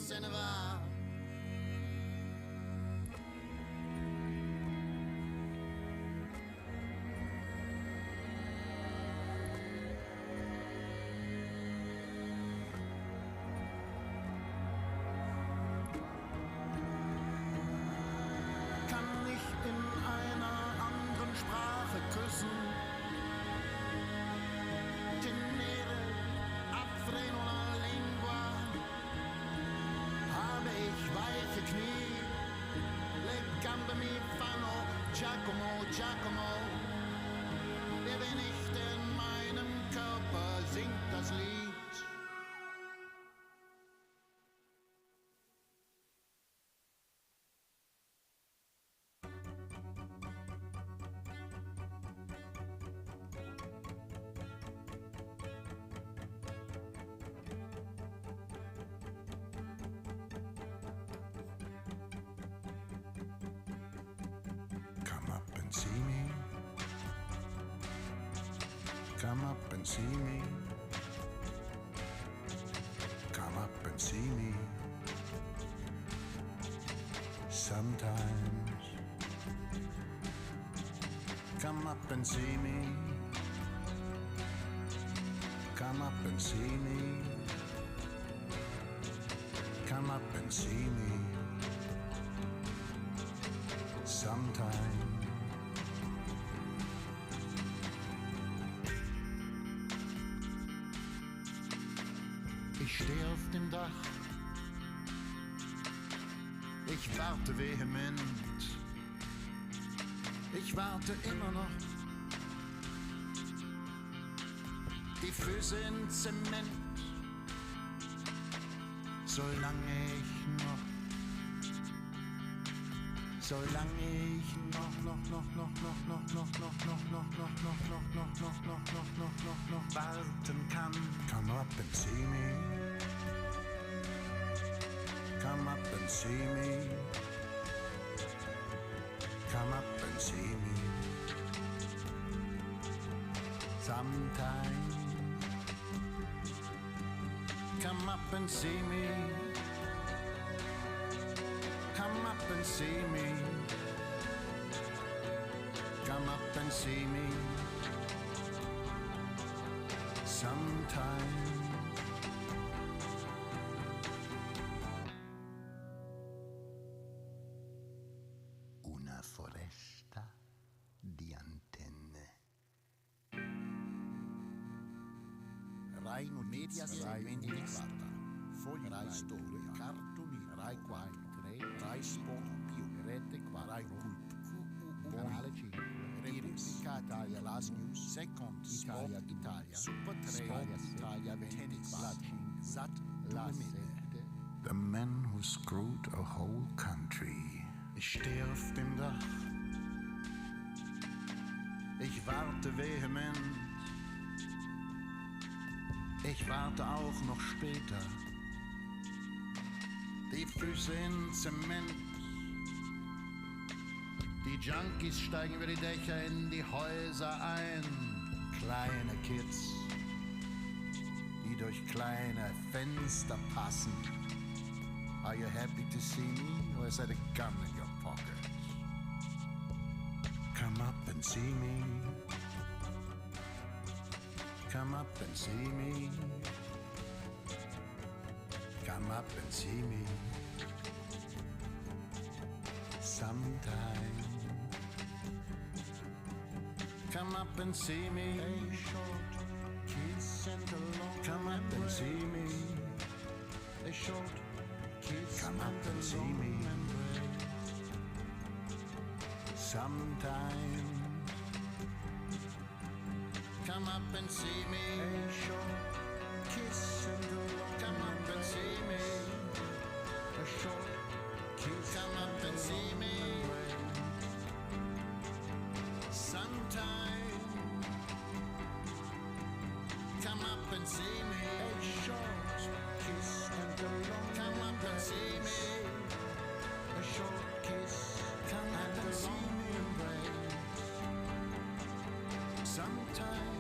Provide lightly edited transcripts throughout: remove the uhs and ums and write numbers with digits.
se ne va. Kann ich in einer anderen Sprache küssen? Tenere affreno la lingua. Habe ich weiche Knie, le gambe mi fanno Giacomo, Giacomo. Lebe nicht in meinem Körper, singt das Lied. Come up and see me. Come up and see me. Come up and see me. Sometimes. Come up and see me. Come up and see me. Come up and see me. Sometimes. Ich stehe auf dem Dach, ich warte vehement, ich warte immer noch, die Füße in Zement, solange ich noch warten kann. Come up and see me. Come up and see me. Come up and see me. Sometimes. Come up and see me. Come up and see me. Come up and see me. Sometimes. Una foresta di antenne. Rai Notizie, Rai 24, Fogli, Rai Storia, Cartoni, Rai 4, Rai Sport, Rete 4, Rai Cult, Canale 5, Repubblica Italia, Las News, Second, Italia, Super 3, Italia 24, Sat, La 7. The man who screwed a whole country. Ich stehe auf dem Dach, ich warte vehement, ich warte auch noch später, die Füße in Zement, die Junkies steigen über die Dächer in die Häuser ein, kleine Kids, die durch kleine Fenster passen. Are you happy to see me, or is that a gun in your pocket? Come up and see me. Come up and see me. Come up and see me. Sometime. Come up and see me. A short kiss and a long Come up and see me. A short kiss. Come up and see me. Sometime. Come up and see me. A short kiss and a long Come up and see me. A short kiss. Come up and see me. Sometime. Come up and see me. A short kiss and a long Come up and see me. A short kiss. Come up and see me. Sometime.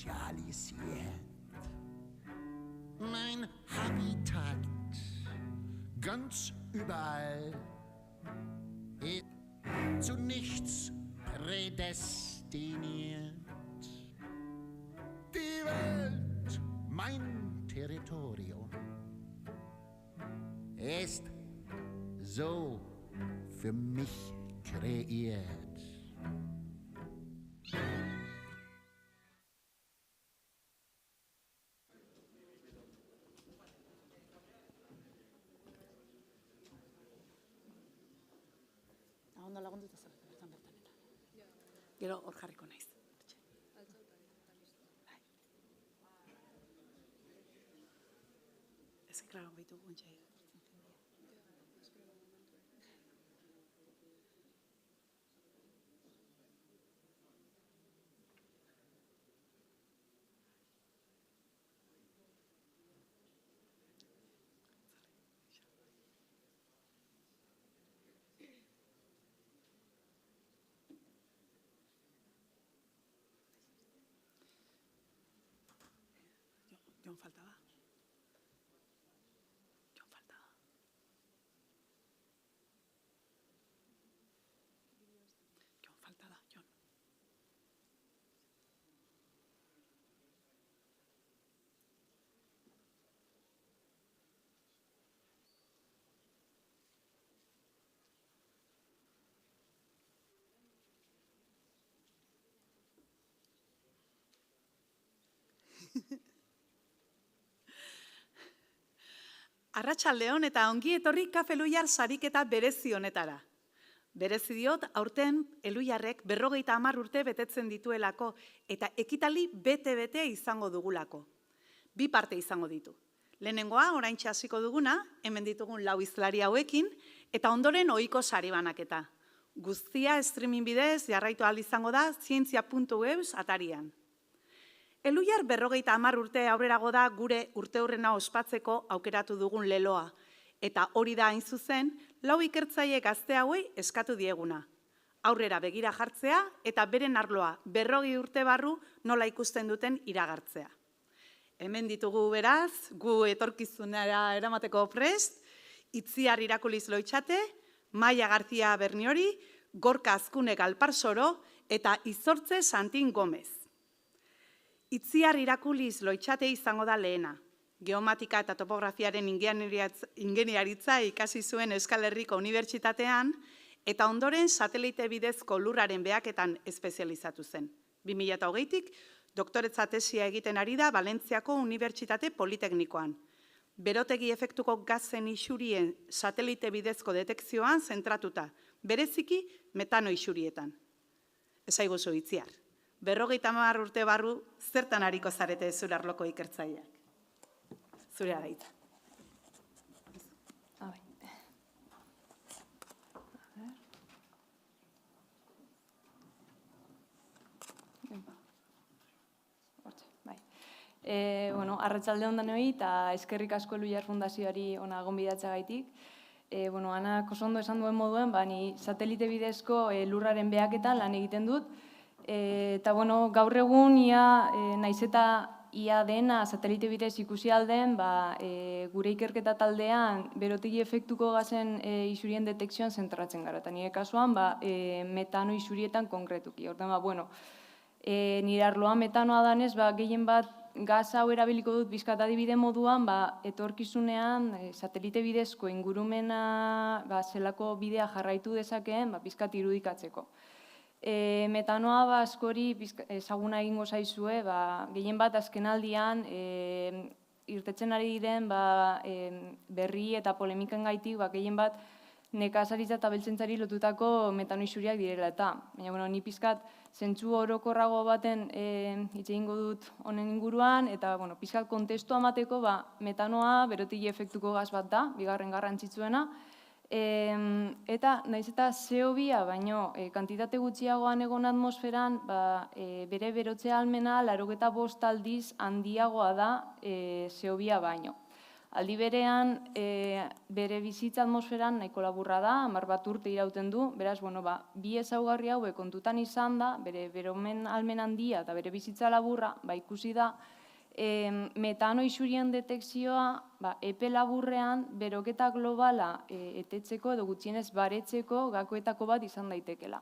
sozialisiert. Mein Habitat ganz überall ist zu nichts prädestiniert. Die Welt, mein Territorium, ist so für mich kreiert. Ondo lagunduta zer, bertan. Gero hor jarriko naiz. Ez que, claro, baitu guntxa etortzen jendia. Jon faltaba. Jon. Arratsaldeon eta ongi etorri Kafe Eluiar sariketa berezi honetara. Berezi diot, aurten Eluiarrek 50 urte betetzen dituelako eta ekitaldi bete-bete izango dugulako. 2 parte izango ditu. Lehenengoa, oraintxe hasiko duguna, hemen ditugun 4 hizlari hauekin, eta ondoren ohiko sari banaketa. Guztia streaming bidez jarraitu ahal izango da zientzia.eus atarian. Eluiar 50 urte aurrerago da gure urteurrena ospatzeko aukeratu dugun leloa, eta hori da hain zuzen, 4 ikertzaile gazte hauei eskatu dieguna. Aurrera begira jartzea eta beren arloa 50 urte barru nola ikusten duten iragartzea. Hemen ditugu beraz, gu etorkizunera eramateko prest, Itziar Irakuliz Loitxate, Maia García Berniori, Gorka Azkune Galparsoro eta Izortze Santin Gomez. Itziar Irakuliz Loitxate izango da lehena. Geomatika eta topografiaren ingeniaritza ikasi zuen Euskal Herriko Unibertsitatean eta ondoren satelite bidezko lurraren behaketan espezializatu zen. 2008tik doktoretza tesia egiten ari da Valentziako Unibertsitate Politeknikoan. Berotegi efektuko gazen isurien satelite bidezko detekzioan zentratuta, bereziki metano isurietan. Esaiguzu Itziar. 50 urte barru zertan ariko zarete zure arloko ikertzaileak. Zure araitza. Arratsalde on denoi eta eskerrik asko Eluiar Fundazioari ona gonbidatzeagaitik. Anak oso ondo esan duen moduen, ni satelite bidezko lurraren behaketan lan egiten dut. Eta gaur egun naiz eta ia dena satelite bidez ikusi alden, gure ikerketa taldean berotegi efektuko gazen isurien detekzioan zentratzen gara. Eta nire kasuan metano isurietan konkretuki. Orduan, nire arloan metanoa danez, gehien bat gaz hau erabiliko dut bizkat adibide moduan, etorkizunean satelite bidezko ingurumena zelako bidea jarraitu dezakeen bizkat irudikatzeko. Metanoa askori ezaguna egingo zaizue, gehien bat azkenaldian irtetzen ari diren berri eta polemikan gaitik, gehien bat nekazaritza eta beltzentzari lotutako metano isuriak direla eta. Baina, ni pizkat zentzu orokorrago baten hitz egingo dut honen inguruan, eta pizkat kontestu amateko metanoa berotegi efektuko gaz bat da, bigarren garrantzitsuena, eta naiz eta CO2 baino kantitate gutxiagoan egon atmosferan, bere berotze ahalmena 85 aldiz handiagoa da CO2 baino. Aldi berean, bere bizitza atmosferan nahiko laburra da, 10 bat urte irauten du, beraz, bi ezaugarri hauek kontutan izan da, bere beromen almen handia eta bere bizitza laburra, ikusi da, metano isurien detekzioa epe laburrean beroketa globala etetzeko edo gutxienez baretzeko gakoetako bat izan daitekela.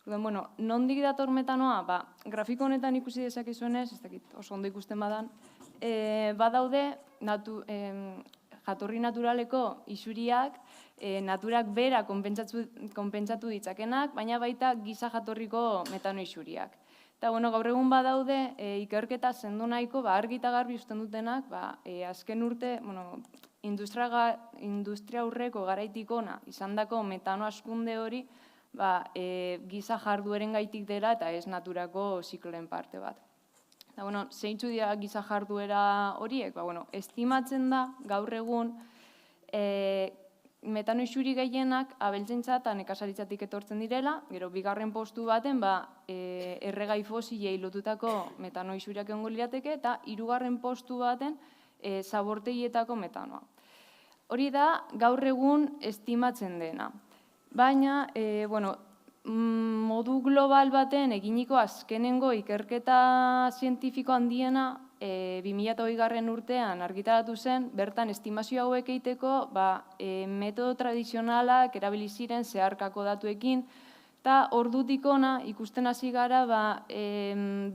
Nondik dator metanoa? Grafiko honetan ikusi dezakezuenez, ez dakit oso ondo ikusten badan, badaude jatorri naturaleko isuriak, naturak bera konpentsatu ditzakenak, baina baita giza jatorriko metano isuriak. Eta gaur egun badaude ikerketa sendu nahiko argi eta garbi uzten dutenak, azken urte industria aurreko garaitik ona izandako metano askunde hori giza jardueren gaitik dela eta ez naturako zikloen parte bat. Zeintzu dira giza jarduera horiek? Estimatzen da gaur egun metano isuri gehienak abeltzaintza eta nekazaritzatik etortzen direla, gero bigarren postu baten erregai fosilei lotutako metano isuriak egongo lirateke eta hirugarren postu baten zabortegietako metanoa. Hori da gaur egun estimatzen dena. Baina, modu global baten eginiko azkenengo ikerketa zientifiko handiena 2020 urtean argitaratu zen, bertan estimazio hauek egiteko metodo tradizionalak erabili ziren zeharkako datuekin, eta ordutik ona ikusten hasi gara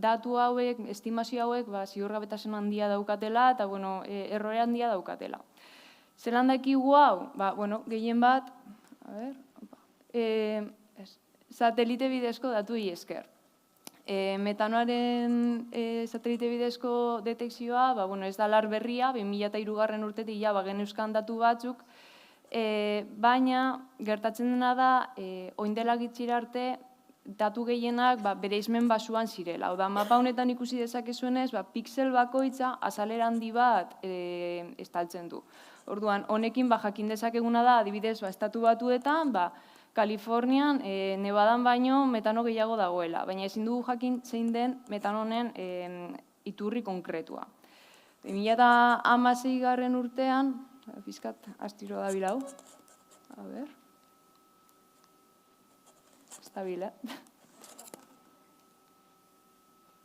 datu hauek, estimazio hauek ziurgabetasun handia daukatela eta errore handia daukatela. Zelan dakigu hau? Gehien bat, satelite bidezko datuei esker. Metanoaren satelite bidezko detekzioa ez da lar berria, 2003 urtetik geneuzkan datu batzuk, baina gertatzen dena da, oin dela gitxira arte, datu gehienak bereizmen basuan zirela. Hau da, mapa honetan ikusi dezakezuenez, pixel bakoitza azalera handi bat estaltzen du. Orduan, honekin jakin dezakeguna da, adibidez, estatu batuetan, Kalifornian, Nevadan baino metano gehiago dagoela, baina ezin dugu jakin zein den metanonen iturri konkretua. 2016 urtean, pizkat astiro da bilau, estabil,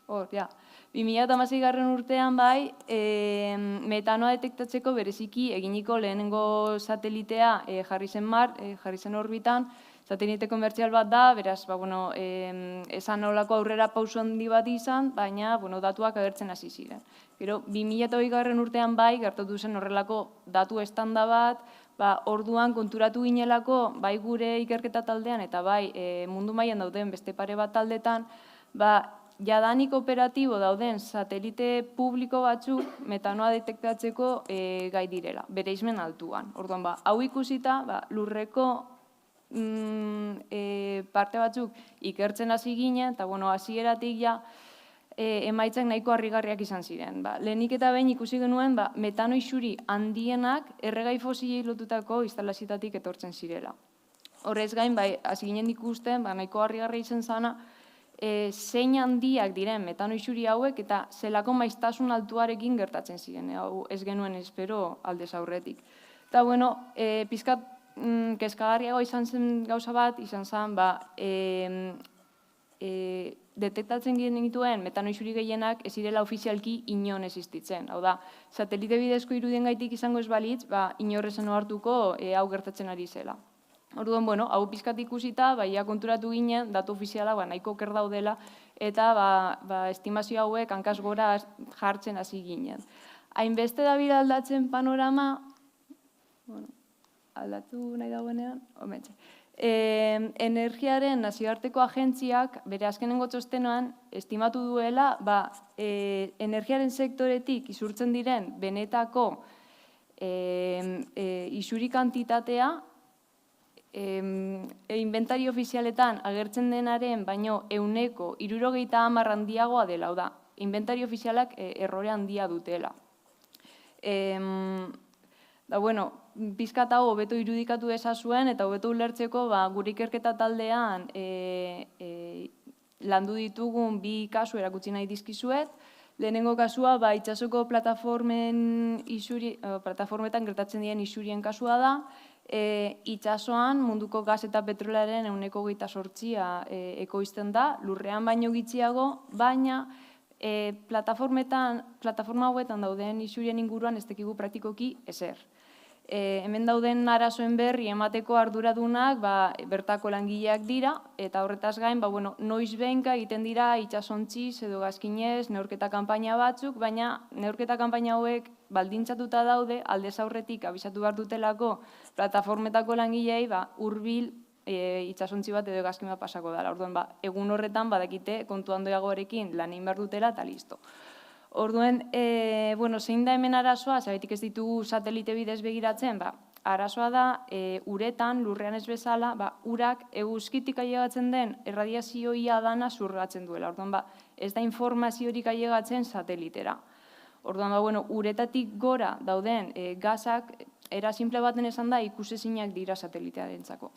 hor, 2016 urtean metanoa detektatzeko bereziki eginiko lehenengo satelitea jarri zen orbitan, satelite komertzial bat da, beraz, esan nolako aurrera pauso handi bat izan, baina datuak agertzen hasi ziren. Gero, 2020 urtean gertatu zen horrelako datu estanda bat, orduan konturatu ginelako, gure ikerketa taldean eta mundu mailan dauden beste pare bat taldetan, jadanik operatibo dauden satelite publiko batzuk metanoa detektatzeko gai direla, bereizmen altuan. Orduan, hau ikusita, lurreko parte batzuk ikertzen hasi ginen, eta hasieratik emaitzak nahiko harrigarriak izan ziren. Lehenik eta behin ikusi genuen, metano isuri handienak erregai fosilei lotutako instalazioetatik etortzen zirela. Horrez gain, hasi ginen ikusten, nahiko harrigarria izan zana, zein handiak diren metano isuri hauek eta zelako maiztasun altuarekin gertatzen ziren, hau ez genuen espero aldez aurretik. Eta, pizkat kezkagarriago izan zen gauza bat, izan zen, detektatzen genituen metano isuri gehienak ez direla ofizialki inon existitzen. Hau da, satelite bidezko irudien gaitik izango ez balitz, inorrezen hartuko hau gertatzen ari zela. Orduan, hau pizkat ikusita, konturatu ginen, datu ofiziala nahiko oker daudela, eta estimazio hauek hankaz gora jartzen hasi ginen. Hainbeste dabil aldatzen panorama, aldatu nahi dagoenean, energiaren nazioarteko agentziak, bere azkenengo txostenoan, estimatu duela, energiaren sektoretik isurtzen diren benetako isuri kantitatea, inventario ofizialetan agertzen denaren baino 70% handiagoa dela, hau da, inventario ofizialak errore handia dutela. Pizkat hau hobeto irudikatu ezazuen eta hobeto ulertzeko gure ikerketa taldean landu ditugun 2 kasu erakutsi nahi dizkizuet. Lehenengo kasua, itsasoko plataformetan gertatzen diren isurien kasua da. Itsasoan munduko gas eta petrolaren 28% ekoizten da, lurrean baino gitxiago, baina plataforma hauetan dauden isurien inguruan ez dakigu praktikoki ezer. Hemen dauden arazoen berri emateko arduradunak bertako langileak dira, eta horretaz gain, noiz behinka egiten dira itsasontziz edo gazkinez neurketa kanpaina batzuk, baina neurketa kanpaina hauek baldintzatuta daude, aldez aurretik abisatu behar dutelako plataformetako langileei hurbil itsasontzi bat edo gazkin bat pasako dela. Orduan, egun horretan badakite kontu handiagoarekin lan egin behar dutela eta listo. Orduan, zein da hemen arazoa, zergatik ez ditugu satelite bidez begiratzen, arazoa da uretan, lurrean ez bezala, urak eguzkitik ailegatzen den erradiazioia dana zurgatzen duela. Orduan, ez da informaziorik ailegatzen satelitera. Orduan, uretatik gora dauden gazak, era simple baten esan da, ikusezinak dira satelitearentzako.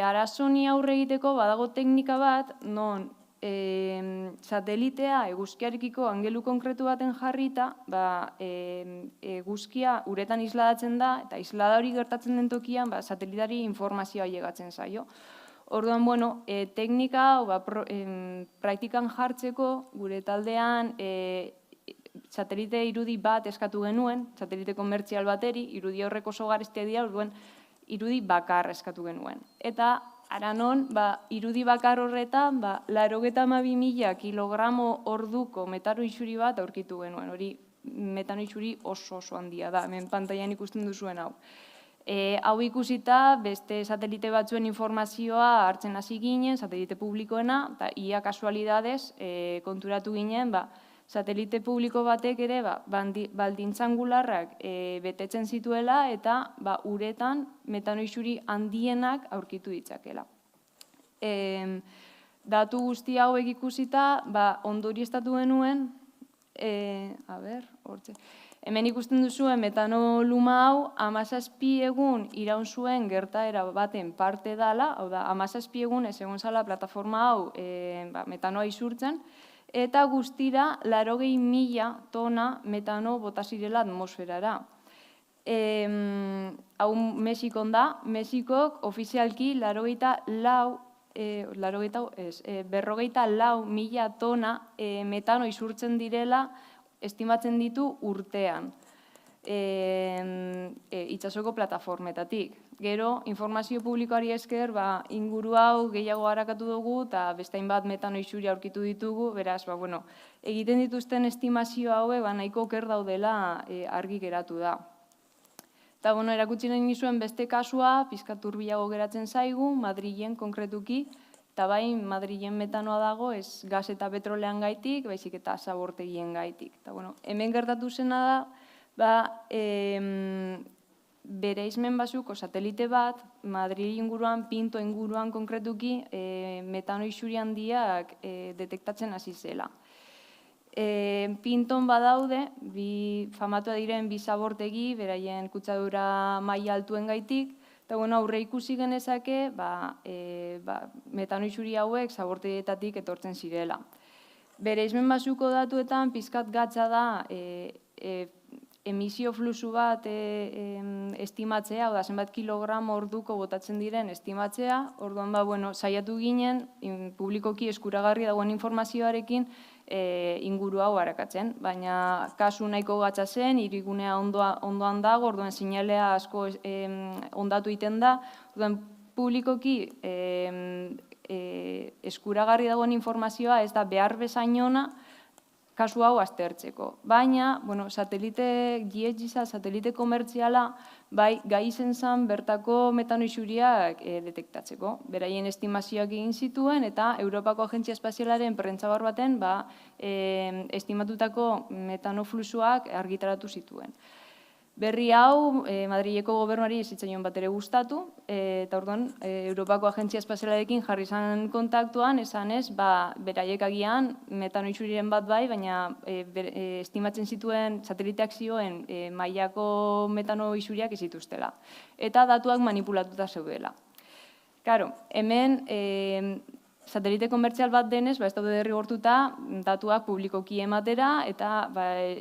Arazoni aurre egiteko badago teknika bat, non satelitea eguzkiarekiko angelu konkretu baten jarrita, eguzkia uretan isladatzen da, eta islada hori gertatzen den tokian, satelitari informazioa ailegatzen zaio. Orduan, teknika praktikan jartzeko, gure taldean satelite irudi bat eskatu genuen, satelite komertzial bateri, irudi horrek oso garestia dira, orduan irudi bakar eskatu genuen. Eta Aranon, irudi bakar horretan, 92.000 kilogramo orduko metano isuri bat aurkitu genuen. Hori metano isuri oso handia da, hemen pantailan ikusten duzuen hau. Hau ikusita, beste satelite batzuen informazioa hartzen hasi ginen, satelite publikoena, eta ia kasualidadez konturatu ginen, satelite publiko batek ere baldintza angularrak betetzen zituela eta uretan metano isuri handienak aurkitu ditzakela. Datu guzti hauek ikusita, ondorioztatu genuen, hemen ikusten duzuen metano luma hau 17 egun iraun zuen gertaera baten parte dela, hau da, 17 egun ez egon zala plataforma hau metanoa isurtzen, eta guztira 80.000 tona metano bota zirela atmosferara. Hau Mexikon da, Mexikok ofizialki 44.000 tona metano isurtzen direla estimatzen ditu urtean itsasoko plataformetatik. Gero, informazio publikoari esker, inguru hau gehiago harakatu dugu eta beste hainbat metano isuri aurkitu ditugu, beraz, egiten dituzten estimazio hauek nahiko oker daudela argi geratu da. Eta, erakutsi nahi nizuen beste kasua, pizkat hurbilago geratzen zaigu, Madrilen konkretuki, eta Madrilen metanoa dago, ez gas eta petrolean gaitik, baizik eta zabortegien gaitik. Hemen gertatu zena da, bereizmen basuko satelite bat, Madrid inguruan, Pinto inguruan konkretuki, metano isuri handiak detektatzen hasi zela. Pinton badaude, famatua diren bi zabortegi, beraien kutsadura maila altuen gaitik, eta aurre ikusi genezake, metano isuri hauek zabortegietatik etortzen zirela. Bereizmen basuko datuetan, pizkat gatza da, emisio fluxu bat estimatzea, oda zenbat kilogramo orduko botatzen diren estimatzea, orduan saiatu ginen, publikoki eskuragarri dagoen informazioarekin inguru hau harakatzen, baina kasu nahiko gatza zen, hirigunea ondoan dago, orduan sinalea asko ondatu egiten da, orduan publikoki eskuragarri dagoen informazioa ez da behar bezain ona, kasu hau aztertzeko. Baina, satelite komertziala, gai izen zen bertako metano isuriak detektatzeko. Beraien estimazioak egin zituen eta Europako Agentzia Espazialaren prentsabar baten estimatutako metano fluxuak argitaratu zituen. Berri hau, Madrileko gobernuari ez zitzaion bat ere gustatu, eta orduan, Europako Agentzia Espazialarekin jarri izan kontaktuan, esan ez, beraiek agian metano isuriren bat baina estimatzen zituen sateliteak zioen mailako metano isuriak ez zituztela. Eta datuak manipulatuta zeudela. Karo, hemen satelite komertzial bat denez, ez daude derrigortuta datuak publikoki ematera, eta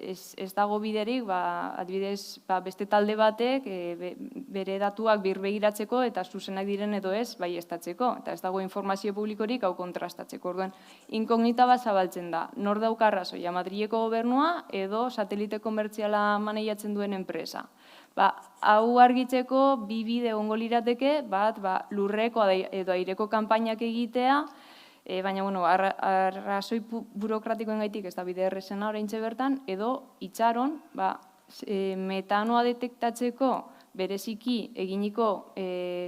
ez dago biderik, adibidez, beste talde batek bere datuak birbegiratzeko eta zuzenak diren edo ez, baieztatzeko, eta ez dago informazio publikorik hau kontrastatzeko. Orduan, inkognita bat zabaltzen da, nor dauka arrazoia, Madrileko gobernua edo satelite komertziala maneiatzen duen enpresa. Hau argitzeko bi bide egongo lirateke, bat lurreko edo aireko kanpainak egitea, baina arrazoi burokratikoengatik ez da bide errazena oraintxe bertan, edo itxaron metanoa detektatzeko bereziki eginiko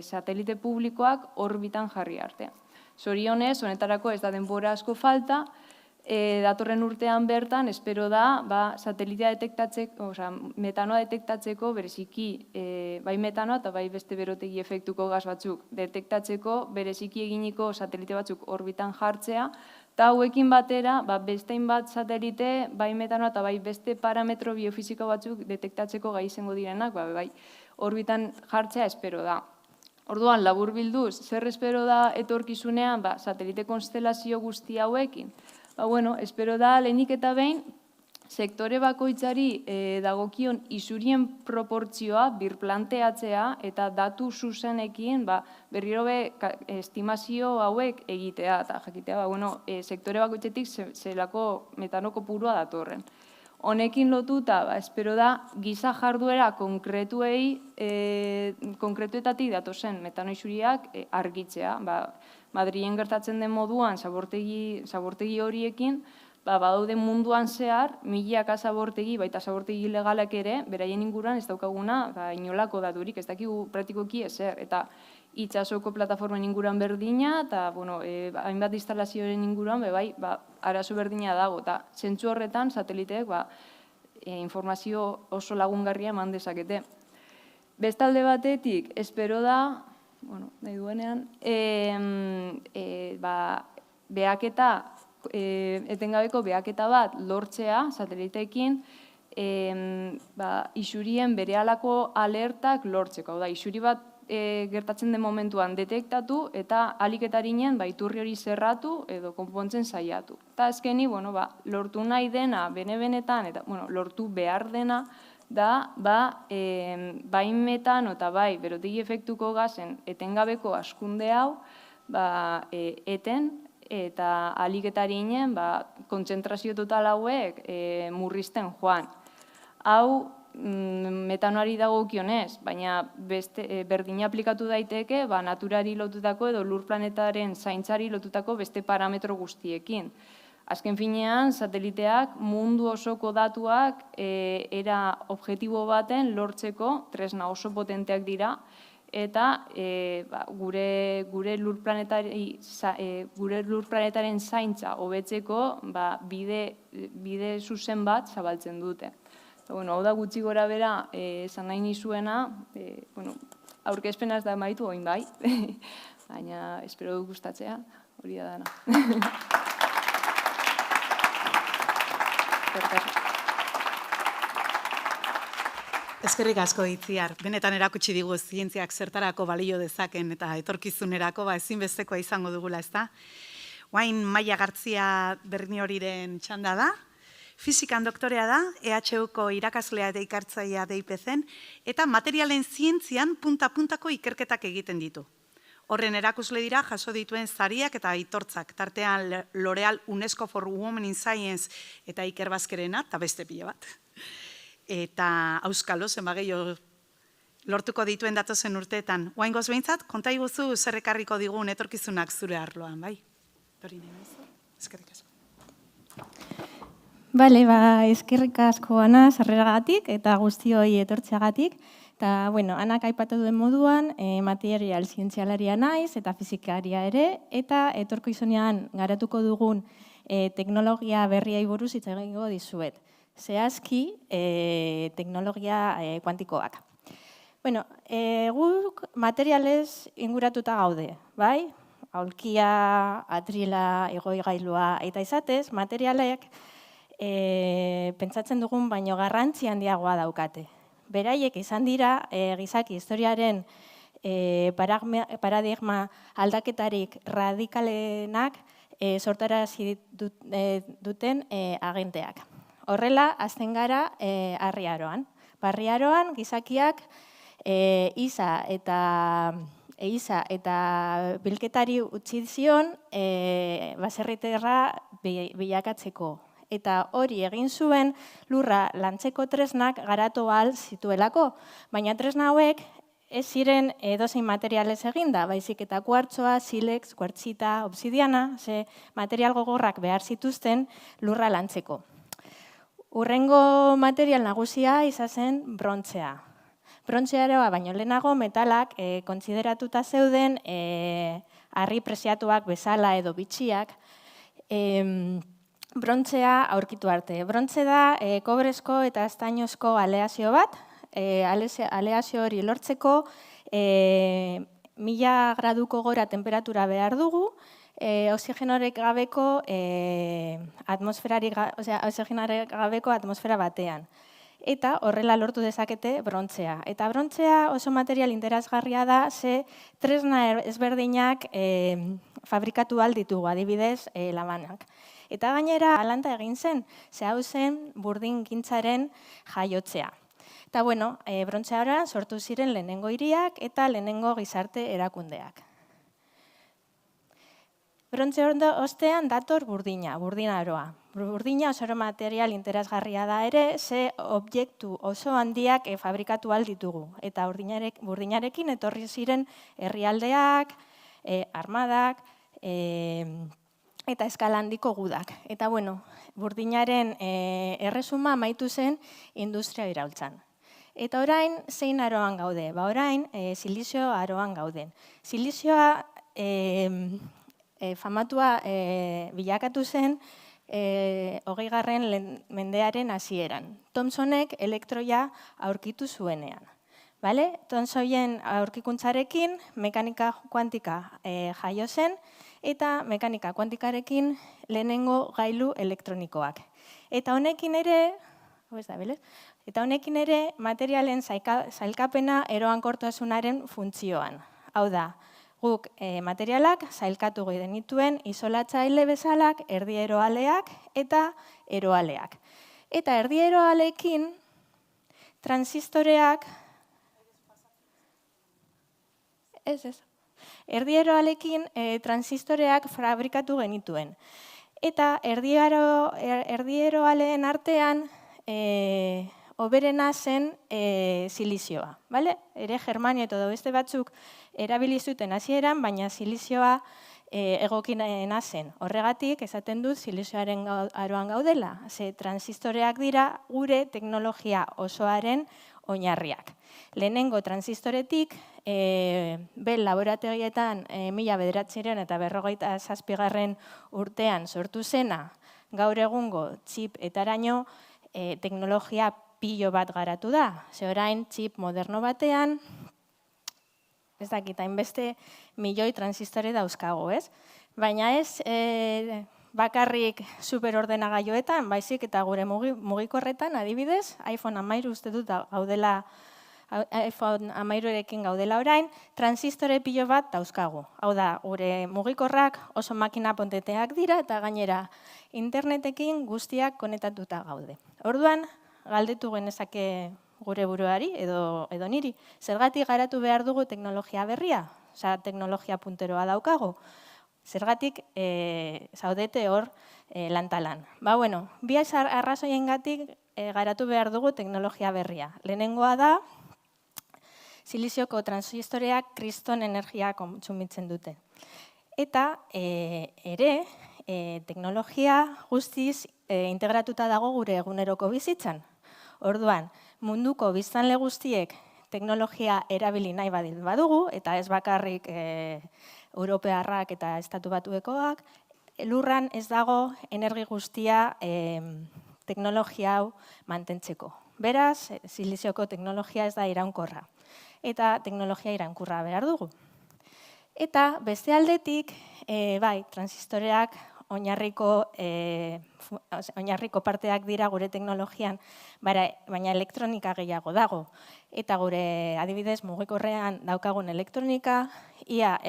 satelite publikoak orbitan jarri arte. Zorionez, honetarako ez da denbora asko falta, datorren urtean bertan, espero da, satelitea detektatzeko, metanoa detektatzeko, bereziki, bai metanoa eta bai beste berotegi efektuko gas batzuk detektatzeko, bereziki eginiko satelite batzuk orbitan jartzea, eta hauekin batera, bestein bat satelite, bai metanoa eta bai beste parametro biofiziko batzuk detektatzeko gai izango direnak, bai orbitan jartzea espero da. Orduan, labur bilduz, zer espero da etorkizunean, satelite konstelazio guzti hauekin? Espero da, lehenik eta behin, sektore bakoitzari dagokion isurien proportzioa birplanteatzea eta datu zuzenekin berriro estimazio hauek egitea eta jakitea, sektore bakoitzetik zelako metano kopurua datorren. Honekin lotuta, espero da, giza jarduera konkretuetatik datozen metano isuriak argitzea. Madrilen gertatzen den moduan, zabortegi horiekin, badaude munduan zehar, milaka zabortegi, baita zabortegi legalak ere, beraien inguruan ez daukaguna inolako daturik, ez dakigu praktikoki ezer. Eta itsasoko plataformen inguruan berdina, eta hainbat instalazioaren inguruan, arazo berdina dago. Eta zentzu horretan, sateliteek informazio oso lagungarria eman dezakete. Bestalde batetik, espero da, nahi duenean, etengabeko behaketa bat lortzea sateliteekin isurien berehalako alertak lortzeko. Isuri bat gertatzen den momentuan detektatu eta aliketarinean iturri hori zerratu edo konpontzen saiatu. Eta azkeni, lortu nahi dena, bene-benetan, eta lortu behar dena, da, bai metano eta bai berotegi efektuko gazen etengabeko askunde hau eten eta aliketarinean kontzentrazio total hauek murrizten joan. Hau metanoari dagokionez, baina berdina aplikatu daiteke naturari lotutako edo lur planetaren zaintzari lotutako beste parametro guztiekin. Azken finean, sateliteak mundu osoko datuak era objektibo baten lortzeko tresna oso potenteak dira eta gure lur planetaren zaintza hobetzeko bide zuzen bat zabaltzen dute. Hau da gutxi gora bera esan nahi nizuena, aurkezpena ez da maitu oin bai, baina espero du gustatzea, hori da dana. Eskerrik asko Itziar, benetan erakutsi digu zientziak zertarako balio dezaken eta etorkizunerako ezinbestekoa izango dugula, ezta? Orain Maia Gartzia Bernioriren txanda da, fizikan doktorea da, EHUko irakaslea eta ikertzailea DIPZ-en, eta materialen zientzian punta-puntako ikerketak egiten ditu. Horren erakusle dira jaso dituen sariak eta aitortzak, tartean L'Oreal UNESCO for Women in Science eta Iker Bazkerena, eta beste pila bat. Eta auskalo, zenbageio lortuko dituen datozen urteetan. Oaingoz behintzat, konta iguzu zer ekarriko digun etorkizunak zure arloan, bai? Dori nahi bezu, eskerrik asko. Bale, eskerrik asko Ana sarreragatik eta guztioi etortzeagatik. Eta, Anak aipatu duen moduan, material zientzialaria naiz eta fizikaria ere, eta etorkizunean garatuko dugun teknologia berriai buruz hitz egingo dizuet. Zehazki, teknologia kuantikoak. Guk materialez inguratuta gaude, bai? Aulkia, atrila, egoigailua, eta izatez, materialek pentsatzen dugun baino garrantzi handiagoa daukate. Beraiek izan dira gizaki historiaren paradigma aldaketarik radikalenak sortarazi duten agenteak. Horrela, hasten gara Harriaroan. Harriaroan, gizakiak Eiza eta bilketari utzi zion baserriterra bilakatzeko. Eta hori egin zuen lurra lantzeko tresnak garatu ahal zituelako. Baina tresna hauek ez ziren edozein materialez eginda, baizik eta kuartzoa, silex, kuartzita, obsidiana, ze material gogorrak behar zituzten lurra lantzeko. Hurrengo material nagusia izan zen brontzea. Brontzearoa baino lehenago metalak kontsideratuta zeuden harri preziatuak bezala edo bitxiak brontzea aurkitu arte. Brontze da kobrezko eta estainozko aleazio bat. Aleazio hori lortzeko 1000 graduko gora temperatura behar dugu, oxigenorik gabeko atmosfera batean. Eta horrela lortu dezakete brontzea. Eta brontzea oso material interesgarria da, ze tresna ezberdinak fabrikatu ahal ditugu, adibidez labanak. Eta gainera galanta egin zen, ze hau zen burdingintzaren jaiotzea. Eta bueno, brontzearoan sortu ziren lehenengo hiriak eta lehenengo gizarte erakundeak. Brontze ostean dator burdinaroa. Burdina oso material interesgarria da ere, ze objektu oso handiak fabrikatu ahal ditugu. Eta burdinarekin etorri ziren herrialdeak, armadak, eta eskala handiko gudak. Eta bueno, burdinaren erresuma amaitu zen industria iraultzan. Eta orain, zein aroan gaude? Ba orain, silizio aroan gauden. Silizioa famatua bilakatu zen 20. mendearen hasieran. Thomsonek elektroia aurkitu zuenean. Thomsonen aurkikuntzarekin mekanika kuantika jaio zen, eta mekanika kuantikarekin lehenengo gailu elektronikoak. Eta honekin ere, materialen sailkapena eroankortasunaren funtzioan. Hau da, guk materialak sailkatu genituen isolatzaile bezalak, erdieroaleak eta eroaleak. Eta erdieroalekin transistoreak erdieroalekin transistoreak fabrikatu genituen. Eta erdieroaleen artean oberena zen silizioa. Ere Germania eta beste batzuk erabili zuten hasieran, baina silizioa egokiena zen. Horregatik esaten dut silizioaren aroan gaudela, ze transistoreak dira gure teknologia osoaren oinarriak. Lehenengo transistoretik, Bell laborategietan 1957 urtean sortu zena, gaur egungo txip etaraino teknologia pilo bat garatu da. Ze orain txip moderno batean, ez dakit, hainbeste milioi transistore dauzkago, ez? Baina ez bakarrik superordenagailuetan, baizik eta gure mugikorretan, adibidez, iPhone 13 uste dut gaudela, iPhone 13ekin gaudela orain, transistore pilo bat dauzkagu. Hau da, gure mugikorrak oso makina ponteteak dira eta gainera internetekin guztiak konektatuta gaude. Orduan, galdetu genezake gure buruari edo niri. Zergatik garatu behar dugu teknologia berria? Osea, teknologia punteroa daukago. Zergatik zaudete hor lantalan. Ba, bueno, bi arrazoiengatik garatu behar dugu teknologia berria. Lehenengoa da, silizioko transistoreak kriston energia kontsumitzen dute. Eta ere, teknologia guztiz integratuta dago gure eguneroko bizitzan. Orduan, munduko biztanle guztiek teknologia erabili nahi badugu, eta ez bakarrik europearrak eta estatu batuekoak, lurran ez dago energi guztia teknologia hau mantentzeko. Beraz, silizioko teknologia ez da iraunkorra. Eta teknologia iraunkorra behar dugu. Eta beste aldetik, bai, transistoreak oinarriko parteak dira gure teknologian, baina elektronika gehiago dago. Eta gure adibidez mugikorrean daukagun elektronika, ia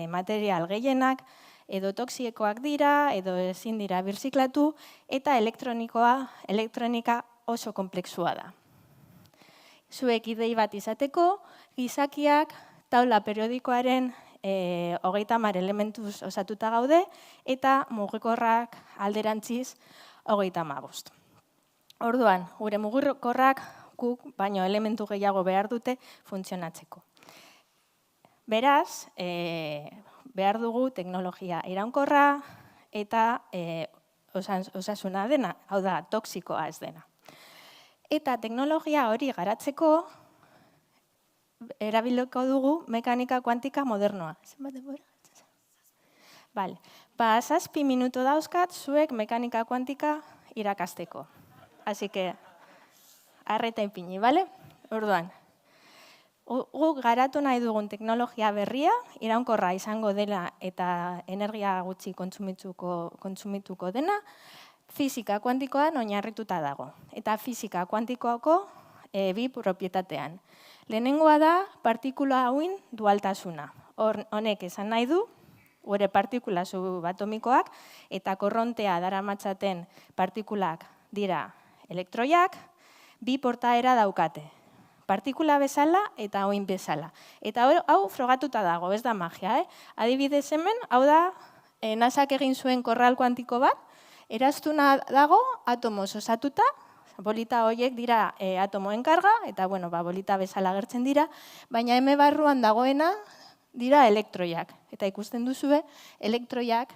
material gehienak, edo toxikoak dira, edo ezin dira birziklatu, eta elektronika oso konplexua da. Zuek idei bat izateko, gizakiak taula periodikoaren 30 elementuz osatuta gaude, eta mugikorrak alderantziz 35. Orduan, gure mugikorrak guk baino elementu gehiago behar dute funtzionatzeko. Beraz, behar dugu teknologia iraunkorra eta osasuna dena, hau da, toxikoa ez dena. Eta teknologia hori garatzeko erabiliko dugu mekanika kuantika modernoa. Zenbat denbora? Bale. 7 minutu dauzkat zuek mekanika kuantika irakasteko. Así que, arreta ipini, bale? Orduan, guk garatu nahi dugun teknologia berria, iraunkorra izango dela eta energia gutxi kontsumituko dena, fisika kuantikoan oinarrituta dago. Eta fisika kuantikoako bi propietatean. Lehenengoa da partikula hauin dualtasuna. Honek esan nahi du, gure partikula subatomikoak eta korrontea daramatzaten partikulak dira elektroiak, bi portaera daukate. Partikula bezala eta oin bezala. Eta hau frogatuta dago, ez da magia. Adibidez hemen, hau da, NASAk egin zuen korral kuantiko bat, eraztuna dago atomoz osatuta, bolita horiek dira atomoen karga, eta bolita bezala agertzen dira, baina hemen barruan dagoena dira elektroiak. Eta ikusten duzue, elektroiak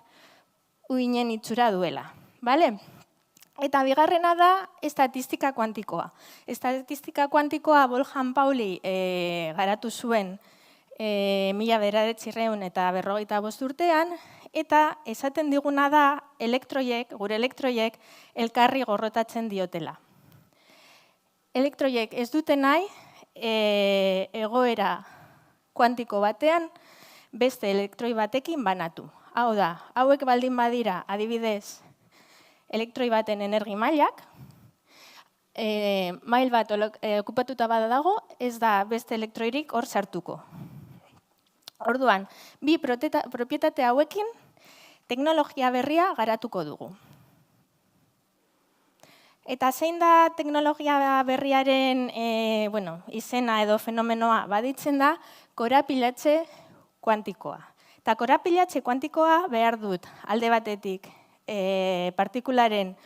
uinen itxura duela. Bale? Eta bigarrena da estatistika kuantikoa. Estatistika kuantikoa Wolfgang Pauli garatu zuen 1945 urtean, eta esaten diguna da gure elektroiek elkarri gorrotatzen diotela. Elektroiek ez dute nahi egoera kuantiko batean beste elektroi batekin banatu. Hau da, hauek baldin badira adibidez elektroi baten energi mailak, mail bat okupatuta bada dago, ez da beste elektroirik hor sartuko. Orduan, bi propietate hauekin teknologia berria garatuko dugu. Eta zein da teknologia berriaren izena edo fenomenoa baditzen da korapilatze kuantikoa. Eta korapilatze kuantikoa behar dut alde batetik elektroien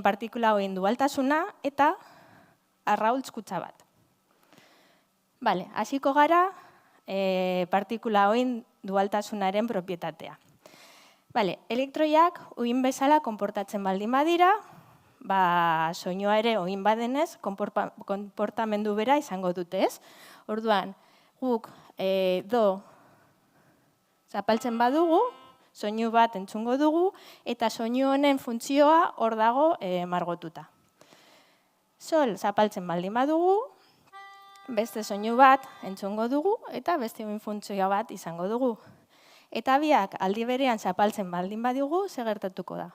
partikula hoien dualtasuna eta arraultz kutxa bat. Bale, hasiko gara partikula hoien dualtasunaren propietatea. Bale, elektroiak uin bezala konportatzen baldin badira, soinua ere oin badenez, konportamendu bera izango dute, ez? Orduan, guk do zapaltzen badugu, soinu bat entzungo dugu, eta soinu honen funtzioa hor dago margotuta. Sol zapaltzen baldin badugu, beste soinu bat entzungo dugu, eta beste oin funtzioa bat izango dugu. Eta biak aldi berean zapaltzen baldin badugu, zer gertatuko da?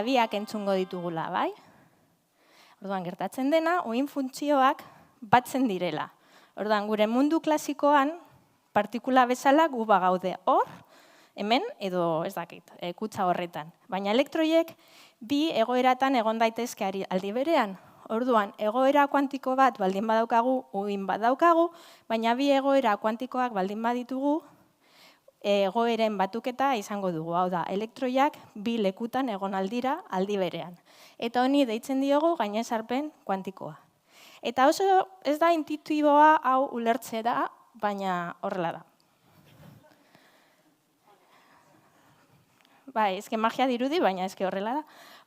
Biak entzungo ditugula, bai? Orduan, gertatzen dena, oin funtzioak batzen direla. Orduan, gure mundu klasikoan, partikula bezala gu bagaude hor, hemen, edo ez dakit, kutxa horretan. Baina elektroiek bi egoeratan egon daitezke aldi berean. Orduan, egoera kuantiko bat baldin badaukagu, uin bat daukagu, baina bi egoera kuantikoak baldin baditugu, egoeren batuketa izango dugu. Hau da, elektroiak bi lekutan egon aldira aldi berean. Eta honi deitzen diogu gainezarpen kuantikoa. Eta oso ez da intuitiboa hau ulertzea, baina horrela da. Bai, ezke magia dirudi, baina ezke horrela da.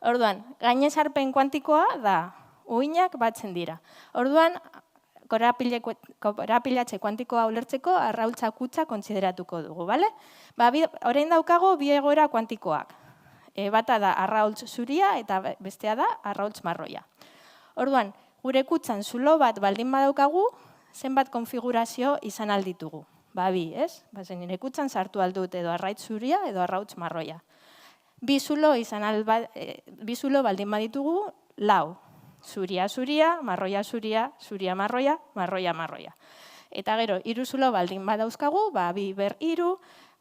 Orduan, gainezarpen kuantikoa da, uinak batzen dira. Orduan, korapilatze kuantikoa ulertzeko arraultza kutxa kontsideratuko dugu, bale? Orain daukago bi egoera kuantikoak. Bata da arraultz zuria eta bestea da arraultz marroia. Orduan, gure kutxan zulo bat baldin badaukagu, zenbat konfigurazio izan alditugu. bi, ez? Bazen nire kutxan sartu aldut edo arraitz zuria edo arrautz marroia. Bi zulo baldin baditugu, lau. Zuria, marroia, zuria, marroia, marroia, marroia. Eta gero, 3 zulo baldin badauzkagu, bi ber 3,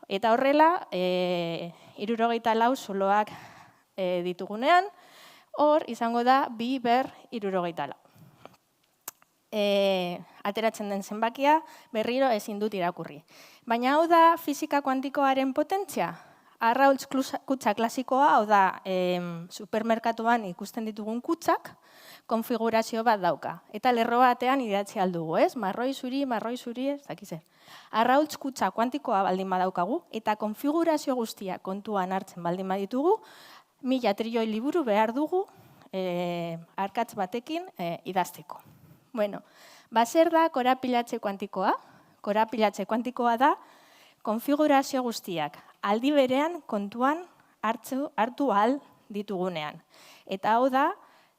eta horrela, 64 zuloak ditugunean, hor izango da 2 ber 64. Ateratzen den zenbakia berriro ezin dut irakurri. Baina hau da fisika kuantikoaren potentzia. Arrautz kutxa klasikoa, hau da supermerkatuan ikusten ditugun kutxak, konfigurazio bat dauka. Eta lerro batean idatzi aldugu, ez? Marroi zuri, ez dakize. Arrautz kutxa kuantikoa baldin badaukagu, eta konfigurazio guztia kontuan hartzen baldin baditugu, 1000 trilioi liburu behar dugu arkatz batekin idazteko. Bueno, zer da korapilatze kuantikoa? Korapilatze kuantikoa da konfigurazio guztiak aldi berean kontuan hartu ahal ditugunean. Eta hau da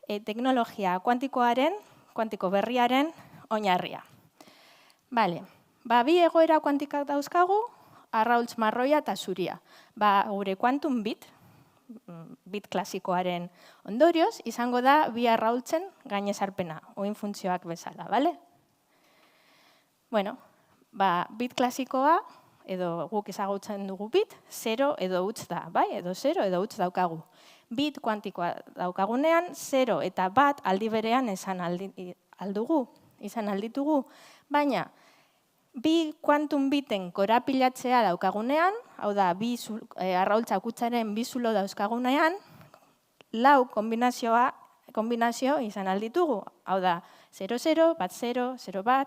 teknologia kuantiko berriaren oinarria. Bale, bi egoera kuantikak dauzkagu, arrautz marroia eta zuria. Gure quantum bit klasikoaren ondorioz, izango da bi arrautzen gainezarpena, oin funtzioak bezala, bale? Bueno, bit klasikoa, edo guk ezagutzen dugu bit, 0 edo huts da, bai? Edo 0 edo huts daukagu. Bit kuantikoa daukagunean, 0 eta 1 aldi berean izan alditugu, baina bi quantum biten korapilatzea daukagunean, hau da, arraultza kutsaren 2 zulo dauzkagunean, 4 kombinazio izan alditugu, hau da, 0-0, 1-0, 0-1,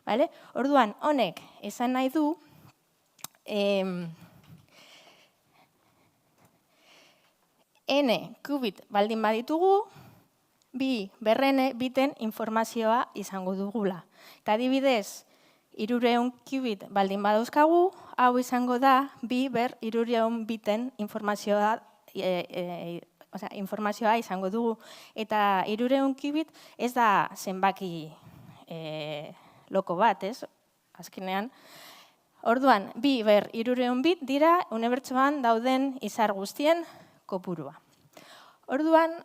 1-1. Orduan, honek esan nahi du, n qubit baldin baditugu, bi berrene biten informazioa izango dugula. Eta adibidez, 300 qubit baldin badauzkagu, hau izango da, bi ber 300 biten informazioa izango dugu. Eta 300 qubit ez da zenbaki loko bat, ez? Azkenean. Orduan, bi ber 300 bit dira unibertsoan dauden izar guztien kopurua. Orduan,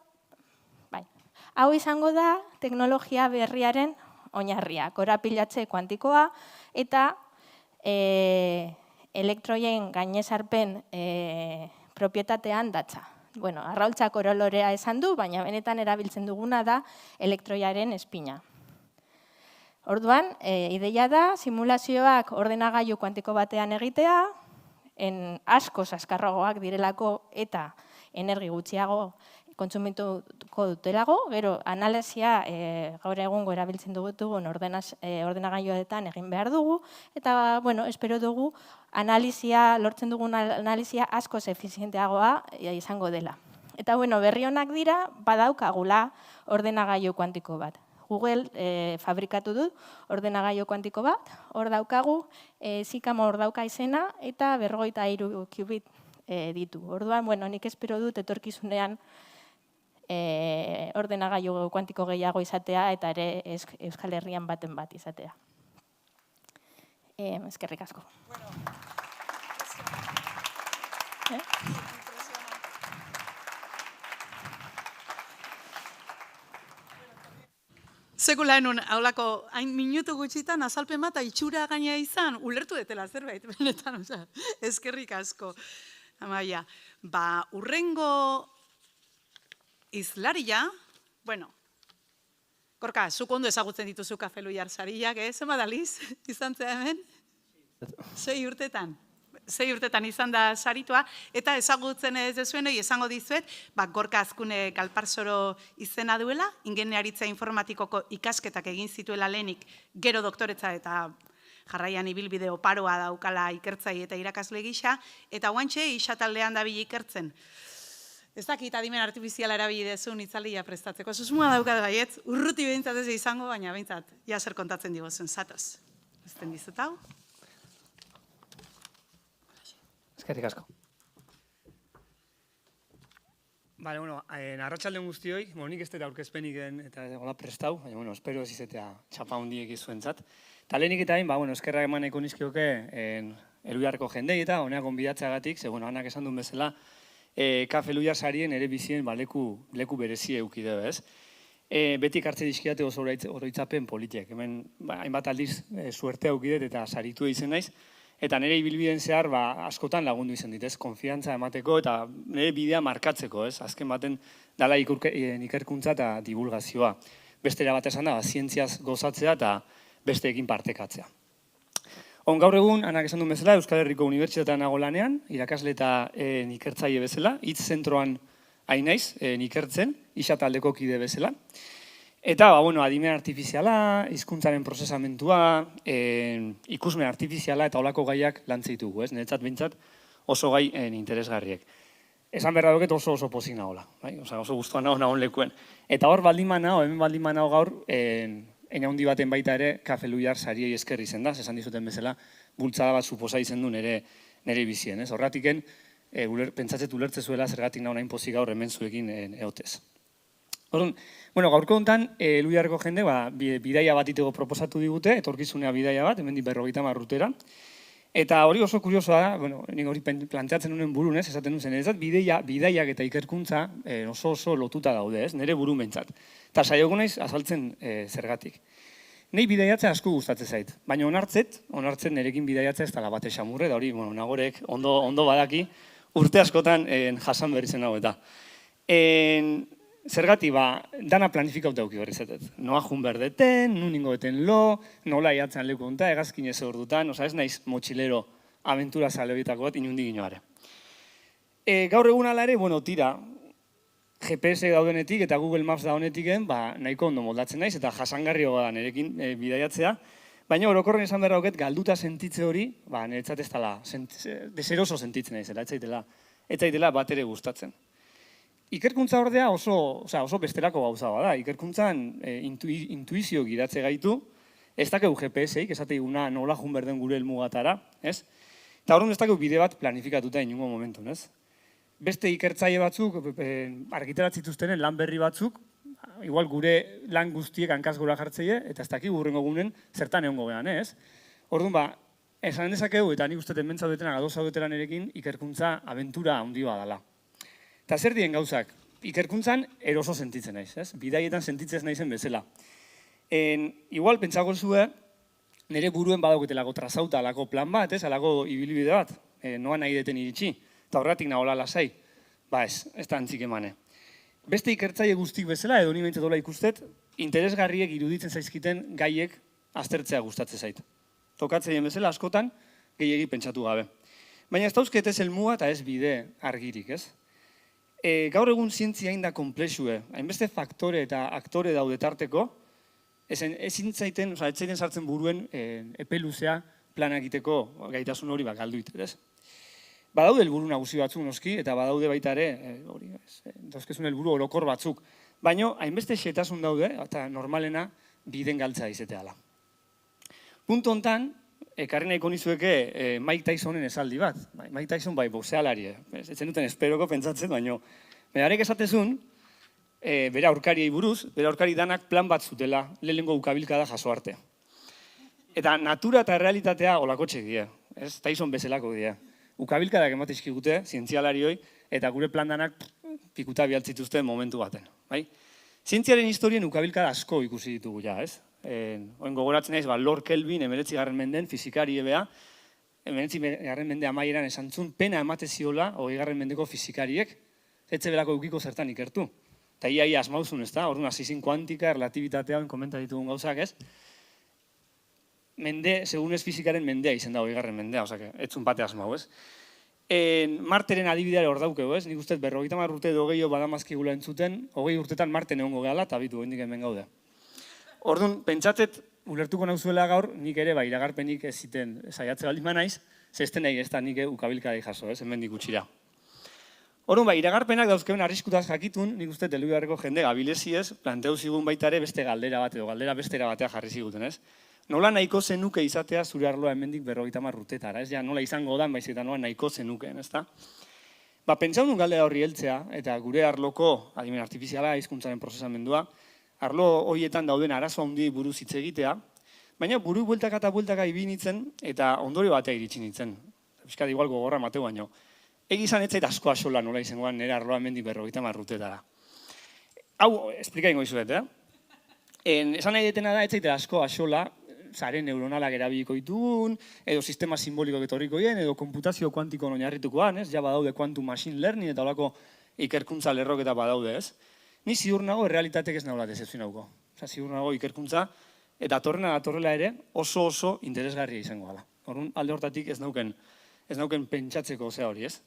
hau izango da teknologia berriaren oinarria, korapilatze kuantikoa eta elektroien gainezarpen propietatean datza. Bueno, arraultza korolorea esan du, baina benetan erabiltzen duguna da elektroiaren espina. Orduan, ideia da, simulazioak ordenagailu kuantiko batean egitea, asko azkarragoak direlako eta energi gutxiago kontsumituko dutelago, gero analisia gaur egungo erabiltzen dugun ordenagailuetan egin behar dugu, eta, bueno, espero dugu lortzen dugun analisia asko efizienteagoa izango dela. Eta, bueno, berri honak dira, badaukagula ordenagailu kuantiko bat. Google fabrikatu dut ordenagailu kuantiko bat, hor daukagu, zikama hor dauka izena, eta 53 qubit ditu. Orduan, bueno, nik espero dut etorkizunean ordenagailu kuantiko gehiago izatea, eta ere Euskal Herrian baten bat izatea. Eskerrik asko. Sekula enun, haulako, hain minutu gutxitan azalpen bat itxura gaina izan, ulertu detela zerbait, benetan, eskerrik asko. Amaia, urrengo izlaria, bueno, Gorka, zuk ondo ezagutzen dituzu Kafe Luiar sariak, zenba daliz, izan zea hemen? 6 urtetan. 6 urtetan izan da saritua, eta ezagutzen ez dezuenoi esango dizuet, Gorka Azkune Galparsoro izena duela, ingeniaritza informatikoko ikasketak egin zituela lehenik, gero doktoretza eta jarraian ibilbide oparoa daukala ikertzai eta irakasle gisa, eta guantxe isataldean dabil ikertzen. Ez dakit adimen artifiziala erabili dezun itzaldia prestatzeko. Susmoa daukat baietz, urruti behintzat ez izango, baina behintzat, ja zer kontatzen digozun, zatoz. Ezten dizut hau? Eskerrik asko. Bale, arratsalde guztioi, nik ez dut aurkezpenik eta hola prestau, baina, espero ez izatea txapa hundiek izuentzat. Eta lehenik eta hain, eskerrak eman nahiko nizkioke Elhuyarreko jendei eta honeak gonbidatzeagatik, ze, Anak esan duen bezala, Kafe Elhuyar sarien ere bizien leku berezie eukide, ez? Beti hartze dizkiate oso oroitzapen politiek. Hemen, hainbat aldiz suertea eukidet eta saritu izen naiz. Eta nire ibilbideen zehar askotan lagundu izan dit, konfiantza emateko eta nire bidea markatzeko, azken baten dala ikerkuntza eta divulgazioa. Bestera bat esan da, zientziaz gozatzea eta besteekin partekatzea. Gaur egun, Anak esan duen bezala, Euskal Herriko Unibertsitatean nago lanean, irakasle eta ikertzaile bezala, hitz zentroan hain naiz, ikertzen, isa taldeko kide bezala. Eta, adimen artifiziala, hizkuntzaren prozesamentua, ikusmen artifiziala eta olako gaiak lantzitugu, niretzat bintzat oso gai interesgarriek. Esan berra duket oso pozik nagoela, oso guztuan nagoen lekuen. Eta hor hemen baldin manao gaur, ene handi baten baita ere, Kafe Elhuyar sariei esker izen da, esan dizuten bezala, bultzada bat suposa izen du nire bizien. Horratiken, pentsatzet ulertze zuela zergatik nagoen hain pozik gaur hemen zuekin eotez. Gaurko honetan, Elhuyarreko jende bidaia bat itego proposatu digute, etorkizunea bidaia bat, hemen 50 urtera. Eta hori oso kuriosoa da, nik hori planteatzen nuen burun, esaten duen zen, ez bidaiak eta ikerkuntza oso lotuta daude, nire burun behintzat. Eta saioko naiz azaltzen zergatik. Nei bidaiatzea asko gustatzen zait, baina onartzen nirekin bidaiatzea ez dela bate xamurre, da hori nagorek ondo badaki urte askotan jasan berri zen hau eta. Zergatik, dana planifikauta auki horri zetet. Noa jun berdeten, nun ingo deten lo, nola iatzen leku honta, egazkin ez ordutan, ez naiz motxilero aventura zale horietako bat inundik inoare. Gaur egun ala ere, tira, GPS daudenetik eta Google Maps daunetiken, nahiko ondo moldatzen naiz, eta jasangarri hoga da nirekin bidaiatzea, baina orokorren esan behar dauket, galduta sentitze hori, niretzat ez dela, deseroso sentitzen naizela, ez zaitela bat ere gustatzen. Ikerkuntza ordea oso besterako gauza da. Ikerkuntzan intuizio gidatze gaitu, ez dakeu GPS-eik, esateiguna nola jun berden gure helmugatara, ez? Eta horren ez dakeu bide bat planifikatuta inungo momentun, ez? Beste ikertzaile batzuk, argitaratzituztenen lan berri batzuk, igual gure lan guztiek hankaz gora jartzeie, eta ez dakik hurrengo gunen zertan egongo gehan, ez? Orduan, esan dezakegu, eta nik uste hemen zaudetenak, ados zaudeteran erekin, ikerkuntza abentura handia dela. Eta zer dien gauzak, ikerkuntzan eroso sentitzen naiz, bidaietan sentitzen naizen bezala. Igual, pentsako zue, nire buruen badauketelako trazauta alako plan bat, alako ibilbide bat, noa nahi deten iritsi, eta horretik nahola lasai, ez da antzik emane. Beste ikertzaile guztik bezala, edo ni behintzat dola ikustet, interesgarriek iruditzen zaizkiten gaiek aztertzea gustatzen zait. Tokatzeien bezala askotan, gehiegi pentsatu gabe. Baina ez dauzket ez helmuga eta ez bide argirik, ez? Gaur egun zientzia hain da komplexue, hainbeste faktore eta aktore daude tarteko, ezin zaiten sartzen buruen epe luzea plana egiteko gaitasun hori galdu ez? Badaude helburu nagusi batzuk noski, eta badaude baita ere, dauzkezun helburu orokor batzuk, baina hainbeste xetasun daude, eta normalena biden galtza izateala. Puntu hontan, ekarri nahiko nizueke Mike Tysonen esaldi bat. Mike Tyson boxealari, ez zenuten esperoko pentsatzen, baina berarek esatezun, bere aurkariei buruz, bere aurkari danak plan bat zutela, lehenengo ukabilkada jaso arte. Eta natura eta realitatea olakotxek die, Tyson bezalako die. Ukabilkadak ematizkigute, zientzialarioi, eta gure plan danak pikuta bialtzituzten momentu baten. Zientziaren historien ukabilkada asko ikusi ditugu ja, ez? Oen gogoratzen naiz, Lord Kelvin, 19. menden, fizikari ebea, 19. mende amaieran esantzun, pena emate ziola, 20. mendeko fizikariek, etxe berako eukiko zertan ikertu. Eta ia asmauzun, ez da? Orduan, asizin kuantika, relativitatea, komenta ditugun gauzak, ez? Mende, segun ez fizikaren mendea izen da, 20. mendea, osake, etzun bate asmau, ez? Marteren adibideare hor daukeu, ez? Nik ustez, 50 urte edo gehiago badamazkigula entzuten, 20 urtetan Marten egongo gehala, eta bitu, hendik hemen gaude. Orduan, pentsatzet, ulertuko nauzuela gaur, nik ere, iragarpenik ez ziten saiatze baldin naiz, zesten nahi ez da nik ukabilkadei jaso, ez, hemendik gutxira. Orduan, iragarpenak dauzkeuen arriskutaz jakitun, nik uste Elhuyarreko jende gabilezi ez, planteu zigun baita ere beste galdera bat edo galdera bestera batea jarri ziguten, ez? Nola nahiko zenuke izatea zure arloa hemendik 50 urtetara, ez? Ja, nola izango dan, baizik eta nola nahiko zenukeen, ez da? Pentsatu nun galdera horri heltzea, eta gure arloko adimen artifiziala, hizkuntzaren prozesamendua, arlo horietan dauden arazo handi buruz hitz egitea, baina buru bueltaka eta bueltaka ibili nintzen, eta ondorio batea iritsi nintzen. Piskat igual gogorra mateu baino. Egizan ez zait asko axola nola izangoan nire arloa mendi 50 urtetara. Hau, esplika ingo izuet, esan nahi detena da, ez zaitela asko axola, zaren neuronalak erabiliko ditugun, edo sistema simboliko etorriko hien, edo komputazio kuantiko oinarritukoan, ja badaude quantum machine learning, eta holako ikerkuntza lerroketa badaude, ez? Ni ziur nago, errealitatek ez nagoela decepzionauko. Ziur nago ikerkuntza, eta datorrela ere oso interesgarria izango gala. Orduan, alde hortatik ez nauken pentsatzeko zea hori, ez?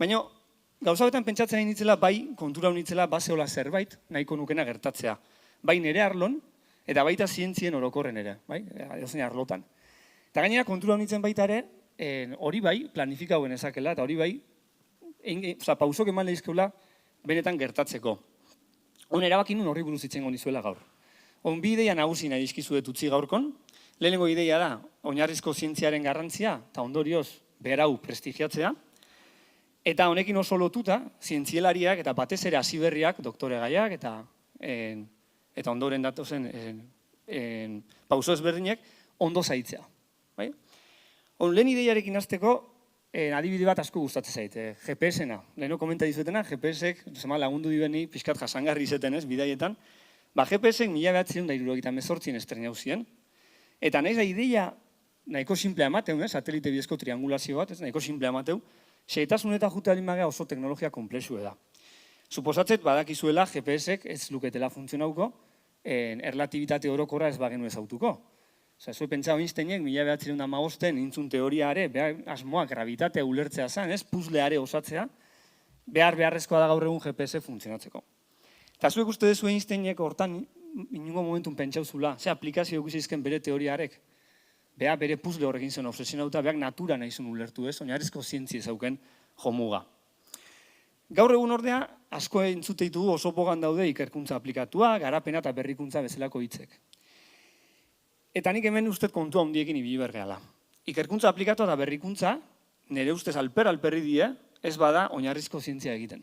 Baina, gauza betan pentsatzen nitzela, bai, kontura nitzela, baseola zerbait, nahiko nukena gertatzea. Bai nire arlon, eta baita zientzien orokorren ere, bai, edozein arlotan. Eta gainera, kontura nitzen baita ere, hori bai, planifikauen ezakela, eta hori bai, pausok eman lehizkeula, benetan gertatzeko. Hon erabakin nun horri buruz itzen gondizuela gaur. Hon bi ideia nagusi nahi dizkizuet utzi gaurkon. Lehenengo ideia da, oinarrizko zientziaren garrantzia, eta ondorioz, berau prestigiatzea. Eta honekin oso lotuta, zientzielariak eta batez ere hasiberriak, doktoregaiak eta ondoren datozen pauso ezberdinek ondo zaitzea. Lehen ideiarekin hasteko, adibide bat asko gustatzen zaite, GPS-ena. Leheno komenta dizuetena, GPS-ek lagundu dibeni pixkat jasangarri izeten ez, bidaietan. GPS-ek 1978 estrena zien. Eta nahiz da ideia nahiko simplea emateu, satelite bidezko triangulazio bat, nahiko simplea emateu, xeetasun eta jute alimagea oso teknologia komplexu da. Suposatzet badakizuela GPS-ek ez luketela funtzionauko, erlatibitate orokorra ez bagenu ezautuko. Zue pentsau Einsteinek 1915 intzun teoriare, asmoa gravitatea ulertzea zen, puzleare osatzea, beharrezkoa da gaur egun GPS funtzionatzeko. Eta zuek uste dezu Einsteinek hortan inungo momentun pentsauzula, ze aplikazio guzizken bere teoriarek, bere puzle horrekin zen obsesionauta, beak natura nahi zuen ulertu ez, oinarrizko zientzi ezauken jomuga. Gaur egun ordea, asko entzute ditugu oso pogan daude ikerkuntza aplikatua, garapena eta berrikuntza bezalako hitzek. Eta nik hemen ustez kontua handiekin ibili bergeala. Ikerkuntza aplikatua eta berrikuntza, nire ustez alperri die, ez bada oinarrizko zientzia egiten.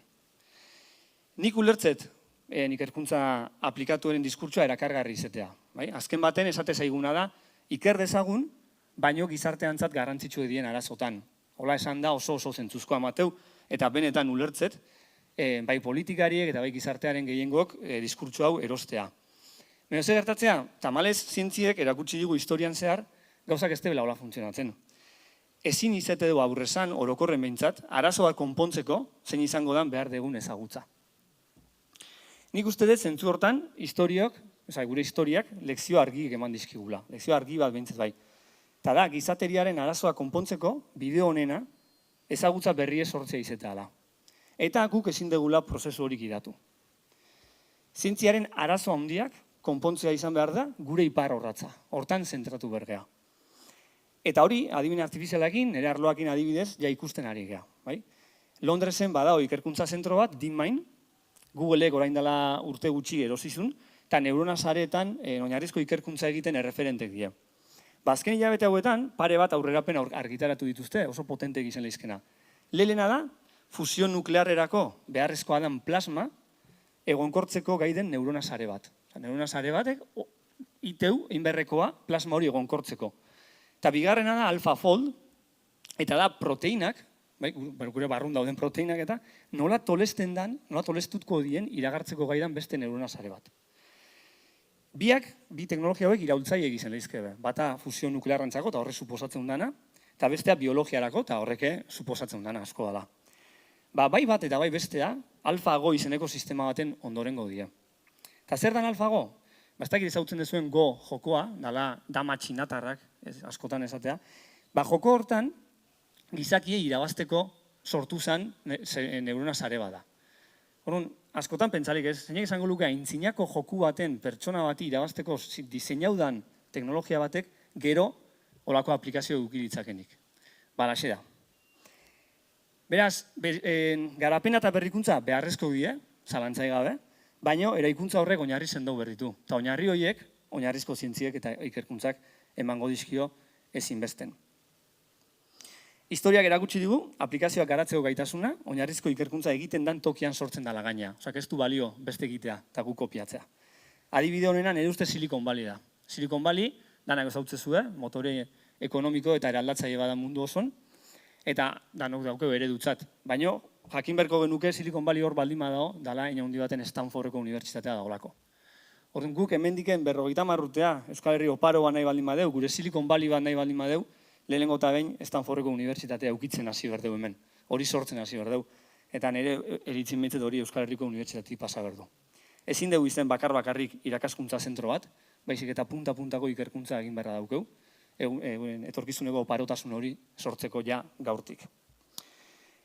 Nik ulertzet ikerkuntza aplikatuaren diskurtsoa erakargarri izatea. Azken baten esate zaiguna da, iker dezagun, baino gizarteantzat garrantzitsu edien arazotan. Hola esan da oso zentzuzko amateu, eta benetan ulertzet, bai politikariek eta bai gizartearen gehiengok diskurtso hau erostea. Baina ze gertatzea, tamalez zientziek erakutsi digu historian zehar, gauzak ez dela hola funtzionatzen. Ezin izate du aurrezan orokorren behintzat, arazoak konpontzeko, zein izango dan behar degun ezagutza. Nik uste dut zentzu hortan, gure historiak, lekzio argi eman dizkigula. Lekzio argi bat behintzat bai. Eta da, gizateriaren arazoa konpontzeko, bideo honena, ezagutza berri sortzea izatea da. Eta guk ezin degula prozesu horik idatu. Zientziaren arazo handiak konpontzea izan behar da, gure ipar horratza. Hortan zentratu bergea. Eta hori, adimen artifizialakin, nire arloakin adibidez, ja ikusten ari gea. Londresen badao ikerkuntza zentro bat, DeepMind, Googleek orain dela urte gutxi erosizun, eta neurona sareetan oinarrizko ikerkuntza egiten erreferentek die. Azken hilabete hauetan, pare bat aurrerapen argitaratu dituzte, oso potente egiten lehizkena. Lehena da, fusio nuklearrerako beharrezkoa den plasma egonkortzeko gaiden neurona sare bat. Neurona sare batek, iteu, inberrekoa, plasma hori egonkortzeko. Eta bigarrena da AlphaFold, eta da proteinak, gure barrun dauden proteinak eta, nola tolesten dan, nola tolestutko dien iragartzeko gaidan beste neurona sare bat. Bi teknologia hauek iraultzai egiten lehizke. Bata fusio nuklearrantzako eta horrek suposatzen dana, eta bestea biologiarako eta horreke suposatzen dana asko dela. Bai bat eta bai bestea, AlphaGo izeneko sistema baten ondorengo dira. Eta zer dan AlphaGo? Ez dakit ezautzen dezuen Go jokoa, dala dama txinatarrak, askotan esatea. Joko hortan, gizakiei irabazteko sortu zen neurona sare bada. Horren, askotan pentsalik ez, zeinek esango luke aintzinako joku baten pertsona bati irabazteko diseinaudan teknologia batek gero olako aplikazio edukiritzakenik. Balaxe da. Beraz, garapena eta berrikuntza beharrezko die, zalantzai gabe, baina eraikuntza horrek oinarri sendo berritu. Eta oinarri horiek, oinarrizko zientziek eta ikerkuntzak emango dizkio ezinbesten. Historiak erakutsi digu, aplikazioak garatzeko gaitasuna, oinarrizko ikerkuntza egiten dan tokian sortzen dela gaina. Osak, ez du balio beste egitea eta gu kopiatzea. Adibide honena nire uste Silicon Valley da. Silicon Valley, danak ezautzezue, motore ekonomiko eta eraldatzaile bada mundu oson, eta danok daukeu eredutzat. Baina, jakin berko genuke Silicon Valley hor baldin badago, dala ina hundi baten Stanfordeko unibertsitatea dagoelako. Orduan guk hemendiken 50 urtea, Euskal Herri oparo bat nahi baldin badeu, gure Silicon Valley bat nahi baldin badeu, lehenengo eta behin Stanfordeko unibertsitatea eukitzen hasi berdeu hemen. Hori sortzen hasi berdeu. Eta nire eritzin behitzet hori Euskal Herriko unibertsitatea pasa berdu. Ezin dugu izten bakar-bakarrik irakaskuntza zentro bat, baizik eta punta-puntako ikerkuntza egin beharra daukeu, etorkizuneko oparotasun hori sortzeko ja gaurtik.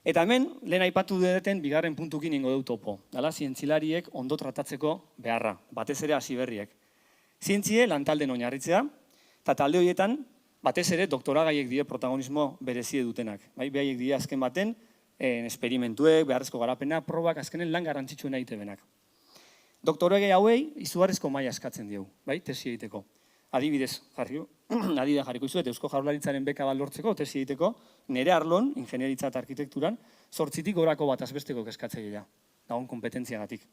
Eta hemen, lehen aipatu duten bigarren puntukin ingo dut topo. Dala, zientzilariek ondo tratatzeko beharra, batez ere hasi berriek. Zientzie lantalden oinarritzea, eta talde horietan, batez ere doktoragaiek die protagonismo berezie dutenak. Behaiek die azken baten, esperimentuek, beharrezko garapena, probak, azkenen lan garrantzitsuen egite benak. Doktoragai hauei, izugarrizko maila eskatzen diegu, tesi egiteko. Adibidez jarriko izuet, Eusko Jaurlaritzaren beka bat lortzeko, tesi egiteko, nire arlon, ingenieritza eta arkitekturan, 8tik gorako bat azbesteko eskatzailea, dagoen kompetentziagatik.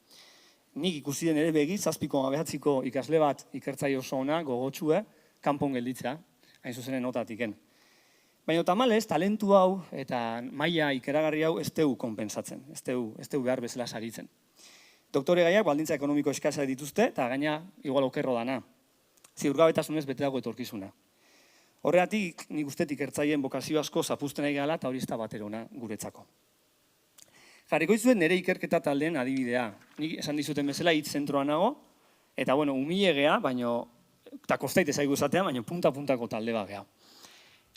Nik ikusi den ere begi, 7,9ko ikasle bat ikertzaile oso ona, gogotxue, kanpon gelditzea, hain zuzenen notatiken. Baina tamalez, talentu hau eta maila ikeragarri hau ez teu konpensatzen, ez teu behar bezala saritzen. Doktore gaiak baldintza ekonomiko eskasa dituzte, eta gaina igual okerro dana. Ziurgabetasunez bete dago etorkizuna. Horregatik, nik ustetik ikertzaileen bokazio asko zapuzten nahi gala, eta hori ez da baterona guretzako. Jarriko izuet nire ikerketa taldeen adibidea. Nik esan dizuten bezala hitz zentroan nago, eta bueno, umilegea, baina, eta kostaite zaigu esatea, baina punta-puntako talde bat geha.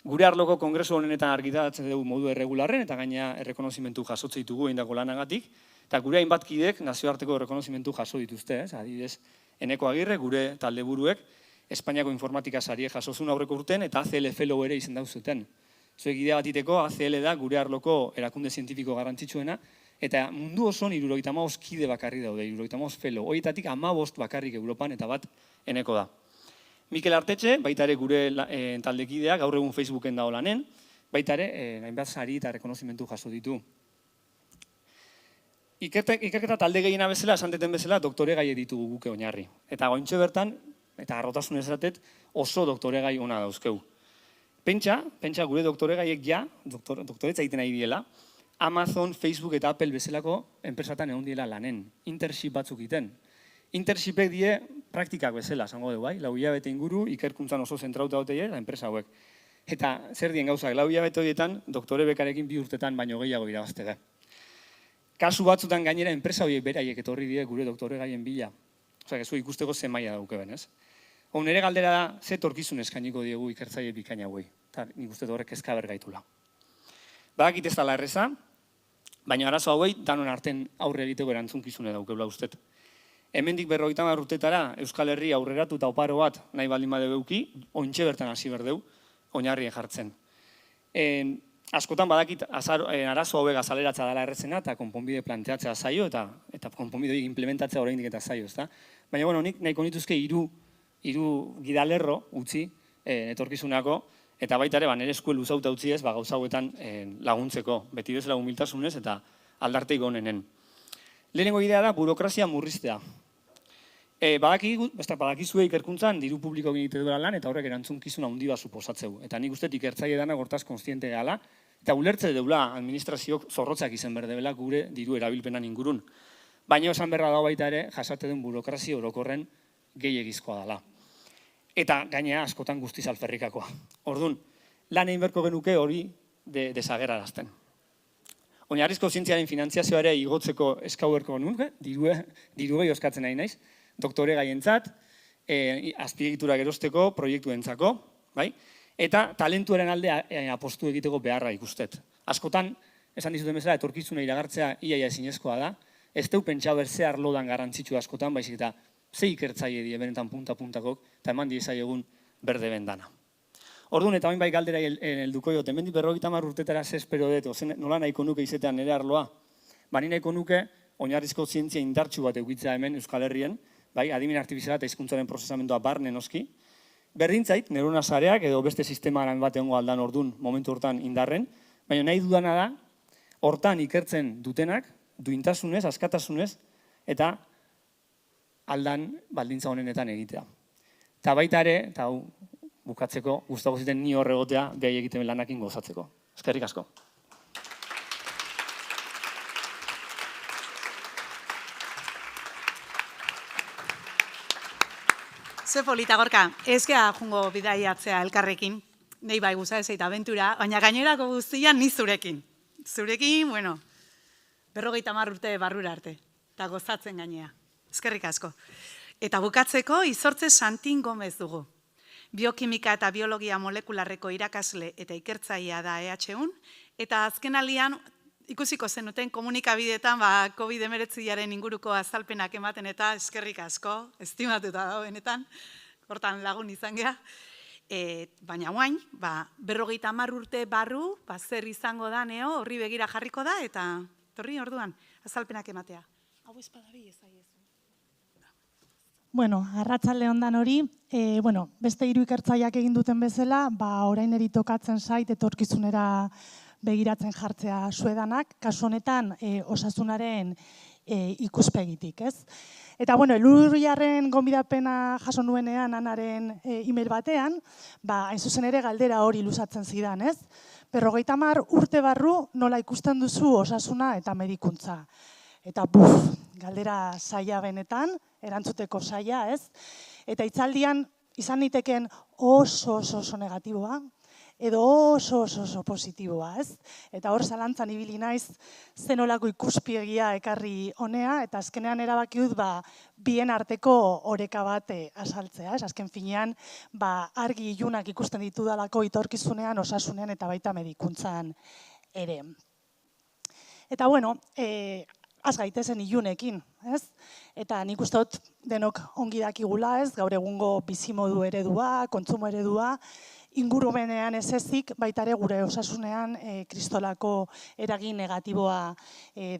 Gure arloko kongresu honenetan argitaratzen dugu modu erregularren, eta gaina errekonozimentu jasotze ditugu egindako lanagatik, eta gure hainbat kidek nazioarteko errekonozimentu jaso dituzte, adibidez, Eneko Agirre, gure talde buruek, Espainiako informatika sarie jasozun aurreko urten, eta ACL Fellow ere izen dauzuten. Zuek idea batiteko, ACL da gure arloko erakunde zientifiko garrantzitsuena, eta mundu oson 75 kide bakarri daude, 75 fellow. Horietatik 15 bakarrik Europan, eta bat Eneko da. Mikel Artetxe, baita ere gure taldekidea, gaur egun Facebooken dago lanen, baita ere, hainbat sari eta rekonozimentu jaso ditu. Ikerketa talde gehiena bezala, esanteten bezala, doktore gai ditugu guke oinarri. Eta gointxe bertan, eta harrotasun esatet, oso doktore gai ona dauzkeu. Pentsa gure doktore gaiek ja, doktoretza egiten nahi diela, Amazon, Facebook eta Apple bezalako enpresatan egon diela lanen, internship batzuk egiten. Internshipek die praktikak bezala, zango dugu, lau hilabete inguru, ikerkuntzan oso zentrauta dute da enpresa hauek. Eta zer dien gauzak, lau hilabete horietan, doktore bekarekin 2 urtetan baino gehiago irabaztega. Kasu batzutan gainera enpresa horiek beraiek etorri die gure doktore gaien bila. Osa, gezu ikusteko ze maila daukeben, ez? Nire galdera da, ze etorkizun eskainiko diegu ikertzaile bikaina hauei. Eta nik uste horrek kezka bergaitula. Badakit ez dela erreza, baina arazo hauei danon arten aurre egiteko erantzunkizune daukebla ustet. Hemendik 50 urtetara Euskal Herri aurreratu eta oparo bat nahi baldin badeu euki, ointxe bertan hasi berdeu, oinarrien jartzen. Askotan badakit arazo hauek azaleratza dela errezena eta konponbide planteatzea zaio eta konponbide implementatzea oraindik eta zaio, ezta? Baina, bueno, nik nahiko nituzke hiru gidalerro utzi etorkizunako eta baita ere nire eskuel luzauta utzi ez gauza hauetan laguntzeko, beti bezala humiltasunez eta aldarteik onenen. Lehenengo idea da burokrazia murriztea. Badakizue ikerkuntzan diru publiko egite duela lan eta horrek erantzunkizun handi bat suposatzeu. Eta nik uste ikertzaile dana hortaz konstiente gala eta ulertze deula administrazioak zorrotzak izen berdebela gure diru erabilpenan ingurun. Baina esan berra dago baita ere jasate den burokrazia orokorren gehiegizkoa dela. Eta gainea askotan guztiz alferrikakoa. Orduan, lan egin berko genuke hori desagerarazten. Oinarrizko zientziaren finantziazioa ere igotzeko eskauerko genuke, diru gehi oskatzen nahi naiz, doktore gaientzat, azpiegiturak erosteko, proiektuentzako, eta talentuaren alde apostu egiteko beharra ikustet. Askotan, esan dizuten bezala, etorkizuna iragartzea iaia ezinezkoa da, ez deu pentsa berze arlodan garrantzitsu askotan, baizik eta ze ikertzaile die benetan punta-puntakok, eta eman diezai egun berde bendana. Orduan, eta bain bai galdera helduko jot, hemendik 50 urtetara ze espero dut, nola nahiko nuke izetean nire arloa, bani nahiko nuke oinarrizko zientzia indartsu bat eukitzea hemen Euskal Herrien, adimen artifiziala eta hizkuntzaren prozesamendua barne noski, berdintzait, neurona sareak edo beste sistemaren bat egongo aldan orduan momentu hortan indarren, Baina nahi dudana da, hortan ikertzen dutenak, duintasunez, askatasunez, eta aldan baldintza honenetan egitea. Eta baita ere, eta hau bukatzeko, gustatuko ziten ni hor egotea, gai egiten lanakin gozatzeko. Eskerrik asko. Ze polita, Gorka, ez gea jungo bidaiatzea elkarrekin, nahi bai guza ez eta abentura, baina gainerako guztian ni zurekin. Zurekin, bueno, 50 urte barrura arte, eta gozatzen gainea. Eskerrik asko. Eta bukatzeko, Izortze Santin Gomez dugu. Biokimika eta biologia molekularreko irakasle eta ikertzailea da EHUn, eta azken aldian, ikusiko zenuten komunikabideetan COVID-19 inguruko azalpenak ematen eta eskerrik asko, estimatuta da benetan, hortan lagun izan geha. Baina guain, 50 urte barru, zer izango da neo, horri begira jarriko da, eta torri orduan, azalpenak ematea. Hau espadabi ezagiezu. Bueno, arratsalde ondan hori, beste 3 ikertzaileak egin duten bezala, orain eri tokatzen zait etorkizunera begiratzen jartzea zuedanak, kasu honetan osasunaren ikuspegitik, ez? Eta, Elurriarren gonbidapena jaso nuenean anaren email batean, hain zuzen ere galdera hori luzatzen zidan, ez? 50 urte barru nola ikusten duzu osasuna eta medikuntza. Eta galdera zaila benetan, erantzuteko zaila, ez? Eta hitzaldian izan niteken oso negatiboa, edo oso positiboa, ez? Eta hor zalantzan ibili naiz zenolako ikuspiegia ekarri honea, eta azkenean erabaki dut bien arteko oreka bat azaltzea, ez? Azken finean, argi ilunak ikusten ditudalako etorkizunean, osasunean eta baita medikuntzan ere. Eta az gaitezen ilunekin, ez? Eta nik uste dut denok ongi dakigula, ez? Gaur egungo bizimodu eredua, kontsumo eredua, ingurumenean ez ezik, baita ere gure osasunean kristolako eragin negatiboa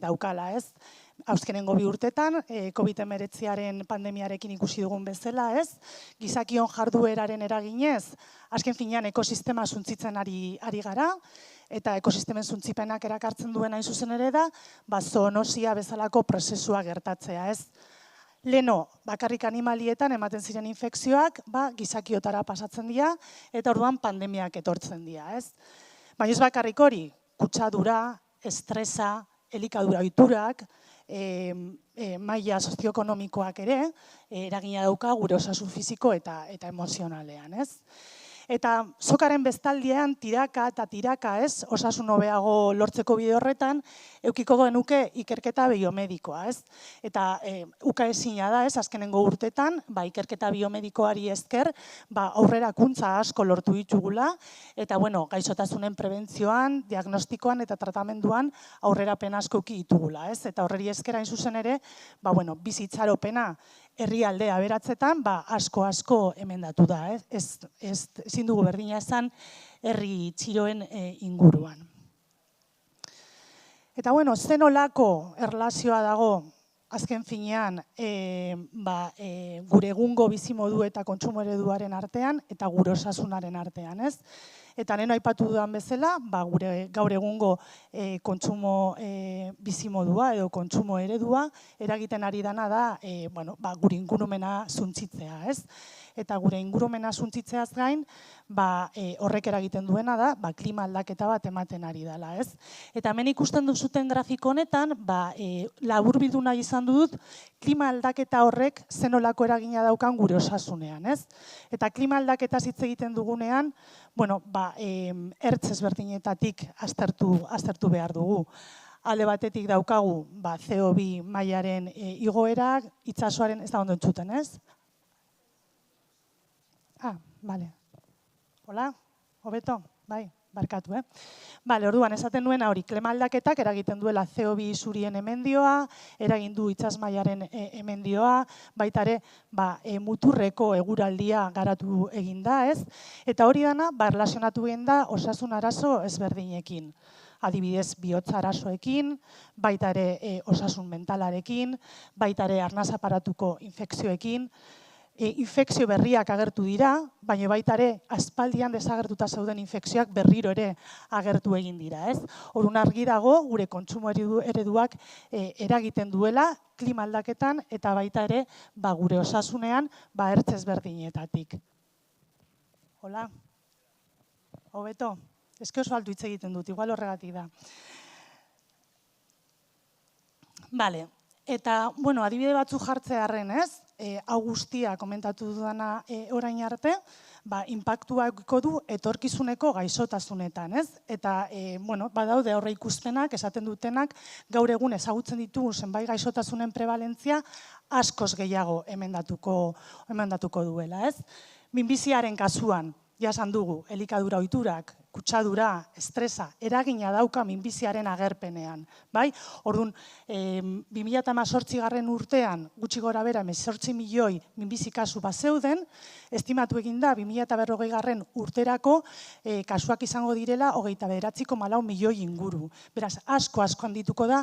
daukala, ez? Azkenengo 2 urtetan, COVID-19 pandemiarekin ikusi dugun bezala, ez? Gizakion jardueraren eraginez, azken finean ekosistema suntzitzen ari gara, eta ekosistemen suntzipenak erakartzen duen hain zuzen ere da, zoonosia bezalako prozesua gertatzea, ez? Leno, bakarrik animalietan ematen ziren infekzioak, gizakiotara pasatzen dira, eta orduan pandemiak etortzen dira, ez? Baina ez bakarrik hori, kutsadura, estresa, elikadura ohiturak, maila sozioekonomikoak ere, eragina dauka gure osasun fisiko eta emozionalean, ez? Eta sokaren bestaldean tiraka, ez, osasun hobeago lortzeko bide horretan, eukiko genuke ikerketa biomedikoa, ez? Eta ukaezina da, ez, azkenengo urtetan, ikerketa biomedikoari esker, aurrerakuntza asko lortu ditugula, eta, gaixotasunen prebentzioan, diagnostikoan eta tratamenduan aurrerapen asko ditugula, ez? Eta horreri esker hain zuzen ere, bizitzaropena herrialde aberatzetan, asko emendatu da, ez? Ezin dugu berdina esan herri txiroen inguruan. Eta, zenolako erlazioa dago azken finean gure egungo bizimodu eta kontsumo ereduaren artean eta gure osasunaren artean, ez? Eta neno aipatu dudan bezala, gure gaur egungo kontsumo bizimodua edo kontsumo eredua eragiten ari dana da gure ingurumena suntzitzea, ez? Eta gure ingurumena suntzitzeaz gain, horrek eragiten duena da, klima aldaketa bat ematen ari dela, ez? Eta hemen ikusten duzuten grafiko honetan, laburbildu nahi izan dut, klima aldaketa horrek zenolako eragina daukan gure osasunean, ez? Eta klima aldaketa hitz egiten dugunean, ertz ezberdinetatik aztertu behar dugu. Alde batetik daukagu CO2 mailaren igoerak, itsasoaren, ez da ondo entzuten, ez? Bale. Hola? Hobeto? Bai, barkatu, Bale, orduan, esaten duena hori, klima aldaketak eragiten duela CO2 isurien emendioa, eragin du itsasmailaren emendioa, baita ere, muturreko eguraldia garatu egin da, ez? Eta hori dana, erlazionatu egin da osasun arazo ezberdinekin. Adibidez, bihotza arazoekin, baita ere osasun mentalarekin, baita ere arnaz aparatuko infekzioekin, infekzio berriak agertu dira, baina baita ere aspaldian desagertuta zauden infekzioak berriro ere agertu egin dira, ez? Orduan argi dago gure kontsumo ereduak eragiten duela klima aldaketan eta baita ere gure osasunean ertz ezberdinetatik. Hola? Hobeto? Eske oso altu hitz egiten dut, igual horregatik da. Bale, eta, bueno, adibide batzu jartzearren, ez? Hau guztia komentatu dudana orain arte, inpaktuako du etorkizuneko gaixotasunetan, ez? Eta, bueno, badaude aurre ikuspenak, esaten dutenak, gaur egun ezagutzen ditugu zenbait gaixotasunen prevalentzia askoz gehiago emendatuko duela, ez? Minbiziaren kasuan, jasan dugu, elikadura ohiturak, kutsadura, estresa, eragina dauka minbiziaren agerpenean. Orduan, 2018 urtean, gutxi gora bera, 18 milioi minbizi kasu bazeuden, estimatu eginda 2040 urterako kasuak izango direla 29,4 milioi inguru. Beraz, asko handituko da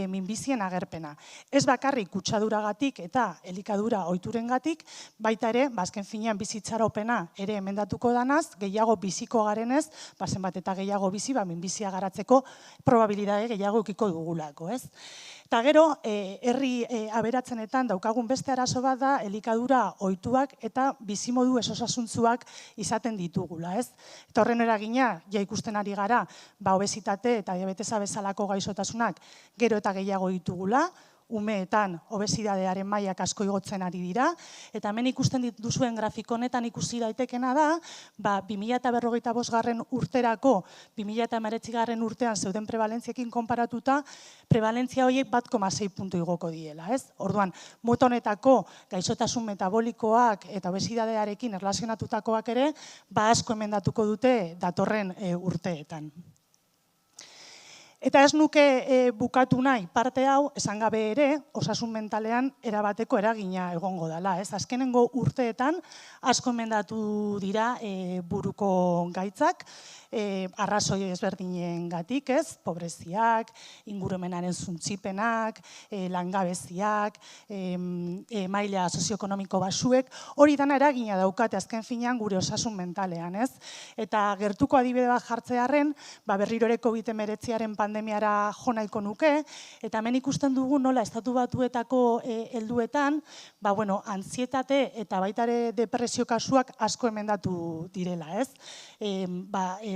minbizien agerpena. Ez bakarrik kutsaduragatik eta elikadura ohiturengatik, baita ere, azken finean bizitzaropena ere emendatuko danaz, gehiago biziko garenez, zenbat eta gehiago bizi, minbizia garatzeko probabilidade gehiago eukiko dugulako, ez? Eta gero, herri aberatzenetan daukagun beste arazo bat da elikadura ohituak eta bizimodu ez-osasuntsuak izaten ditugula, ez? Eta horren eragina, ja ikusten ari gara, obesitate eta diabetesa bezalako gaixotasunak gero eta gehiago ditugula, umeetan obesidadearen mailak asko igotzen ari dira, eta hemen ikusten duzuen grafiko honetan ikusi daitekena da, 2045 urterako, 2019 urtean zeuden prevalentziekin konparatuta, prevalentzia horiek 1,6 puntu igoko diela, ez? Orduan, mota honetako gaixotasun metabolikoak eta obesidadearekin erlazionatutakoak ere, asko emendatuko dute datorren urteetan. Eta ez nuke bukatu nahi parte hau, esan gabe ere, osasun mentalean erabateko eragina egongo dela. Azkenengo urteetan asko emendatu dira buruko gaitzak, arrazoi ezberdinengatik, ez? Pobreziak, ingurumenaren suntsipenak, langabeziak, maila sozioekonomiko baxuek, hori dana eragina daukate azken finean gure osasun mentalean, ez? Eta gertuko adibide bat jartzearren, berriro ere COVID-19aren pandemiara jo nahiko nuke, eta hemen ikusten dugu nola Estatu Batuetako helduetan, antsietate eta baita ere depresio kasuak asko emendatu direla, ez?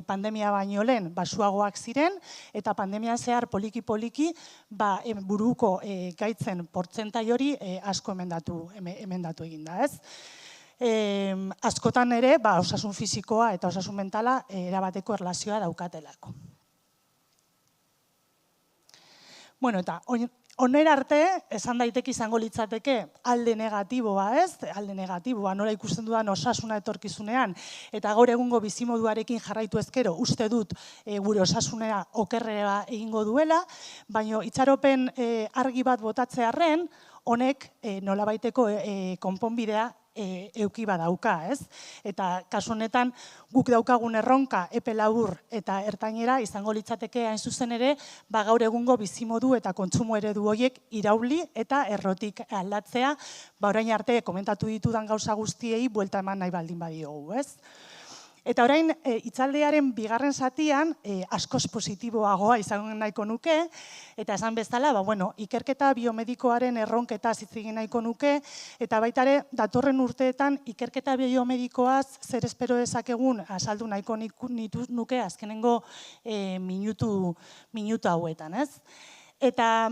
Pandemia baino lehen basuagoak ziren, eta pandemia zehar poliki-poliki buruko gaitzen portzentai hori asko emendatu eginda, ez? Askotan ere, osasun fisikoa eta osasun mentala erabateko erlazioa daukatelako. Bueno, eta honera arte, esan daiteke izango litzateke alde negatiboa, ez? Alde negatiboa, nola ikusten dudan osasuna etorkizunean, eta gaur egungo bizimoduarekin jarraitu ezkero, uste dut gure osasunera okerrera egingo duela, baina itxaropen argi bat botatzearren, honek nolabaiteko konponbidea euki badauka, ez? Eta kasu honetan guk daukagun erronka epe labur eta ertainera izango litzateke hain zuzen ere, gaur egungo bizimodu eta kontsumo eredu horiek irauli eta errotik aldatzea, orain arte komentatu ditudan gauza guztiei buelta eman nahi baldin badiogu, ez? Eta orain, hitzaldiaren bigarren zatian, askoz positiboagoa izango nahiko nuke, eta esan bezala, ikerketa biomedikoaren erronketa hitz egin nahiko nuke, eta baita ere, datorren urteetan, ikerketa biomedikoaz zer espero dezakegun azaldu nahiko nuke azkenengo minutu hauetan, ez? Eta,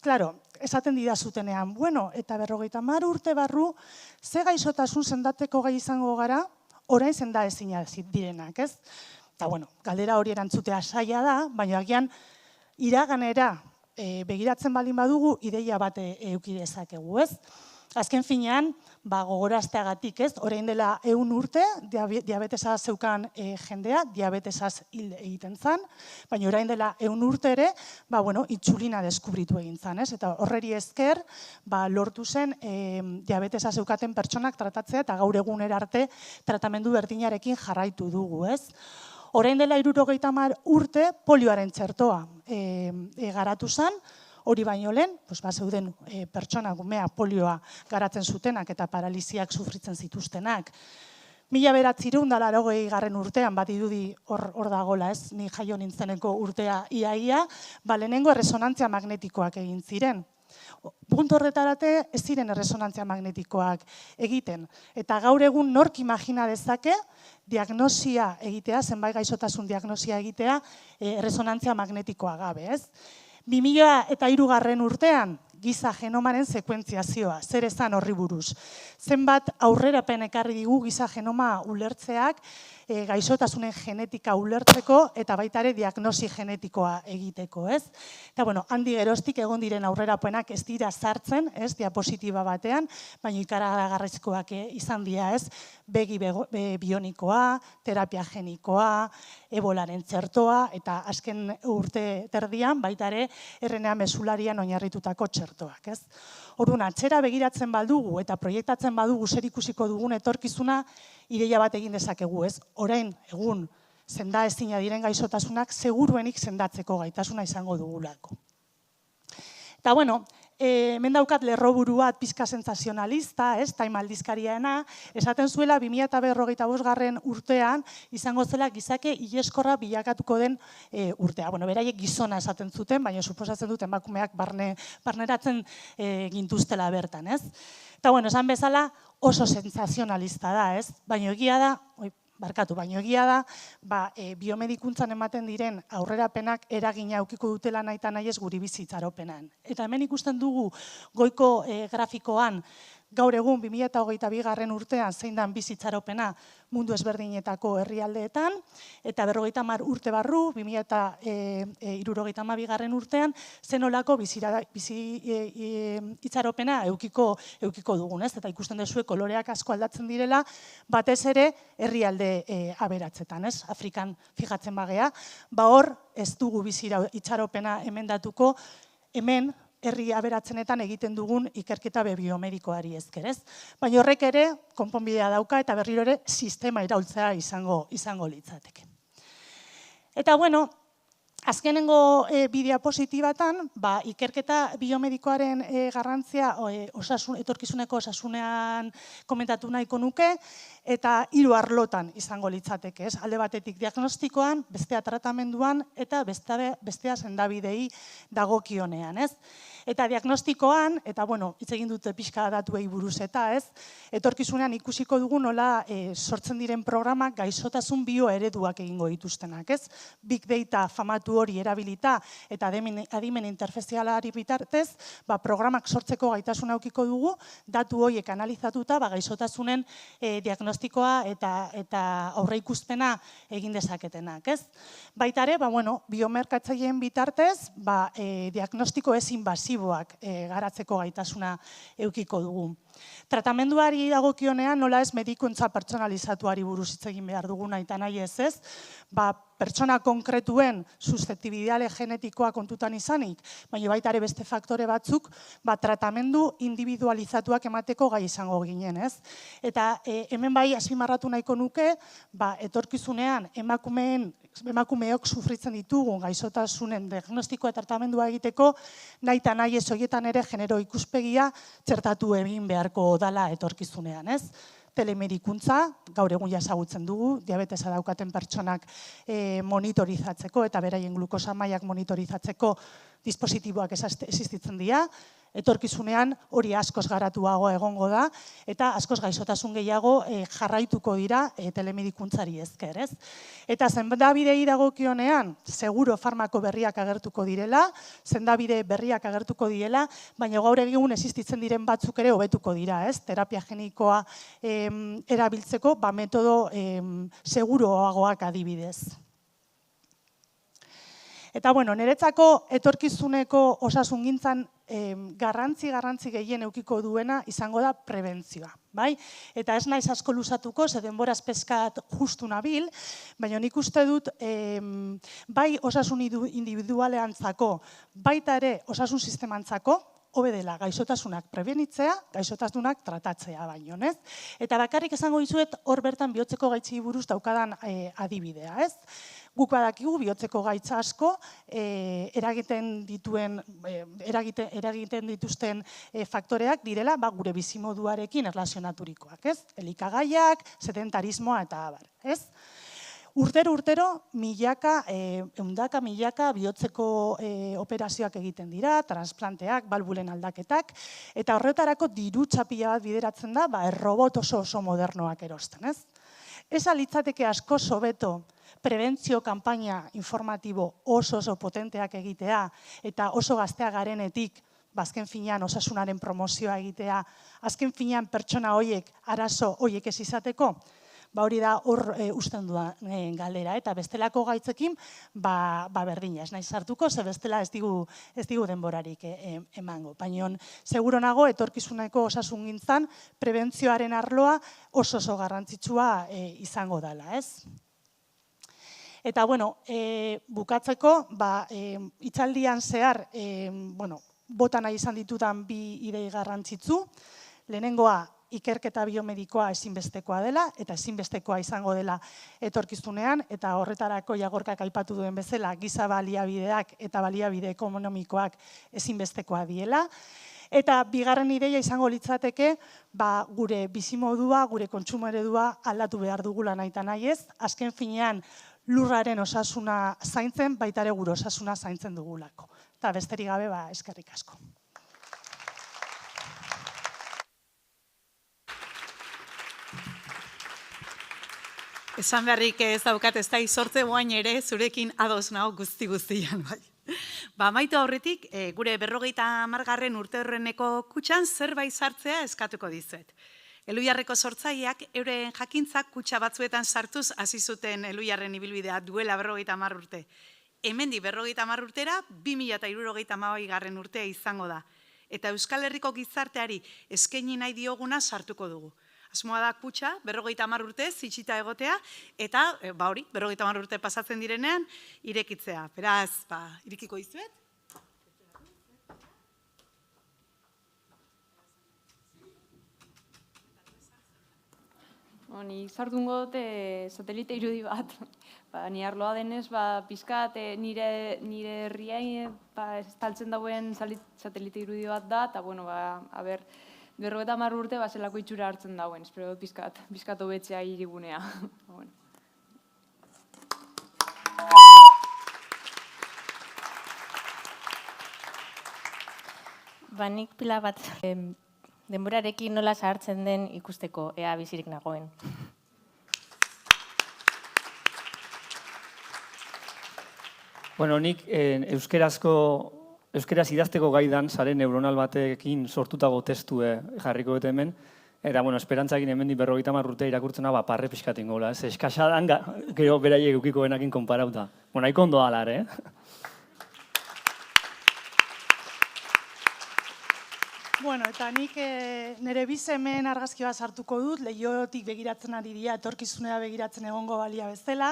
klaro, esaten didazutenean, eta 50 urte barru, ze gaixotasun sendateko gai izango gara, orain senda ezina direnak, ez? Eta, galdera hori erantzutea saia da, baina agian iraganera begiratzen baldin badugu, ideia bat eduki dezakegu, ez? Azken finean, gogorazteagatik, ez? Orain dela 100 urte, diabetesa zeukan jendea, diabetesaz hil egiten zan, baina orain dela 100 urte ere, intsulina deskubritu egin zan, ez? Eta horreri esker, lortu zen diabetesa zeukaten pertsonak tratatzea eta gaur egunera arte tratamendu berdinarekin jarraitu dugu, ez? Orain dela 70 urte polioaren txertoa garatu zen, Hori baino lehen, zeuden pertsona gumea polioa garatzen zutenak eta paralisiak sufritzen zituztenak. 1980 urtean, bat idudi hor dagola, ez, ni jaio nintzeneko urtea iaia, lehenengo erresonantzia magnetikoak egin ziren. Puntu horretarate ez ziren erresonantzia magnetikoak egiten. Eta gaur egun nork imagina dezake diagnosia egitea, zenbait gaixotasun diagnosia egitea, erresonantzia magnetikoa gabe, ez? 2003 urtean, giza genomaren sekuentziazioa, zer esan horri buruz. Zenbat aurrerapen ekarri digu giza genoma ulertzeak, gaixotasunen genetika ulertzeko eta baita ere diagnosi genetikoa egiteko, ez? Eta, handi geroztik egon diren aurrerapenak ez dira sartzen, ez, diapositiba batean, baina ikaragarrizkoak izan dira, ez, begi bionikoa, terapia genikoa, ebolaren txertoa, eta azken urte terdian baita ere RNA mesularian oinarritutako txertoak, ez? Orduan, atzera begiratzen badugu eta proiektatzen badugu zer ikusiko dugun etorkizuna, ideia bat egin dezakegu, ez? Orain, egun, senda ezina diren gaixotasunak seguruenik sendatzeko gaitasuna izango dugulako. Eta, hemen daukat lerroburu bat pizka sensazionalista, ez, Time aldizkariana, esaten zuela 2045 urtean izango zela gizake ileskorra bilakatuko den urtea. Beraiek gizona esaten zuten, baina suposatzen dut emakumeak barneratzen gintuztela bertan, ez? Eta, esan bezala oso sensazionalista da, ez? Baina egia da, biomedikuntzan ematen diren aurrerapenak eragina aukiko dutela nahi eta nahi ez guri bizitzaropenan. Eta hemen ikusten dugu goiko grafikoan, gaur egun 2022 urtean zein dan bizitzaropena mundu ezberdinetako herrialdeetan, eta 50 urte barru, 2072 urtean, zenolako bizitzaropena eukiko dugun, ez? Eta ikusten duzue koloreak asko aldatzen direla, batez ere herrialde aberatzetan, ez? Afrikan fijatzen bagea, hor ez dugu bizitzaropena emendatuko, hemen herri aberatzenetan egiten dugun ikerketa biomedikoari ezker, ez? Baina horrek ere konponbidea dauka eta berriro ere sistema iraultzea izango litzateke. Eta, azkenengo bideopositibatan, ikerketa biomedikoaren garrantzia etorkizuneko osasunean komentatu nahiko nuke, eta 3 arlotan izango litzateke, ez? Alde batetik diagnostikoan, bestea tratamenduan, eta bestea sendabidei dagokionean, ez? Eta diagnostikoan, eta hitz egin dute pixka datuei buruz eta, ez? Etorkizunean ikusiko dugu nola sortzen diren programak gaixotasun bioereduak egingo dituztenak, ez? Big data famatu hori erabilita eta adimen interfezialari bitartez, programak sortzeko gaitasuna aukiko dugu, datu horiek analizatuta gaixotasunen diagnostikoa eta aurreikuspena egin dezaketenak, ez? Baita ere, biomerkatzaileen bitartez, diagnostiko ez invasiboak garatzeko gaitasuna eukiko dugu. Tratamenduari dagokionean nola ez medikuntza pertsonalizatuari buruz hitz egin behar duguna eta nahi ez, pertsona konkretuen susceptibilitate genetikoa kontutan izanik, baina baita ere beste faktore batzuk, tratamendu individualizatuak emateko gai izango ginen, ez? Eta hemen azpimarratu nahiko nuke, etorkizunean emakumeok sufritzen ditugun gaixotasunen diagnostikoa eta tratamendua egiteko, nahi eta nahi ez horietan ere genero ikuspegia txertatu egin beharko dala etorkizunean, ez? Telemedikuntza, gaur egun ezagutzen dugu, diabetesa daukaten pertsonak monitorizatzeko eta beraien glukosa mailak monitorizatzeko dispositiboak existitzen dira, etorkizunean hori askoz garatuago egongo da eta askoz gaixotasun gehiago jarraituko dira telemedikuntzari ezker, ez? Eta sendabidei dagokionean, seguro farmako berriak agertuko direla, sendabide berriak agertuko direla, baina gaur egun existitzen diren batzuk ere hobetuko dira, ez? Terapia genikoa erabiltzeko, metodo seguroagoak adibidez. Eta, niretzako etorkizuneko osasungintzan garrantzi gehien eukiko duena izango da prebentzioa, bai? Eta ez naiz asko luzatuko, ze denboraz peskat justu nabil, baina nik uste dut bai osasun individualeantzako, baita ere osasun sistemantzako, hobe dela gaixotasunak prebenitzea, gaixotasunak tratatzea baino, ez? Eta bakarrik esango dizuet hor bertan bihotzeko gaitzi buruz daukadan adibidea, ez? Guk badakigu bihotzeko gaitza asko eragiten dituzten faktoreak direla gure bizimoduarekin erlazionaturikoak, ez? Elikagaiak, sedentarismoa eta abar, ez? Urtero, milaka bihotzeko operazioak egiten dira, transplanteak, balbulen aldaketak, eta horretarako diru txapila bat bideratzen da, robot oso modernoak erosten, ez? Ez litzateke asko hobeto prebentzio kanpaina informatibo oso potenteak egitea, eta oso gaztea garenetik, azken finean osasunaren promozioa egitea, azken finean pertsona horiek, arazo horiek ez izateko, hori da hor usten dudan galdera, eta bestelako gaitzekin berdina, ez naiz sartuko, ze bestela ez digu denborarik emango. Baina seguro nago etorkizuneko osasungintzan prebentzioaren arloa oso garrantzitsua izango dela, ez? Eta, bukatzeko, hitzaldian zehar, bota nahi izan ditudan bi idei garrantzitsu. Lehenengoa, ikerketa biomedikoa ezinbestekoa dela, eta ezinbestekoa izango dela etorkizunean, eta horretarako Jagorkak aipatu duen bezala, giza baliabideak eta baliabide ekonomikoak ezinbestekoa diela. Eta bigarren ideia izango litzateke, gure bizimodua, gure kontsumo eredua aldatu behar dugula nahi eta nahi ez, azken finean lurraren osasuna zaintzen, baita ere gure osasuna zaintzen dugulako. Eta besterik gabe, eskerrik asko. Esan beharrik ez daukat, ez da izortze guain ere, zurekin ados nago guztian bai. Amaitu aurretik, gure 50. urte horreneko kutxan zerbait sartzea eskatuko dizuet. Elujarreko sortzaileak euren jakintzak kutxa batzuetan sartuz hasi zuten Elujarren ibilbidea duela 50 urte. Hemendik 50 urtera 2072. Urtea izango da. Eta Euskal Herriko gizarteari eskaini nahi dioguna sartuko dugu. Asmoa da kutxa, 50 urte, zitxita egotea, eta hori, 50 urte pasatzen direnean, irekitzea. Beraz, irekiko dizuet. Nik sartungo dute satelite irudi bat. Ni arloa denez, pizkat nire herriai estaltzen dauen satelite irudi bat da, eta, 50 urte zelako itxura hartzen dauen, espero dut pizkat hobetzea hirigunea. Nik pila bat denborarekin nola zahartzen den ikusteko ea bizirik nagoen. Nik euskeraz idazteko gaidan, sare neuronal batekin sortutago testue jarriko dut hemen, eta, esperantzakin hemendik 50 urte irakurtzena, parre pixkaten gola, ez? Eskasadan, gero beraiek eukiko benakin konparauta. Nahiko ondo ala, ere, Eta nik nire bizemen argazki bat sartuko dut, leihotik begiratzen ari dira, etorkizunera begiratzen egongo balia bezala,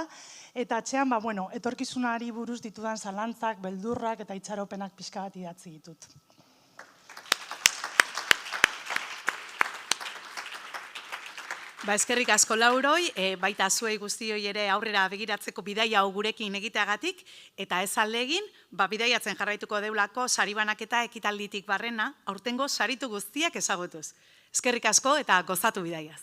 eta atzean, etorkizunari buruz ditudan zalantzak, beldurrak eta itxaropenak pixka bat idatzi ditut. Eskerrik asko Lauroi, baita zuei guztioi ere aurrera begiratzeko bidaia hau gurekin egiteagatik, eta ez alde egin, bidaiatzen jarraituko deulako saribanaketa ekitalditik barrena, aurtengo saritu guztiak ezagutuz. Eskerrik asko eta gozatu bidaiaz.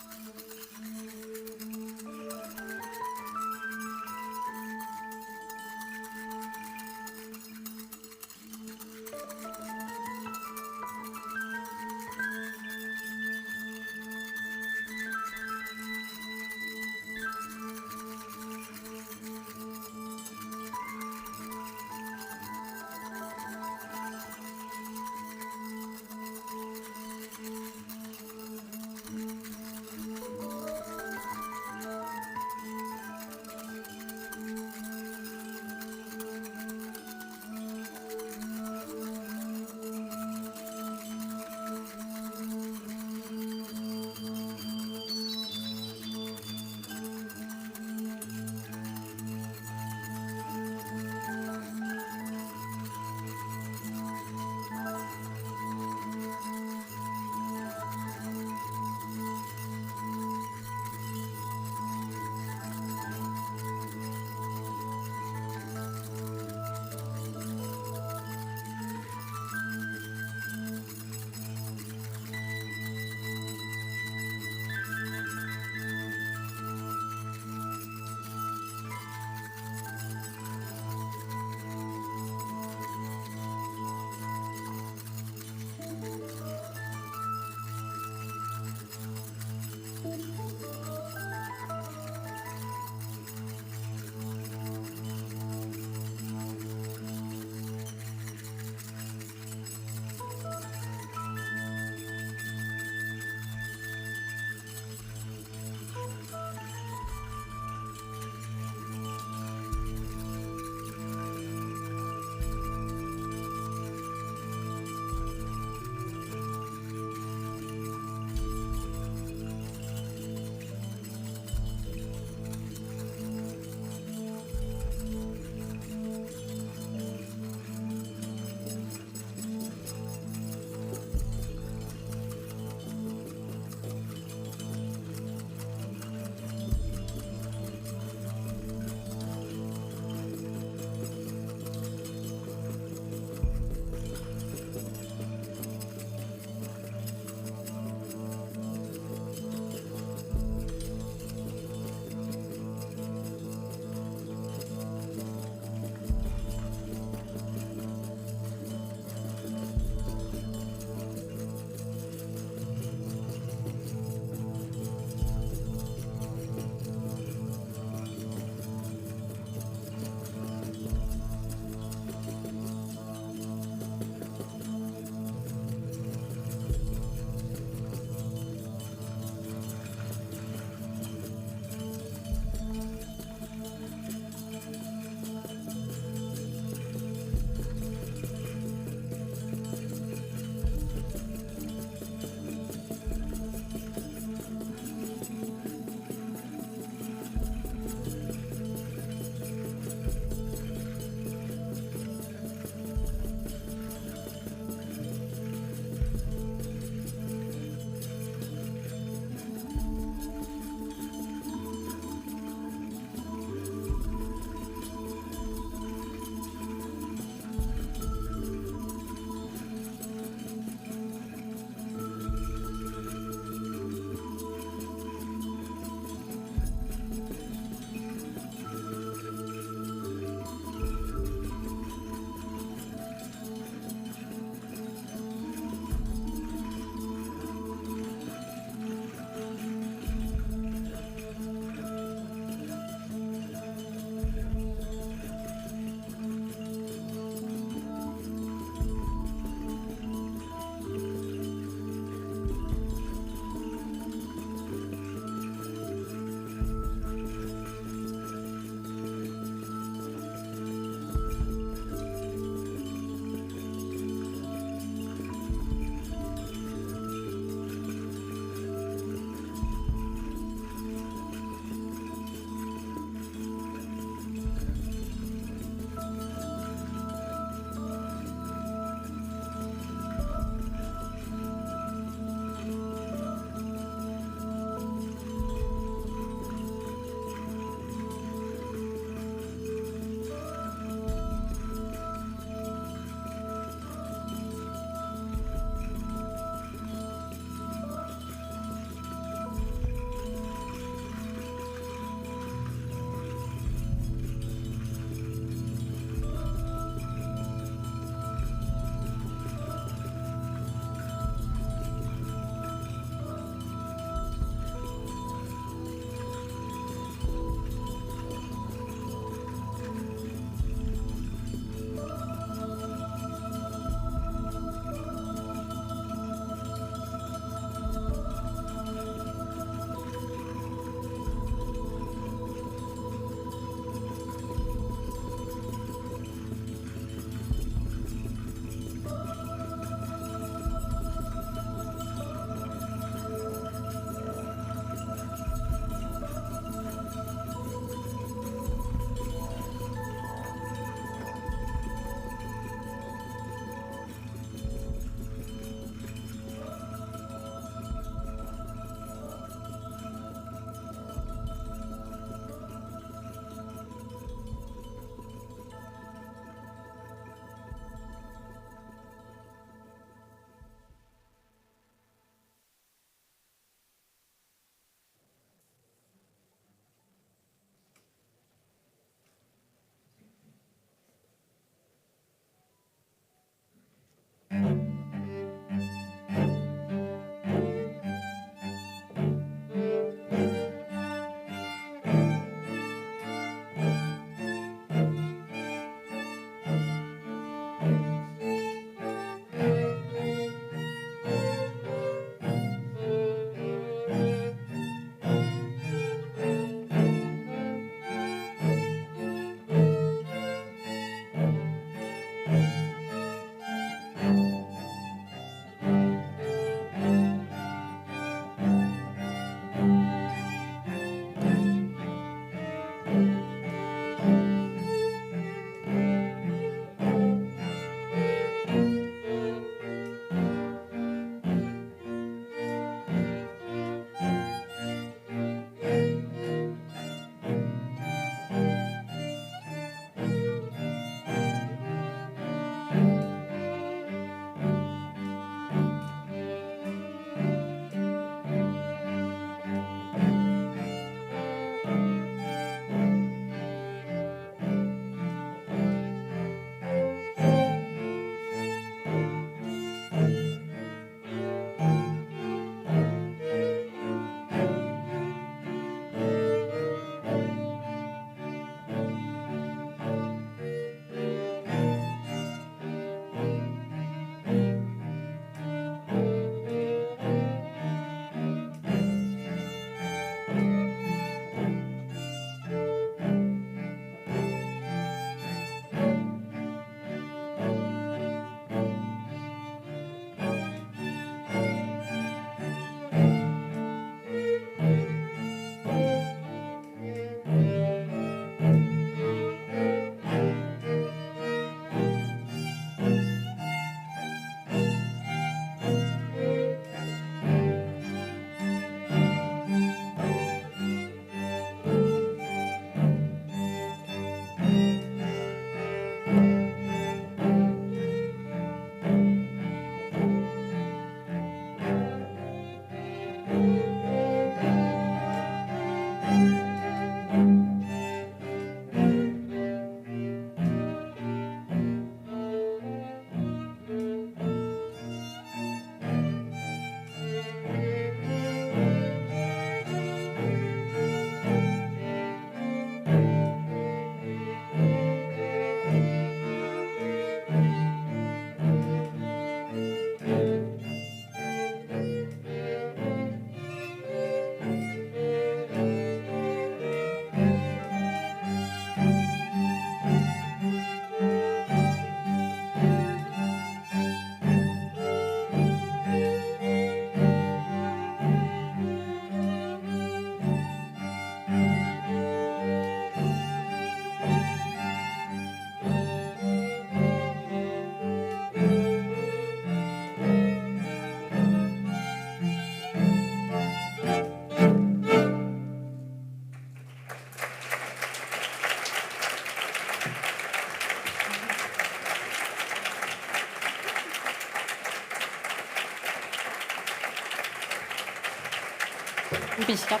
Pixkat.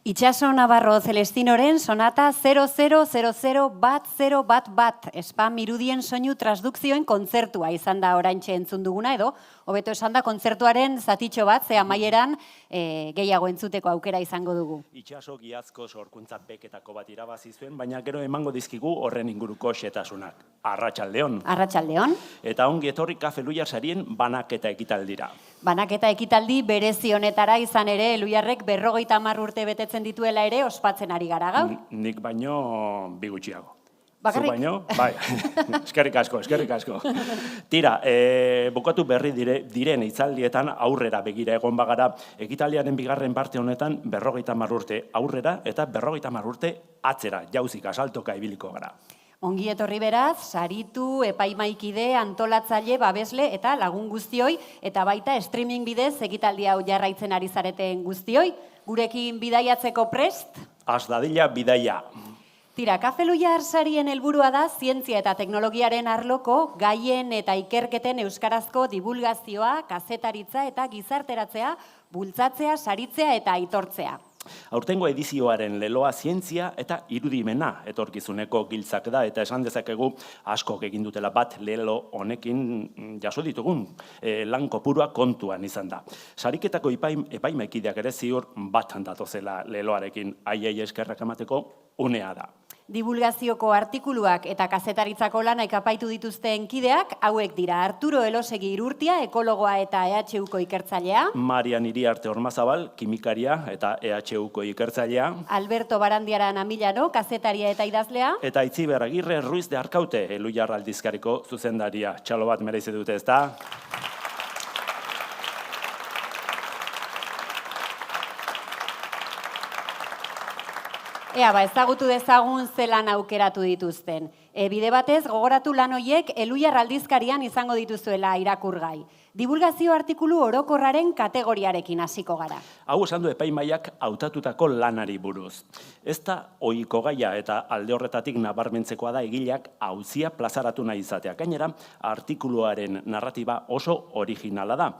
Itxaso Navarro Celestinoren sonata 00001011, spam irudien soinu transdukzioen kontzertua izan da oraintxe entzun duguna, edo hobeto esan da kontzertuaren zatitxo bat, ze amaieran gehiago entzuteko aukera izango dugu. Itxaso giazko sorkuntza beketako bat irabazi zuen, baina gero emango dizkigu horren inguruko xetasunak. Arratsaldeon. Arratsaldeon. Eta ongi etorri Kafe Luiar sarien banaketa ekitaldira. Banaketa ekitaldi berezi honetara izan ere, Eluiarrek 50 urte betetzen dituela ere ospatzen ari gara gaur. Nik baino bi gutxiago. Bakarrik? Zu baino? Bai, eskerrik asko. Tira, bukatu berri diren hitzaldietan aurrera begira egon bagara, ekitaldiaren bigarren parte honetan 50 urte aurrera eta 50 urte atzera, jauzik asaltoka ibiliko gara. Ongi etorri beraz, saritu, epaimaikide, antolatzaile, babesle eta lagun guztioi, eta baita streaming bidez ekitaldi hau jarraitzen ari zareten guztioi, gurekin bidaiatzeko prest? Az dadila bidaia. Tira, Kafe Luiar sarien helburua da zientzia eta teknologiaren arloko gaien eta ikerketen euskarazko divulgazioa, kazetaritza eta gizarteratzea, bultzatzea, saritzea eta aitortzea. Aurtengo edizioaren leloa zientzia eta irudimena etorkizuneko giltzak da, eta esan dezakegu askok egin dutela bat lelo honekin jaso ditugun lan kopurua kontuan izan da. Sariketako epaimakideak ere ziur bat datozela leloarekin, haiei eskerrak emateko unea da. Divulgazioko artikuluak eta kazetaritzako lanak apaitu dituzten kideak, hauek dira Arturo Elosegi Irurtia, ekologoa eta EHUko ikertzailea. Marian Iriarte Ormazabal, kimikaria eta EHUko ikertzailea. Alberto Barandiaran Amillano, kazetaria eta idazlea. Eta Itziber Agirre Ruiz de Arkaute, Eluiar aldizkariko zuzendaria. Txalo bat merezi dute, ez da? Ezagutu dezagun zelan aukeratu dituzten. Bide batez, gogoratu lan hoiek Eluiar aldizkarian izango dituzuela irakurgai. Divulgazio artikulu orokorraren kategoriarekin hasiko gara. Hau esan du epaimaiak hautatutako lanari buruz. Ez da ohiko gaia eta alde horretatik nabarmentzekoa da egileak auzia plazaratu nahi izatea. Gainera, artikuluaren narratiba oso originala da.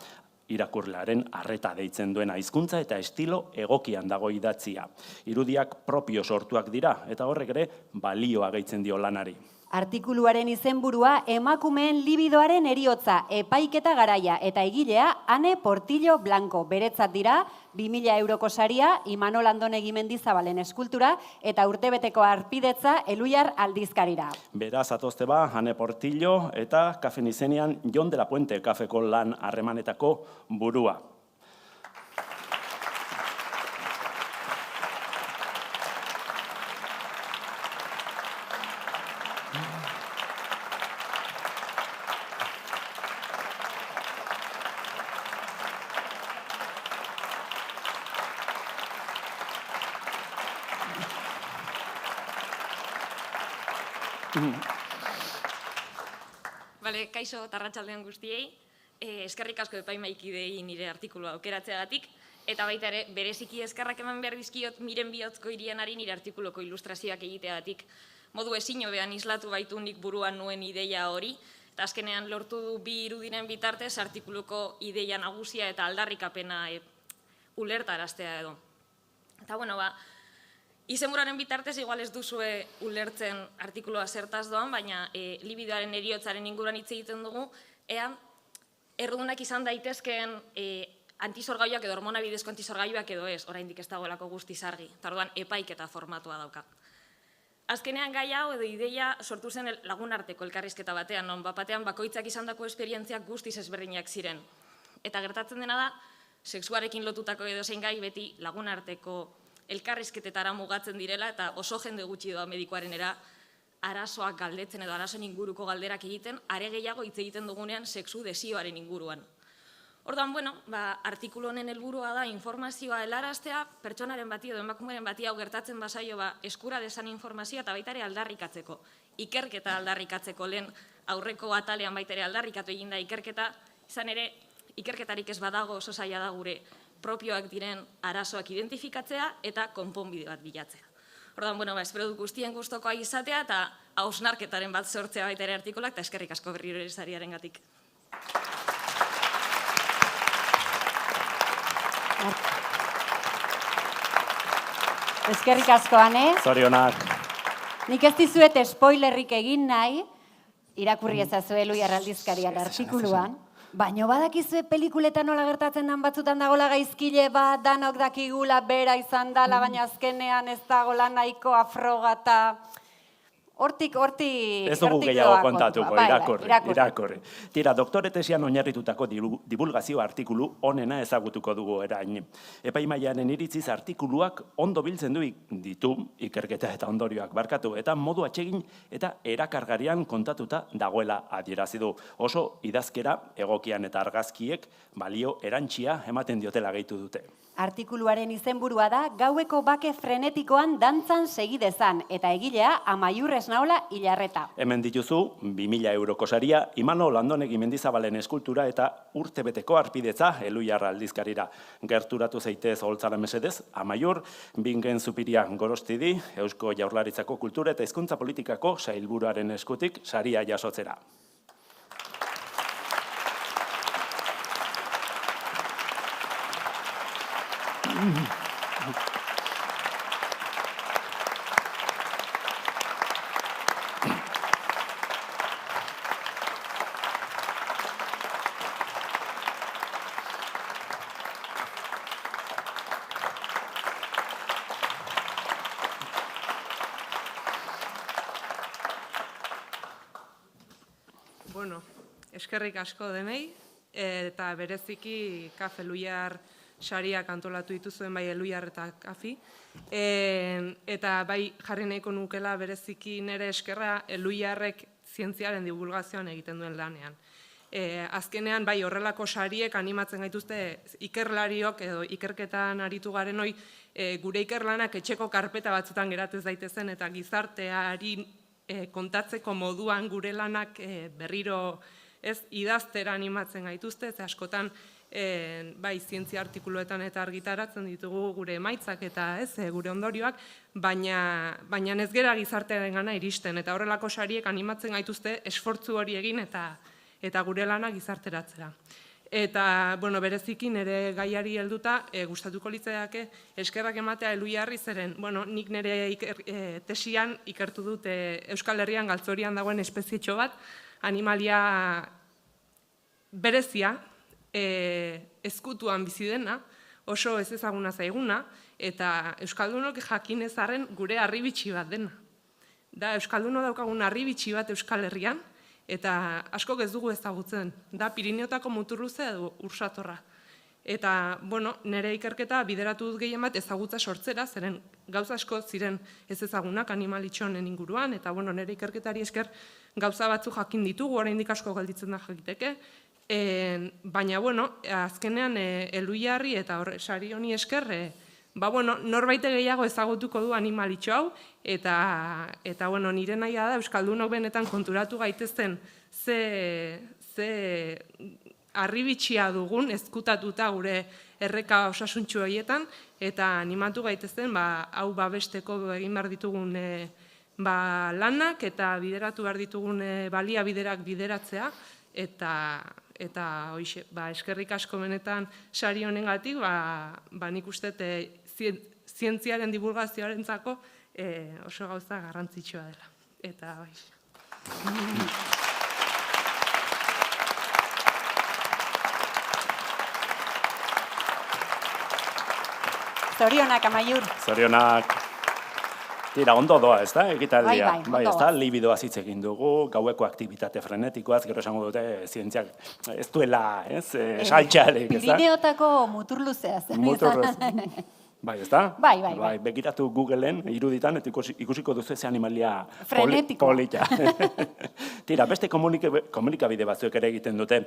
Irakurlearen arreta deitzen duena hizkuntza eta estilo egokian dago idatzia. Irudiak propio sortuak dira eta horrek ere balioa gehitzen dio lanari. Artikuluaren izenburua emakumeen libidoaren heriotza, epaiketa garaia eta egilea Ane Portillo Blanco. Beretzat dira 2.000 euroko saria, Imanol Andonegi Mendizabalen eskultura eta urtebeteko arpidetza Eluiar aldizkarira. Beraz atozte ba, Ane Portillo eta Kafen izenean Jon de la Puente kafeko lan harremanetako burua. Kaixo eta arratsaldeon guztiei, eskerrik asko epaimaikidei nire artikulua aukeratzeagatik, eta baita ere bereziki eskerrak eman behar dizkiot Miren Bihotzko Irianari nire artikuluko ilustrazioak egiteagatik. Modu ezin hobean islatu baitu nik buruan nuen ideia hori, eta azkenean lortu du bi irudiren bitartez artikuluko ideia nagusia eta aldarrikapena ulertaraztea edo. Eta bueno, izenburaren bitartez igual ez duzue ulertzen artikulua zertaz doan, baina libidoaren heriotzaren inguruan hitz egiten dugu, ea errudunak izan daitezkeen antisorgailuak edo hormona bidezko antisorgailuak edo ez, oraindik ez dagoelako guztiz argi. Eta orduan epaiketa formatua dauka. Azkenean gai hau edo ideia sortu zen lagunarteko elkarrizketa batean, non batean bakoitzak izandako esperientziak guztiz ezberdinak ziren. Eta gertatzen dena da, sexuarekin lotutako edozein gai beti lagunarteko elkarrizketetara mugatzen direla eta oso jende gutxi doa medikoarenera arazoak galdetzen edo arazoen inguruko galderak egiten, are gehiago hitz egiten dugunean sexu desioaren inguruan. Orduan, artikulu honen helburua da informazioa helaraztea, pertsonaren bati edo emakumeren bati hau gertatzen bazaio eskura desan informazioa eta baita ere aldarrikatzeko. Ikerketa aldarrikatzeko lehen aurreko atalean baita ere aldarrikatu eginda ikerketa, izan ere ikerketarik ez badago oso zaila da gure propioak diren arazoak identifikatzea eta konponbide bat bilatzea. Orduan, espero dut guztien gustokoa izatea eta hausnarketaren bat sortzea baita ere artikulak eta eskerrik asko berriro ere sariaren gatik. Eskerrik asko, Ane. Zorionak. Nik ez dizuet spoilerrik egin nahi, irakurri ezazue Elhuyar aldizkarian artikuluan, baina badakizue pelikuletan nola gertatzen den batzutan dagoela gaizkile bat, danok dakigula bera izan dala, baina azkenean ez dagoela nahikoa frogata. Hortik ez dugu gehiago kontatuko, irakurri. Tira, doktore tesian oinarritutako divulgazio artikulu onena ezagutuko dugu erain. Epaimaiaren iritziz artikuluak ondo biltzen ditu, ikerketa eta ondorioak barkatu, eta modu atsegin eta erakargarian kontatuta dagoela adierazi du. Oso idazkera egokian eta argazkiek balio erantsia ematen diotela gehitu dute. Artikuluaren izenburua da gaueko bake frenetikoan dantzan segidezan, eta egilea Amaiur Esnaola Ilarreta. Hemen dituzu, 2.000 euroko saria, Imanol Andonegi Mendizabalen eskultura eta urtebeteko arpidetza Elhuyar aldizkarira. Gerturatu zeitez holtzara mesedez, Amaiur, Bingen Zupiria Gorostidi, Eusko Jaurlaritzako Kultura eta Hizkuntza Politikako sailburuaren eskutik saria jasotzera. Eskerrik asko denei, eta bereziki Kafe Elhuyar sariak antolatu dituzuen bai Elhuyar eta Kafi. Eta bai jarri nahiko nukela bereziki nire eskerra Elhuyarrek zientziaren divulgazioan egiten duen lanean. Azkenean bai horrelako sariek animatzen gaituzte ikerlariok edo ikerketan aritu garen hoi gure ikerlanak etxeko karpeta batzutan geratez daitezen eta gizarteari kontatzeko moduan gure lanak berriro idaztera animatzen gaituzte, ze askotan bai zientzia artikuluetan eta argitaratzen ditugu gure emaitzak eta gure ondorioak, baina ez gera gizartearen gana iristen, eta horrelako sariek animatzen gaituzte esfortzu hori egin eta gure lana gizarteratzera. Eta, bereziki nire gaiari helduta, gustatuko litzaidake eskerrak ematea Elhuyarri zeren, nik nire tesian ikertu dut Euskal Herrian galtzorian dagoen espezietxo bat, animalia berezia, ezkutuan bizi dena, oso ez ezaguna zaiguna, eta Euskaldunok jakinez arren gure harribitxi bat dena. Da, Euskalduno daukagun harribitxi bat Euskal Herrian, eta askok ez dugu ezagutzen. Da, Pirineotako muturluze edo ursatorra. Eta, nire ikerketa bideratu dut gehien bat ezagutza sortzera, zeren gauza asko ziren ez ezagunak animalitxonen inguruan, eta nire ikerketari esker gauza batzu jakin ditugu, oraindik asko gelditzen da jakiteke, baina, azkenean Elhuyarri eta sari honi esker, norbaite gehiago ezagutuko du animalitxo hau, eta nire nahia da Euskaldunok benetan konturatu gaitezen ze harribitxia dugun ezkutatuta gure erreka osasuntxu horietan, eta animatu gaitezen hau babesteko egin behar ditugun lanak eta bideratu behar ditugun baliabiderak bideratzea, eta eskerrik asko benetan sari honengatik, nik uste zientziaren divulgazioarentzako oso gauza garrantzitsua dela. Eta bai. Zorionak, Amaiur. Zorionak. Tira, ondo doa, ez da, ekitaldia? Bai, ez da, libidoaz hitz egin dugu, gaueko aktibitate frenetikoaz, gero esango dute zientziak ez duela, saltxarek, ez da? Pirineotako muturluzea zen. Muturluz. Bai, ez da? Bai. Begiratu Googleen iruditan, eta ikusiko duzu ze animalia Frenetiko. polita. Tira, beste komunikabide batzuek ere egiten dute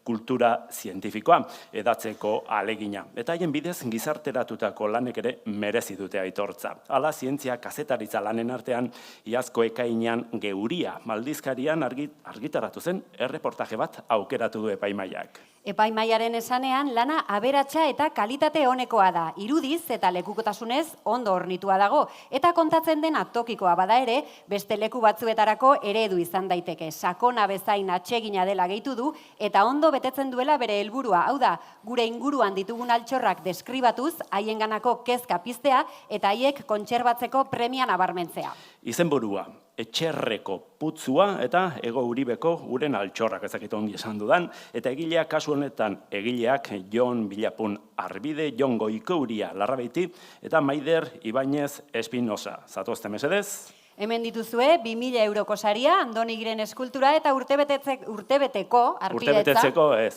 kultura zientifikoa, edatzeko alegina. Eta haien bidez gizarteratutako lanek ere merezi dute aitortza. Hala, zientzia kazetaritza lanen artean, iazko ekainean Geuria maldizkarian argitaratu zen erreportaje bat aukeratu du epaimaiak. Epaimaiaren esanean, lana aberatsa eta kalitate onekoa da, irudiz eta lekukotasunez ondo hornitua dago, eta kontatzen dena tokikoa bada ere, beste leku batzuetarako eredu izan daiteke. Sakona bezain atsegina dela gehitu du, eta ondo betetzen duela bere helburua. Hau da, gure inguruan ditugun altxorrak deskribatuz, haienganako kezka piztea, eta haiek kontserbatzeko premia nabarmentzea. Izenburua, Etxerreko putzua eta Ego Uribeko uren altxorrak ezakit ongi esan dudan, eta egileak kasu honetan egileak Jon Bilapun Arbide, Jon Goikouria Larrabeiti eta Maider Ibañez Espinosa. Zatozte mesedez? Hemen dituzue, 2.000 euroko saria, Andoni Giren eskultura eta urtebeteko arpidetza.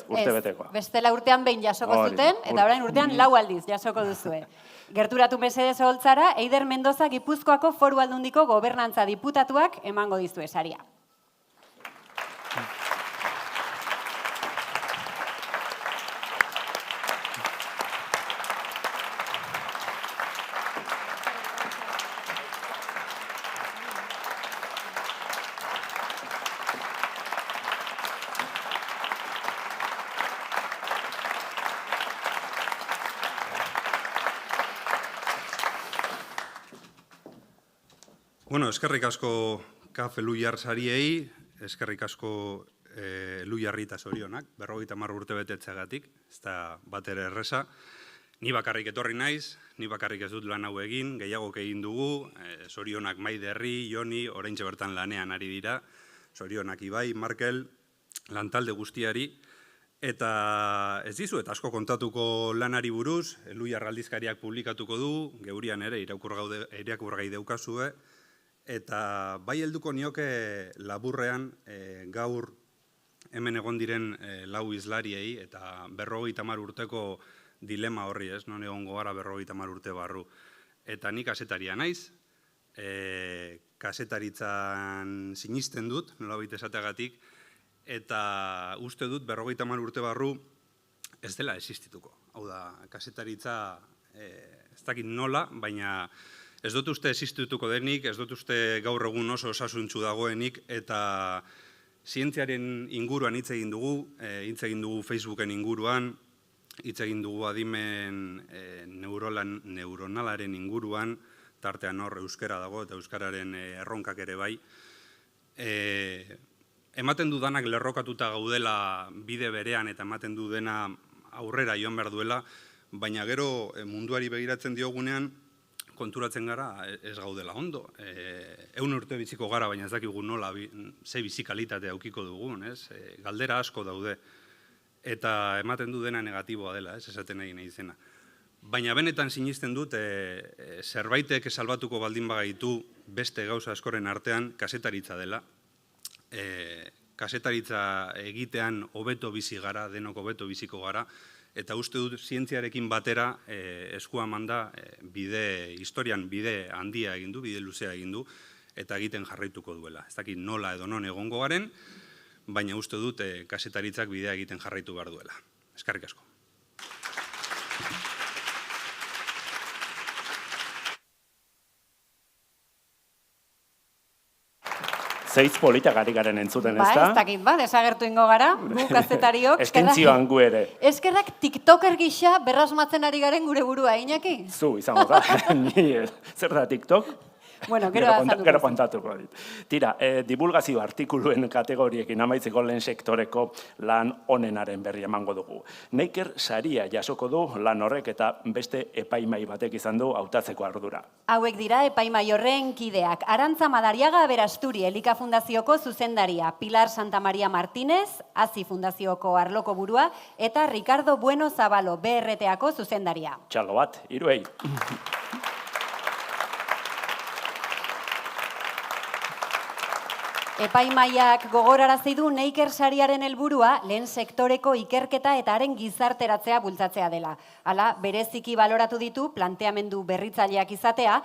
Urtebeteko. Bestela urtean behin jasoko zuten, eta orain urtean 4 aldiz jasoko duzue. Gerturatu mesedez oholtzara, Eider Mendoza Gipuzkoako Foru Aldundiko gobernantza diputatuak emango dizue saria. Bueno, eskerrik asko Kaf Eluyar sariei, eskerrik asko Eluyarri eta zorionak, 50 urte betetzeagatik, ez da bat ere erresa. Ni bakarrik etorri naiz, ni bakarrik ez dut lan hau egin, gehiagok egin dugu, zorionak Maiderri, Joni, oraintxe bertan lanean ari dira, zorionak Ibai, Markel, lantalde guztiari, eta ez dizuet asko kontatuko lanari buruz, Eluyar aldizkariak publikatuko du, Geurian ere irakurgai daukazue, eta bai helduko nioke laburrean gaur hemen egon diren lau hizlariei eta 50 urteko dilema horri, ez? Non egongo gara 50 urte barru. Eta nik kazetaria naiz, kazetaritzan sinisten dut, nolabait esateagatik, eta uste dut 50 urte barru ez dela existituko. Hau da, kazetaritza ez dakit nola, baina ez dut uste existituko denik, ez dut uste gaur egun oso osasuntsu dagoenik, eta zientziaren inguruan hitz egin dugu Facebooken inguruan, hitz egin dugu adimen neuronalaren inguruan, tartean hor euskara dago eta euskararen erronkak ere bai. Ematen dudanak lerrokatuta gaudela bide berean eta ematen du dena aurrera joan behar duela, baina gero munduari begiratzen diogunean, konturatzen gara ez gaudela ondo. 100 urte biziko gara, baina ez dakigu nola ze bizikalitate aukiko dugun, ez? Galdera asko daude. Eta ematen du dena negatiboa dela, ez esaten nahi izena. Baina benetan sinisten dut, zerbaitek salbatuko baldin bagaitu beste gauza askoren artean kazetaritza dela. Kazetaritza egitean hobeto bizi gara, denok hobeto biziko gara, eta uste dut zientziarekin batera eskua manda historian bide handia egin du, bide luzea egin du, eta egiten jarraituko duela. Ez dakit nola edo non egongo garen, baina uste dut kazetaritzak bidea egiten jarraitu behar duela. Eskerrik asko. Zeiz politak ari garen entzuten, ez da? Ez dakit, desagertu ingo gara, gu kazetariok. Eskentzioan gu ere. Eskerrak tiktoker gisa berrasmatzen ari garen gure burua, Iñaki? Zu, izango da. Zer da TikTok? Bueno, gero kontatuko dit. Tira, divulgazio artikuluen kategoriekin amaitzeko lehen sektoreko lan onenaren berri emango dugu. Neiker saria jasoko du lan horrek eta beste epaimai batek izan du hautatzeko ardura. Hauek dira epaimai horren kideak. Arantza Madariaga Berasturi, Elika Fundazioko zuzendaria, Pilar Santamaria Martínez, Azi Fundazioko arloko burua, eta Ricardo Bueno Zabalo, BRT-ako zuzendaria. Txalo bat, hiruei. Epaimaiak gogorarazi du Neiker sariaren helburua lehen sektoreko ikerketa eta haren gizarteratzea bultzatzea dela. Hala, bereziki baloratu ditu planteamendu berritzaileak izatea,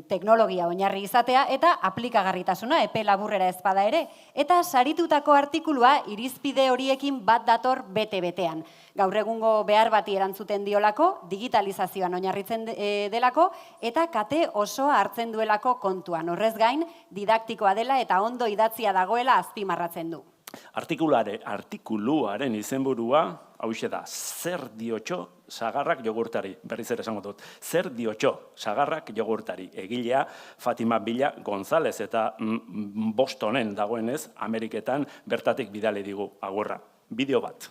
teknologia oinarri izatea eta aplikagarritasuna epe laburrera ezpada ere. Eta saritutako artikulua irizpide horiekin bat dator bete-betean. Gaur egungo behar bati erantzuten diolako, digitalizazioan oinarritzen delako eta kate osoa hartzen duelako kontuan. Horrez gain, didaktikoa dela eta ondo idatzia dagoela azpimarratzen du. Artikuluaren izenburua, hauxe da, zer diotxo sagarrak jogurtari, berriz ere esango dut, zer diotxo sagarrak jogurtari, egilea Fatima Villa González eta Bostonen dagoenez, Ameriketan bertatik bidali digu agurra. Bideo bat.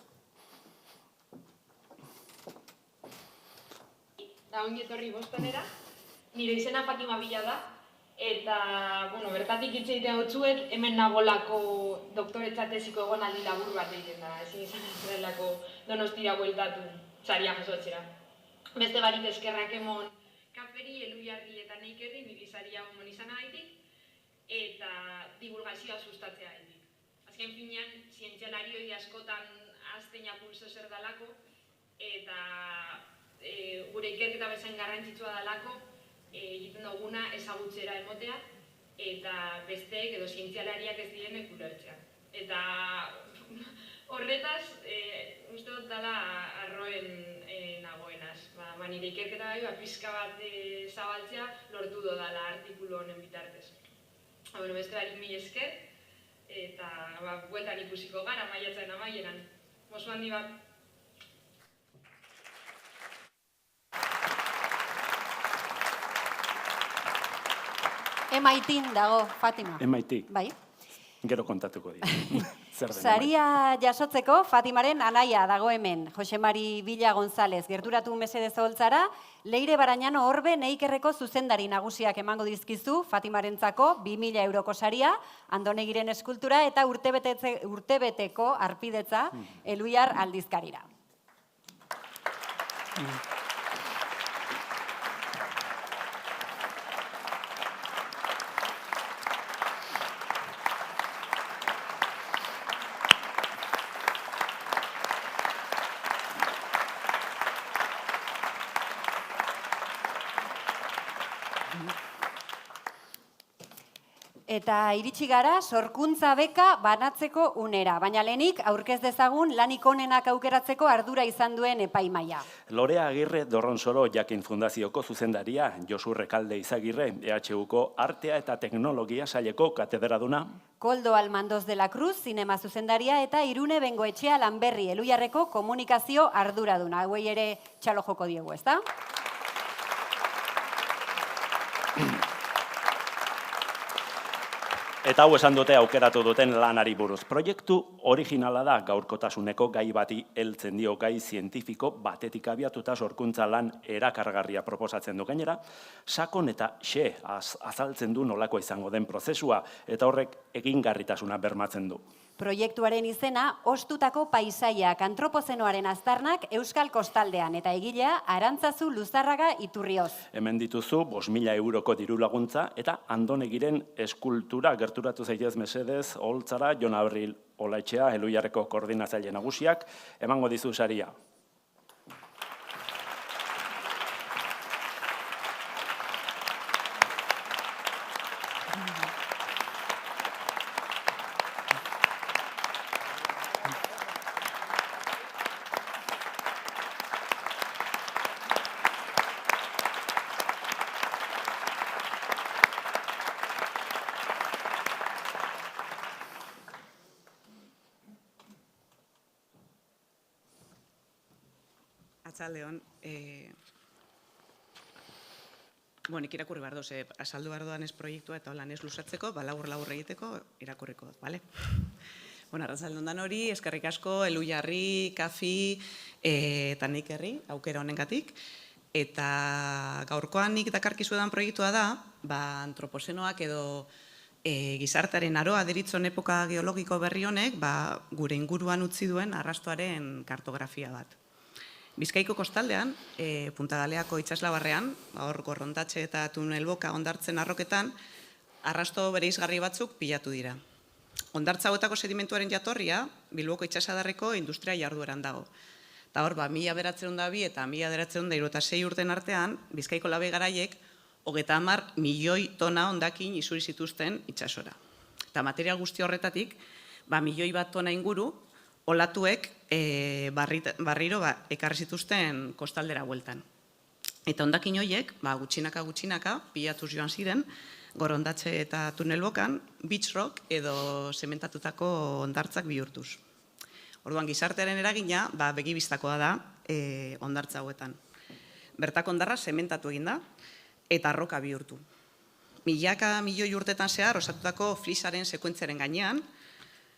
Da ongi etorri Bostonera, nire izena Fatima Villa da, eta, bertatik hitz egitea hotzuek, hemen nagolako doktoretza tesiko egonaldi labur bat egiten da, ezin izan zelako Donostira bueltatu saria jasotzera. Beste barik eskerrak emon Kaferi, Elujarri eta Neikerri niri saria omon izan gaitik, eta divulgazioa sustatzea gaitik. Azken finean, zientzialarioi askotan azteina pulso zer dalako, eta gure ikerketa bezain garrantzitsua dalako, egiten duguna ezagutzera emotea, eta besteek edo zientzialariak ez direnek ulertzea. Eta horretaz, uste dut dela arroen nagoenaz. Nire ikerketa bai, pizka bat zabaltzea lortu dodala artikulu honen bitartez. Beste barik mil esker, eta bueltan ikusiko gara, maiatzen amaieran. Mosu handi bat. MIT dago, Fatima. MIT. Bai. Gero kontatuko dira. Saria jasotzeko Fatimaren anaia dago hemen, Jose Mari Villa González. Gerturatu mesedez oholtzara, Leire Barañano Orbe Neikerreko zuzendari nagusiak emango dizkizu Fatimarentzako 2.000 euroko saria, Andonegiren eskultura eta urtebeteko arpidetza Elujar aldizkarira. Eta iritsi gara sorkuntza beka banatzeko unera, baina lehenik aurkez dezagun lanik onenak aukeratzeko ardura izan duen epaimaia. Lorea Agirre Dorronsoro Jakin Fundazioko zuzendaria, Josu Rekalde Izagirre, EHUko Artea eta Teknologia saileko katedraduna. Koldo Almandoz de la Cruz, zinema zuzendaria eta Irune Bengoetxea Lanberri Elujarreko komunikazio arduraduna. Hauei ere txalo joko diegu, ezta? Eta hau esan dute aukeratu duten lanari buruz. Proiektu originala da gaurkotasuneko gai bati heltzen dio gai zientifiko batetik abiatuta sorkuntza lan erakargarria proposatzen du gainera, sakon eta xe azaltzen du nolako izango den prozesua eta horrek egingarritasuna bermatzen du. Proiektuaren izena, ostutako paisaiak antropozenoaren aztarnak Euskal Kostaldean eta egilea Arantzazu Luzarraga Iturrioz. Hemen dituzu 5.000 euroko diru laguntza eta Andonegiren eskultura gerturatu zaitez mesedez, oholtzara, Jon Abril Olaetxea, Elujarreko koordinatzaile nagusiak, emango dizu saria. Arratsaldeon, nik irakurri behar doz, azaldu behar doan ez proiektua eta holan ez lusatzeko, labur egiteko irakurriko dut, bale? Arratsaldeon dan hori, eskerrik asko, Elujarri, Kafi eta Neikerri, aukera honengatik. Eta gaurkoan nik dakarkizuedan proiektua da, antropozenoak edo gizartearen aroa deritzon epoka geologiko berri honek, gure inguruan utzi duen arrastoaren kartografia bat. Bizkaiko kostaldean, Punta Galeako itsaslabarrean, hor Gorrondatxe eta Tunelboka hondartzen arroketan, arrasto bereizgarri batzuk pilatu dira. Hondartza hauetako sedimentuaren jatorria Bilboko itsasadarreko industria jardueran dago. Eta hor, 1902 eta 1976 urten artean, Bizkaiko labe garaiek 30 milioi tona hondakin isuri zituzten itsasora. Eta material guzti horretatik, milioi bat tona inguru, olatuek barriro ekarri zituzten kostaldera bueltan. Eta hondakin horiek, gutxinaka, pilatuz joan ziren, gorondatxe eta tunelbokan, beach rock edo sementatutako hondartzak bihurtuz. Orduan, gizartearen eragina, begibistakoa da hondartza hauetan. Bertako hondarra sementatu egin da, eta arroka bihurtu. Milaka milioi urtetan zehar osatutako flisaren sekuentziaren gainean,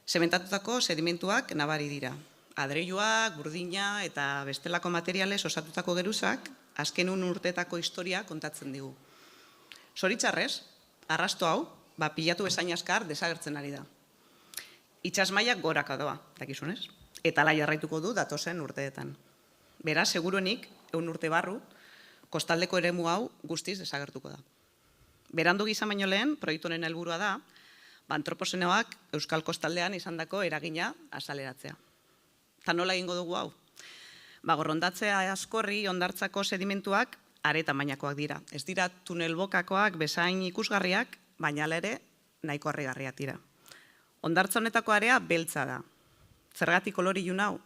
sementatutako sedimentuak nabari dira. Adreiluak, burdina eta bestelako materialez osatutako geruzak, azken urteetako historia kontatzen digu. Zoritxarrez, arrasto hau, pilatu bezain askar desagertzen ari da. Itsasmailak goraka doa, dakizunez, eta ala jarraituko du datozen urteetan. Beraz, seguruenik, 100 urte barru, kostaldeko eremu hau guztiz desagertuko da. Berandu gizan baino lehen, proiektu honen helburua da, antropozenoak Euskal Kostaldean izandako eragina azaleratzea. Ta nola egingo dugu hau? Gorrondatzea askorri hondartzako sedimentuak are tamainakoak dira. Ez dira tunelbokakoak bezain ikusgarriak, baina hala ere nahiko harrigarriak dira. Hondartza honetako area beltza da. Zergatik kolori ilun hau?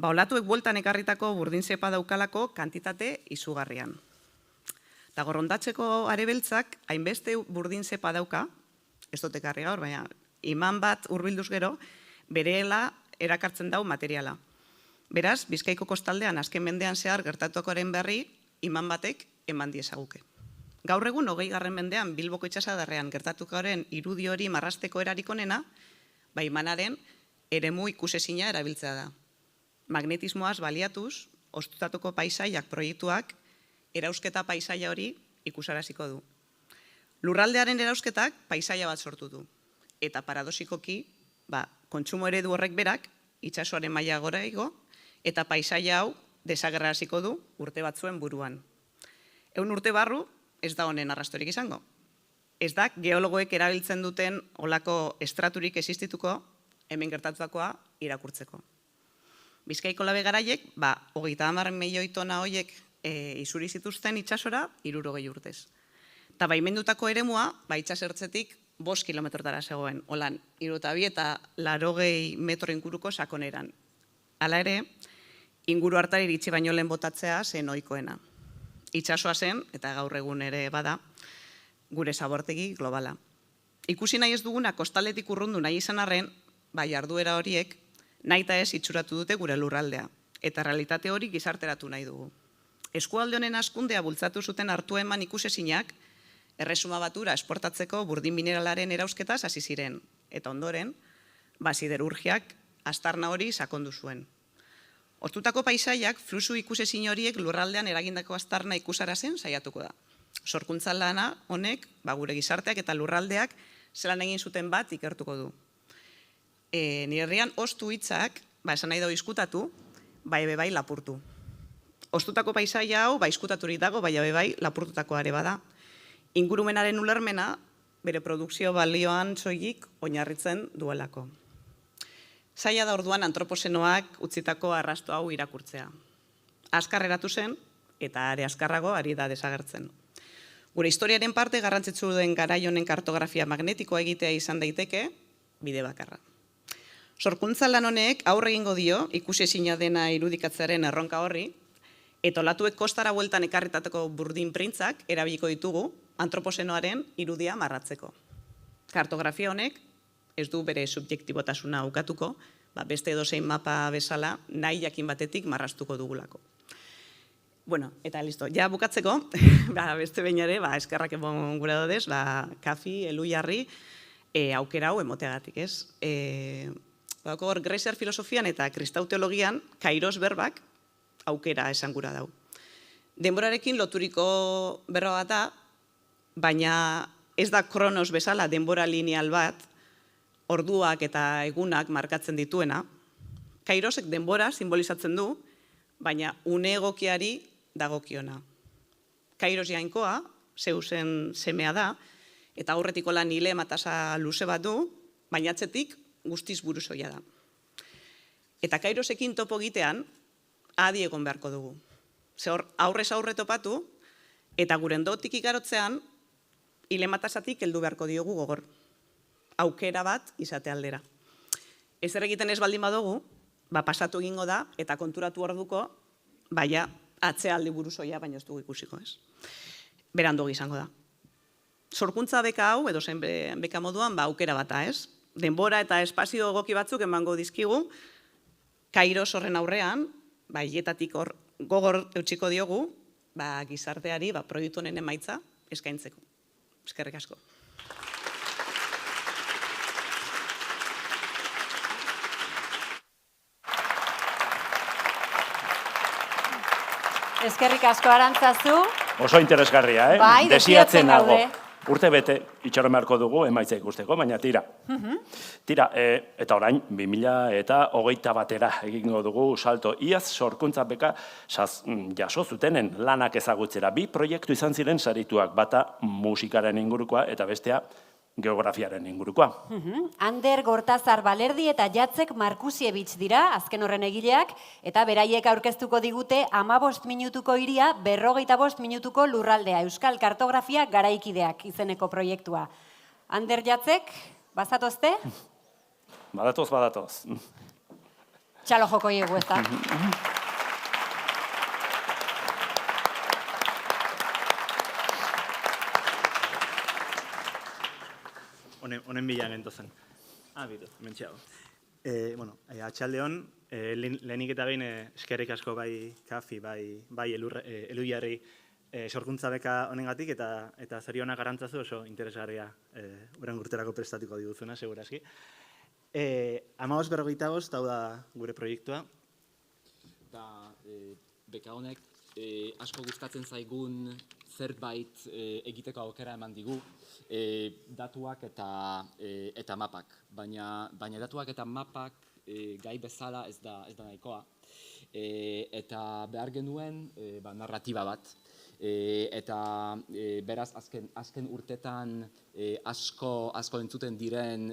Olatuek bueltan ekarritako burdinzepa daukalako kantitate izugarrian. Eta gorrondatzeko are beltzak hainbeste burdinzepa dauka, ez dut ekarri gaur, baina iman bat hurbilduz gero, bereela erakartzen dau materiala. Beraz, Bizkaiko kostaldean azken mendean zehar gertatuakoaren berri, iman batek eman diezaguke. Gaur egun 20. mendean Bilboko itsasadarrean gertatukoaren irudi hori marrasteko erarik onena, imanaren eremu ikusezina erabiltzea da. Magnetismoaz baliatuz, ostutatuko paisaiak proiektuak, erausketa paisaia hori ikusaraziko du. Lurraldearen erausketak paisaia bat sortu du. Eta paradosikoki, kontsumo eredu horrek berak, itsasoaren maila gora igo, eta paisaia hau desagerraraziko du urte batzuen buruan. 100 urte barru ez da honen arrastorik izango. Ez da geologoek erabiltzen duten olako estraturik existituko hemen gertatutakoa irakurtzeko. Bizkaiko labe garaiek, 30 milioi tona horiek isuri zituzten itsasora 60 urtez. Eta baimendutako eremua, itsasertzetik 5 kilometrotara zegoen, holan, 62 eta 80 metro inguruko sakoneran. Hala ere, inguru hartari iritsi baino lehen botatzea zen ohikoena. Itsasoa zen, eta gaur egun ere bada, gure zabortegi globala. Ikusi nahi ez duguna kostaldetik urrundu nahi izan arren, jarduera horiek nahi eta ez itxuratu dute gure lurraldea, eta realitate hori gizarteratu nahi dugu. Eskualde honen hazkundea bultzatu zuten hartu eman ikusezinak, Erresuma Batura esportatzeko burdin mineralaren erausketaz hasi ziren, eta ondoren, siderurgiak aztarna hori sakondu zuen. Hortutako paisaiak fluxu ikusezin horiek lurraldean eragindako aztarna ikusarazen saiatuko da. Sorkuntza lana honek, gure gizarteak eta lurraldeak zelan egin zuten bat ikertuko du. Nire herrian ostu hitzak, esan nahi dago izkutatu, bai lapurtu. Ostutako paisaia hau, izkutaturik dago, bai lapurtutako are bada. Ingurumenaren ulermena, bere produkzio balioan soilik oinarritzen duelako. Zaila da orduan antropozenoak utzitako arrasto hau irakurtzea. Azkar eratu zen, eta are azkarrago ari da desagertzen. Gure historiaren parte garrantzitsu den garai honen kartografia magnetikoa egitea izan daiteke, bide bakarra. Sorkuntza lan honek aurre egingo dio ikusezina dena irudikatzearen erronka horri, eta olatuek kostara bueltan ekarritateko burdin printzak erabiliko ditugu antropozenoaren irudia marratzeko. Kartografia honek ez du bere subjektibotasuna ukatuko, beste edozein mapa bezala nahi jakin batetik marrastuko dugulako. Eta listo, ja bukatzeko, beste behin ere, eskerrak emon gure dodez, Kafi, Elhuyarri, aukera hau emoteagatik, ez? Hor, Greziar filosofian eta kristau teologian, kairos berbak aukera esan gura dau. Denborarekin loturiko berba bat da, baina ez da kronos bezala denbora lineal bat, orduak eta egunak markatzen dituena. Kairosek denbora simbolizatzen du, baina une egokiari dagokiona. Kairos jainkoa, Zeusen semea da, Eta aurretiko lan hilema tasa luze bat du, baina atzetik guztiz buruzoia da. Eta Kairosekin topo egitean, adi egon beharko dugu. Ze hor, aurrez aurre topatu, eta gure ondotik igarotzean, hilema tasatik heldu beharko diogu gogor. Aukera bat izate aldera. Ezer egiten ez baldin badugu, pasatu egingo da, eta konturatu orduko, baina atzealdi buruzoia, baina ez dugu ikusiko, ez? Berandu izango da. Sorkuntza beka hau, edo zen beka moduan, aukera bata, ez? Denbora eta espazio egoki batzuk emango dizkigu, Kairos horren aurrean, hietatik hor gogor eutxiko diogu, gizarteari proiektu honen emaitza eskaintzeko. Eskerrik asko. Eskerrik asko Arantzazu. Oso interesgarria, Bai, desiatzen nago. gaude. Urte bete itxaron beharko dugu emaitza ikusteko, baina tira. Tira, eta orain, 2021 egingo dugu salto. Iaz sorkuntza beka jaso zutenen lanak ezagutzera. 2 proiektu izan ziren sarituak, bata musikaren ingurukoa eta bestea geografiaren ingurukoa. Ander Gortazar Balerdi eta Jatzek Markusiewicz dira, azken horren egileak, eta beraiek aurkeztuko digute 15 minutuko hiria, 45 minutuko lurraldea, Euskal Kartografia garaikideak izeneko proiektua. Ander Jatzek, bazatozte? Badatoz. Txalo joko iegu, ez da? Honen bila gentozen. Bitu, mentxeago. Atxaldeon, lehenik eta behin eskerrik asko bai Kafi, bai Elujarri sorkuntza beka honengatik eta zorionak Arantzazu oso interesgarria uren urterako prestatuko diguzuna, segurazki. 15:45 hau da gure proiektua. Beka honek asko gustatzen zaigun zerbait egiteko aukera eman digu, datuak eta mapak. Baina datuak eta mapak gai bezala ez da nahikoa. Eta behar genuen narratiba bat. Eta beraz azken urtetan asko entzuten diren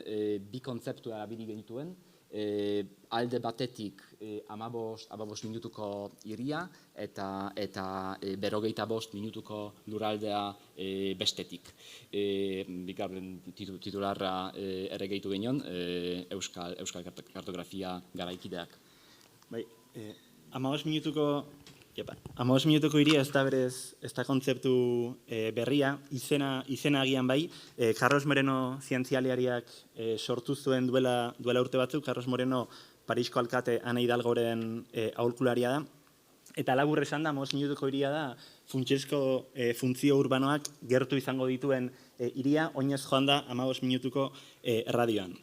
2 kontzeptu erabili genituen. Alde batetik 15 minutuko hiria eta 45 minutuko lurraldea bestetik. Bigarren titularra ere gehitu genion, Euskal Kartografia garaikideak. 15 minutuko hiria ez da berez, ez da kontzeptu berria, izena agian bai, Carlos Moreno zientzialiariak sortu zuen duela urte batzuk, Carlos Moreno Parisko alkate Ana Hidalgoren aholkularia da, eta labur esan da, 15 minutuko hiria da, funtsezko funtzio urbanoak gertu izango dituen hiria, oinez joan da 15 minutuko radioan.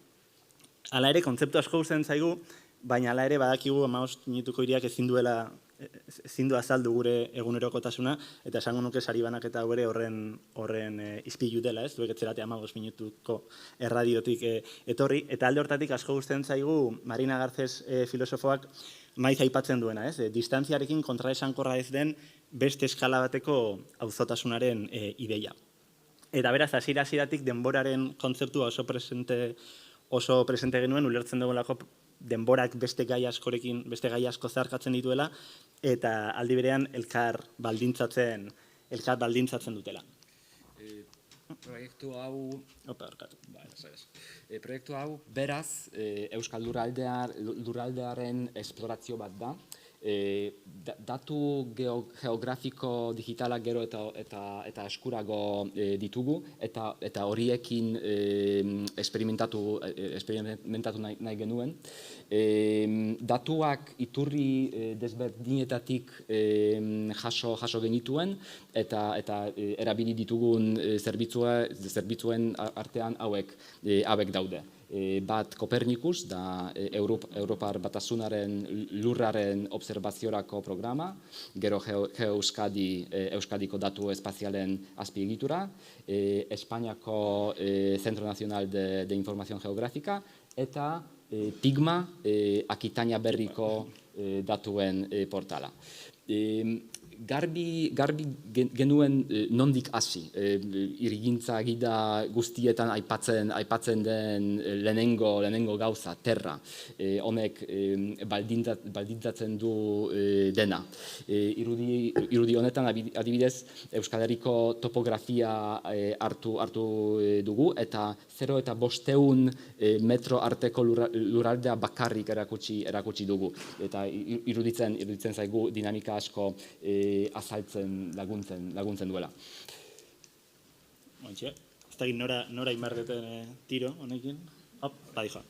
Hala ere, kontzeptu asko gustatzen zaigu, baina hala ere badakigu 15 minutuko hiriak ezin du azaldu gure egunerokotasuna, eta esango nuke sari banaketa hau ere horren izpilu dela, ez? Duek etzerate 15 minutuko erradiotik etorri, eta alde hortatik asko gustatzen zaigu Marina Garcés filosofoak maiz aipatzen duena, ez? Distantziarekin kontraesankorra ez den beste eskala bateko auzotasunaren ideia. Eta beraz, hasiera-hasieratik denboraren kontzeptua oso presente genuen, ulertzen dugulako denborak beste gai asko zeharkatzen dituela, eta aldi berean elkar baldintzatzen dutela. Proiektu hau beraz Euskal Lurraldearen esplorazio bat da. Datu geografiko digitalak gero eta eskurago ditugu, eta horiekin esperimentatu nahi genuen. Datuak iturri desberdinetatik jaso genituen, eta erabili ditugun zerbitzuen artean hauek daude. Bat Kopernikus, da Europar Batasunaren lurraren observaziorako programa, gero Euskadiko datu espazialen azpiegitura, Espainiako Centro Nacional de Información Geográfica, eta Pigma, Akitania berriko datuen portala. garbi genuen nondik hasi. Hirigintza gida guztietan aipatzen den lehenengo gauza, terra. Honek baldintzatzen du dena. Irudi honetan adibidez Euskal Herriko topografia hartu dugu eta 0 eta 500 metro arteko lurraldea bakarrik erakutsi dugu. Eta iruditzen zaigu dinamika asko azaltzen laguntzen duela. Ointxe, ez dakit nora inbarreten tiro honekin. Bai joa.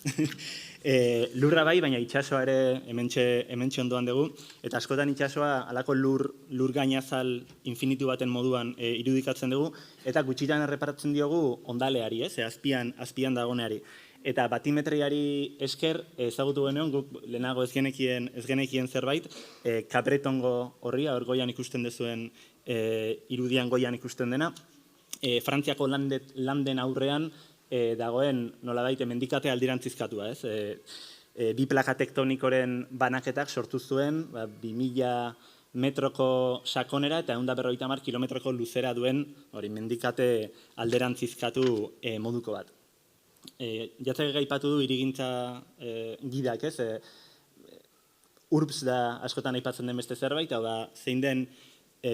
Lurra bai, baina itxasoa ere hementxe ondoan dugu. Eta askotan itxasoa alako lur gainazal infinitu baten moduan irudikatzen dugu. Eta gutxitan erreparatzen diogu ondaleari, azpian dagoneari. Eta batimetriari esker ezagutu genuen, guk lehenago ez genekien zerbait, Kabretongo horria, hor goian ikusten dezuen, irudian goian ikusten dena, Frantziako landen aurrean dagoen nolabait mendikate aldirantzizkatua, ez? Bi plaka tektonikoren banaketak sortu zuen 2000 metroko sakonera eta 150 kilometroko luzera duen mendikate alderantzizkatu moduko bat. Jatzak aipatu du hirigintza gidak, ez? URBS da askotan aipatzen den beste zerbait, hau da, zein den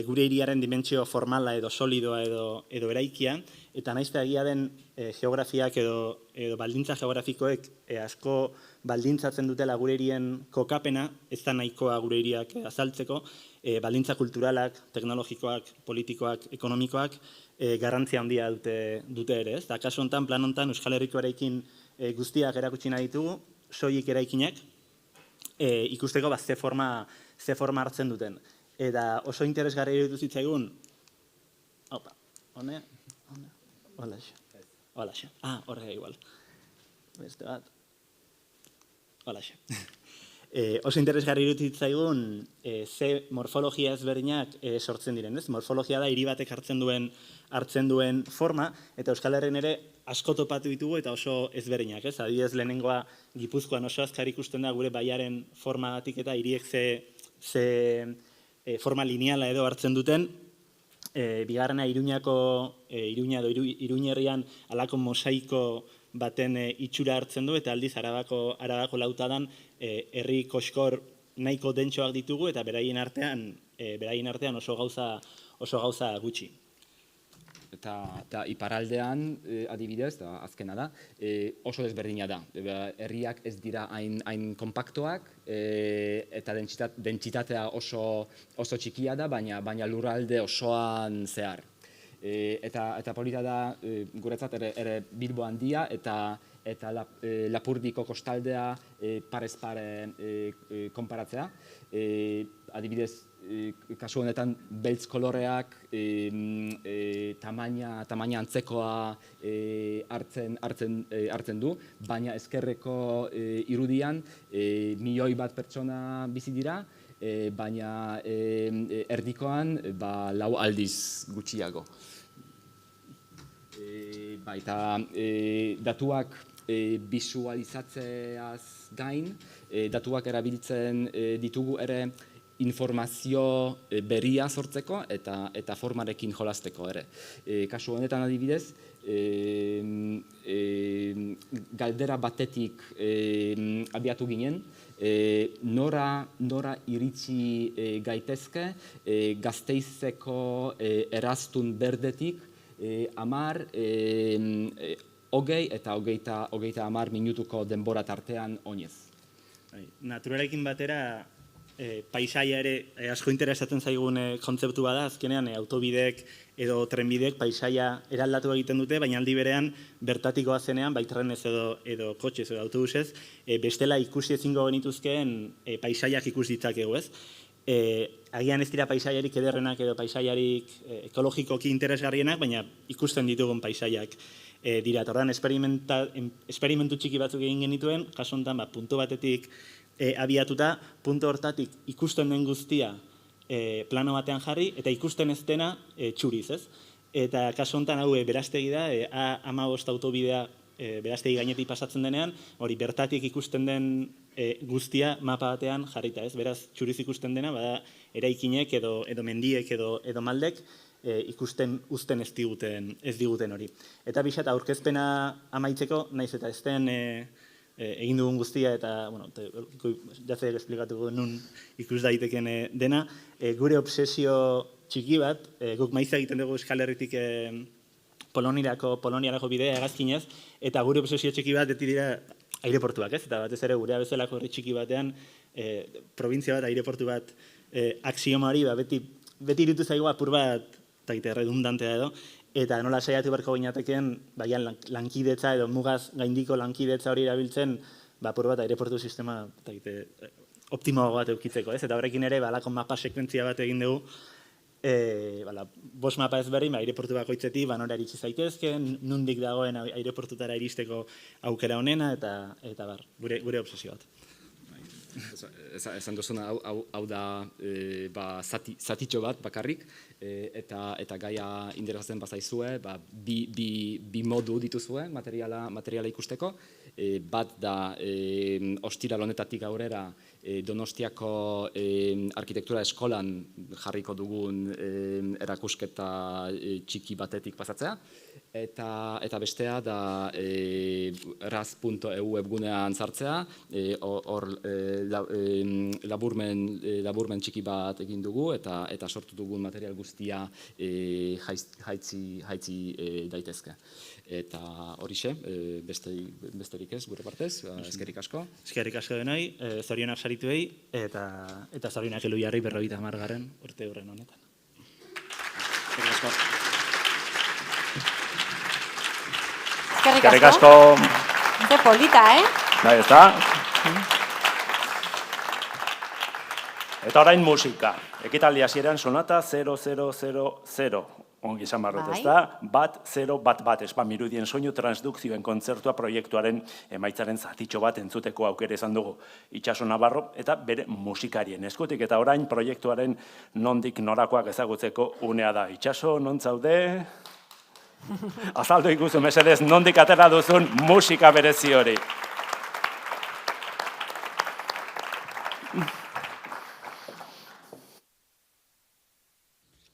gure hiriaren dimentsio formala edo solidoa edo eraikia, eta nahiz eta egia den geografiak edo baldintza geografikoek asko baldintzatzen dutela gure hirien kokapena, ez da nahikoa gure hiriak azaltzeko, baldintza kulturalak, teknologikoak, politikoak, ekonomikoak garrantzia handia dute ere, ez? Eta kasu honetan, plan honetan, Euskal Herriko eraikin guztiak erakutsi nahi ditugu, soilik eraikinak, ikusteko ze forma hartzen duten. Eta oso interesgarri iruditu zitzaigun, holaxe, horrega igual, beste bat, holaxe. Oso interesgarri iruditu zitzaigun ze morfologia ezberdinak sortzen diren, ez? Morfologia da hiri batek hartzen duen forma, eta Euskal Herrian ere asko topatu ditugu eta oso ezberdinak, ez? Adibidez lehenengoa Gipuzkoan oso azkar ikusten da gure baiaren formagatik eta hiriek ze forma lineala edo hartzen duten, bigarrena Iruña edo Iruñerrian alako mosaiko baten itxura hartzen du, eta aldiz Arabako lautadan herri koskor nahiko dentsoak ditugu, eta beraien artean oso gauza gutxi. Eta iparraldean, adibidez, azkena da, oso desberdina da. Herriak ez dira hain kompaktoak, eta dentsitatea oso txikia da, baina lurralde osoan zehar. Eta polita da, guretzat ere Bilbo handia, eta Lapurdiko kostaldea parez pare konparatzea. Adibidez, kasu honetan beltz koloreak tamaina antzekoa hartzen du, baina ezkerreko irudian 1.000.000 pertsona bizi dira, baina erdikoan 4 aldiz gutxiago. Eta datuak bisualizatzeaz gain, datuak erabiltzen ditugu ere informazio berria sortzeko eta formarekin jolasteko ere. Kasu honetan adibidez, galdera batetik abiatu ginen, nora iritsi gaitezke Gasteizeko Eraztun Berdetik 10, 20 eta 30 minutuko denbora tartean oinez. Naturalekin batera, paisaia ere asko interesatzen zaigun kontzeptu bada, azkenean autobidek edo trenbidek paisaia eraldatu egiten dute, baina aldi berean bertatikoa zenean, bai trenez edo kotxez edo autobusez, bestela ikusi ezingo genituzkeen paisaiak ikus ditzakegu, ez? Agian ez dira paisaiarik ederrenak edo paisaiarik ekologikoki interesgarrienak, baina ikusten ditugun paisaiak dira. Orduan, esperimentu txiki batzuk egin genituen, kasu honetan puntu batetik abiatuta, puntu hortatik ikusten den guztia plano batean jarri, eta ikusten ez dena txuriz, ez? Eta kasu honetan hau berastegi da, A15 autobidea Beraztegi gainetik pasatzen denean, hori bertatik ikusten den guztia mapa batean jarrita, ez? Beraz, txuriz ikusten dena, bada eraikinek edo mendiek edo maldek ikusten uzten ez diguten hori. Eta pixat, aurkezpena amaitzeko, naiz eta ez den egin dugun guztia, eta, jazer esplikatuko nun ikus daiteken dena, gure obsesio txiki bat, guk maiz egiten dugu Euskal Herritik Poloniarako bidea hegazkinez, eta gure obsesio txiki bat beti dira aireportuak, ez? Eta batez ere gure bezalako herri txiki batean, provintzia bat, aireportu bat, axioma hori, beti iritu zaigu apur bat, eta redundantea edo, eta nola saiatu beharko gineateken, lankidetza edo mugaz gaindiko lankidetza hori erabiltzen, apur bat aireportu sistema optimoago bat eukitzeko, ez? Eta horrekin ere, balako mapa sekuentzia bat egin dugu, bost mapa ezberdin, aireportu bakoitzetik, nora iritsi zaitezke, nundik dagoen aireportutara iristeko aukera honena, eta gure obsesio bat. Esan duzuna, hau da zatitxo bat bakarrik, eta gaia interesatzen bazaizue, bi modu dituzue materiala ikusteko. Bat da, ostiral honetatik aurrera, Donostiako arkitektura eskolan jarriko dugun erakusketa txiki batetik pasatzea, eta bestea da raz.eu webgunean sartzea, hor laburmen txiki bat egin dugu, eta sortu dugun material guztia jaitzi daitezke. Eta horixe, besterik ez, gure partez, eskerrik asko. Eskerrik asko denoi, zorionak sarituei, eta zorionak Elhuyarri 50. urte horren honetan. Eskerrik asko. Eskerrik asko. Ze polita, Bai, ez da? Eta orain musika. Ekitaldi hasieran sonata 0000. Ongi izan barrut, ez da? 1-0-1-1, Espamirudien soinu transdukzioen kontzertua proiektuaren emaitzaren zatitxo bat entzuteko aukera izan dugu Itxaso Navarro eta bere musikarien eskutik. Eta orain proiektuaren nondik norakoak ezagutzeko unea da. Itxaso, non zaude? Azaldu ikuzu mesedez, nondik atera duzun musika berezi hori.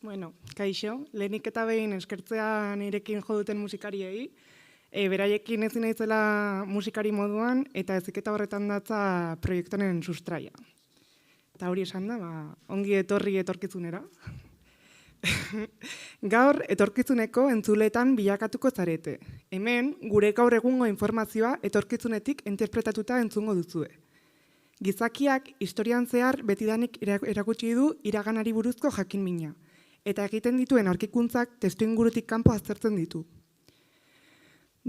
Bueno, kaixo, lehenik eta behin eskertzea nirekin jo duten musikariei, beraiekin ezin naizela musikari moduan eta heziketa horretan datza proiektuaren sustraia. Eta hori esan da, ongi etorri etorkizunera. Gaur etorkizuneko entzuletan bilakatuko zarete. Hemen, gure gaur egungo informazioa etorkizunetik interpretatuta entzungo duzue. Gizakiak historian zehar betidanik erakutsi du iraganari buruzko jakinmina, eta egiten dituen aurkikuntzak testuingurutik kanpo aztertzen ditu.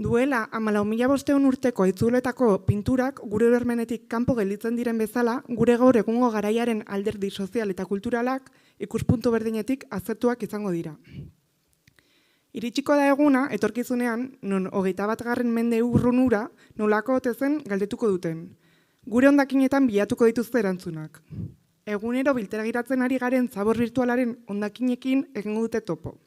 Duela 14.500 urteko itzuletako pinturak gure ulermenetik kanpo gelditzen diren bezala, gure gaur egungo garaiaren alderdi sozial eta kulturalak ikuspuntu berdinetik aztertuak izango dira. Iritsiko da eguna, etorkizunean, non 21. mende urrunura nolako ote zen galdetuko duten. Gure hondakinetan bilatuko dituzte erantzunak. Egunero biltegiratzen ari garen zabor virtualaren hondakinekin egingo dute topo.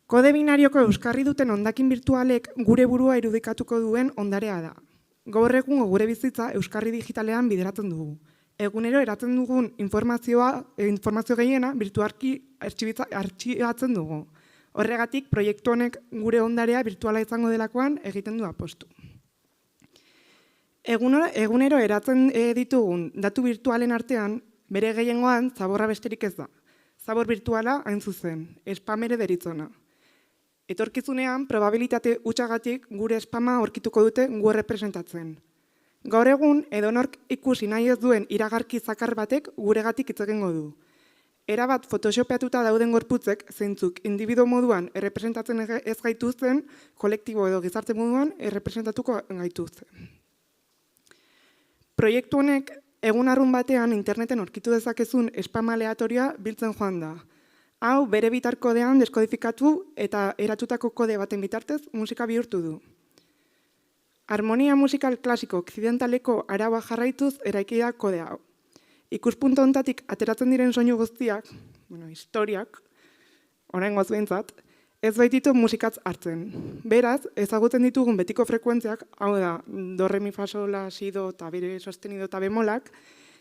Kode binarioko euskarri duten hondakin virtualek gure burua irudikatuko duen ondarea da. Gaur egungo gure bizitza euskarri digitalean bideratzen dugu. Egunero eratzen dugun informazio gehiena virtualki artxibatzen dugu. Horregatik, proiektu honek gure ondarea virtuala izango delakoan egiten du apostu. Egunero eratzen ditugun datu virtualen artean, bere gehiengoan zaborra besterik ez da. Zabor virtuala hain zuzen, spamere deritzona. Etorkizunean, probabilitate hutsagatik gure spama aurkituko dute gu errepresentatzen. Gaur egun, edonork ikusi nahi ez duen iragarki zakar batek guregatik hitz egingo du. Erabat photoshopeatuta dauden gorputzek, zeintzuk individuo moduan errepresentatzen ez gaituzten, kolektibo edo gizarte moduan errepresentatuko gaituzten. Proiektu honek egun arrun batean interneten aurkitu dezakezun spam aleatorioa biltzen joan da. Hau bere bitarkodean deskodifikatu eta eratutako kode baten bitartez musika bihurtu du. Harmonia musikal klasiko okzidentaleko araua jarraituz eraiki da kode hau. Ikuspuntu honetatik ateratzen diren soinu guztiak, historiak, oraingoz behintzat, ez baititu musikatz hartzen. Beraz, ezagutzen ditugun betiko frekuentziak, hau da, do, re, mi, fa, sol, la, si, do, eta bere sostenido eta bemolak,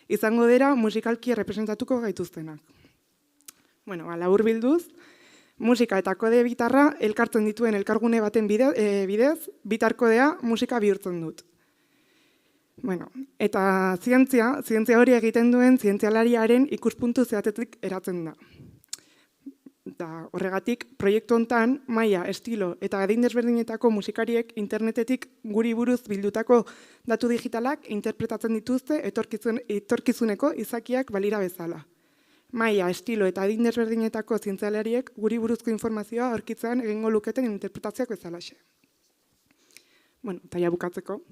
izango dira musikalki representatuko gaituztenak. Bueno, labur bilduz, musika eta kode bitarra elkartzen dituen elkargune baten bidez, bitarkodea musika bihurtzen dut. Bueno, eta zientzia hori egiten duen zientzialariaren ikuspuntu zehatetik eratzen da. Eta horregatik, proiektu hontan, maila, estilo eta adin desberdinetako musikariek internetetik guri buruz bildutako datu digitalak interpretatzen dituzte etorkizuneko izakiak balira bezala. Maila, estilo eta adin desberdinetako zientzialariek guri buruzko informazioa aurkitzean egingo luketen interpretazioak bezalaxe. Bueno, eta ja bukatzeko.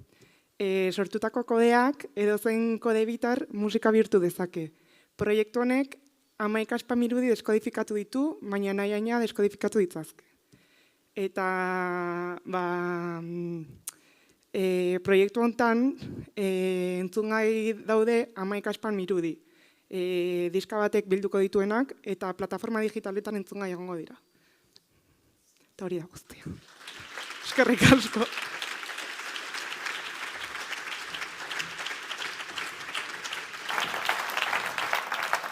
Sortutako kodeak edozein kode bitar musika bihurtu dezake. Proiektu honek 11 aspamirudi deskodifikatu ditu, baina nahi deskodifikatu ditzazke. Eta proiektu honetan entzungai daude 11 aspamirudi. Diska batek bilduko dituenak eta plataforma digitaletan entzungai egongo dira. Eta hori da guztia. Eskerrik asko.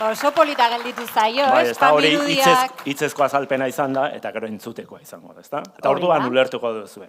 Oso polita gelditu zaio, hori hitzezko azalpena izan da, eta gero entzutekoa izango da, ezta? Eta orduan ulertuko duzue.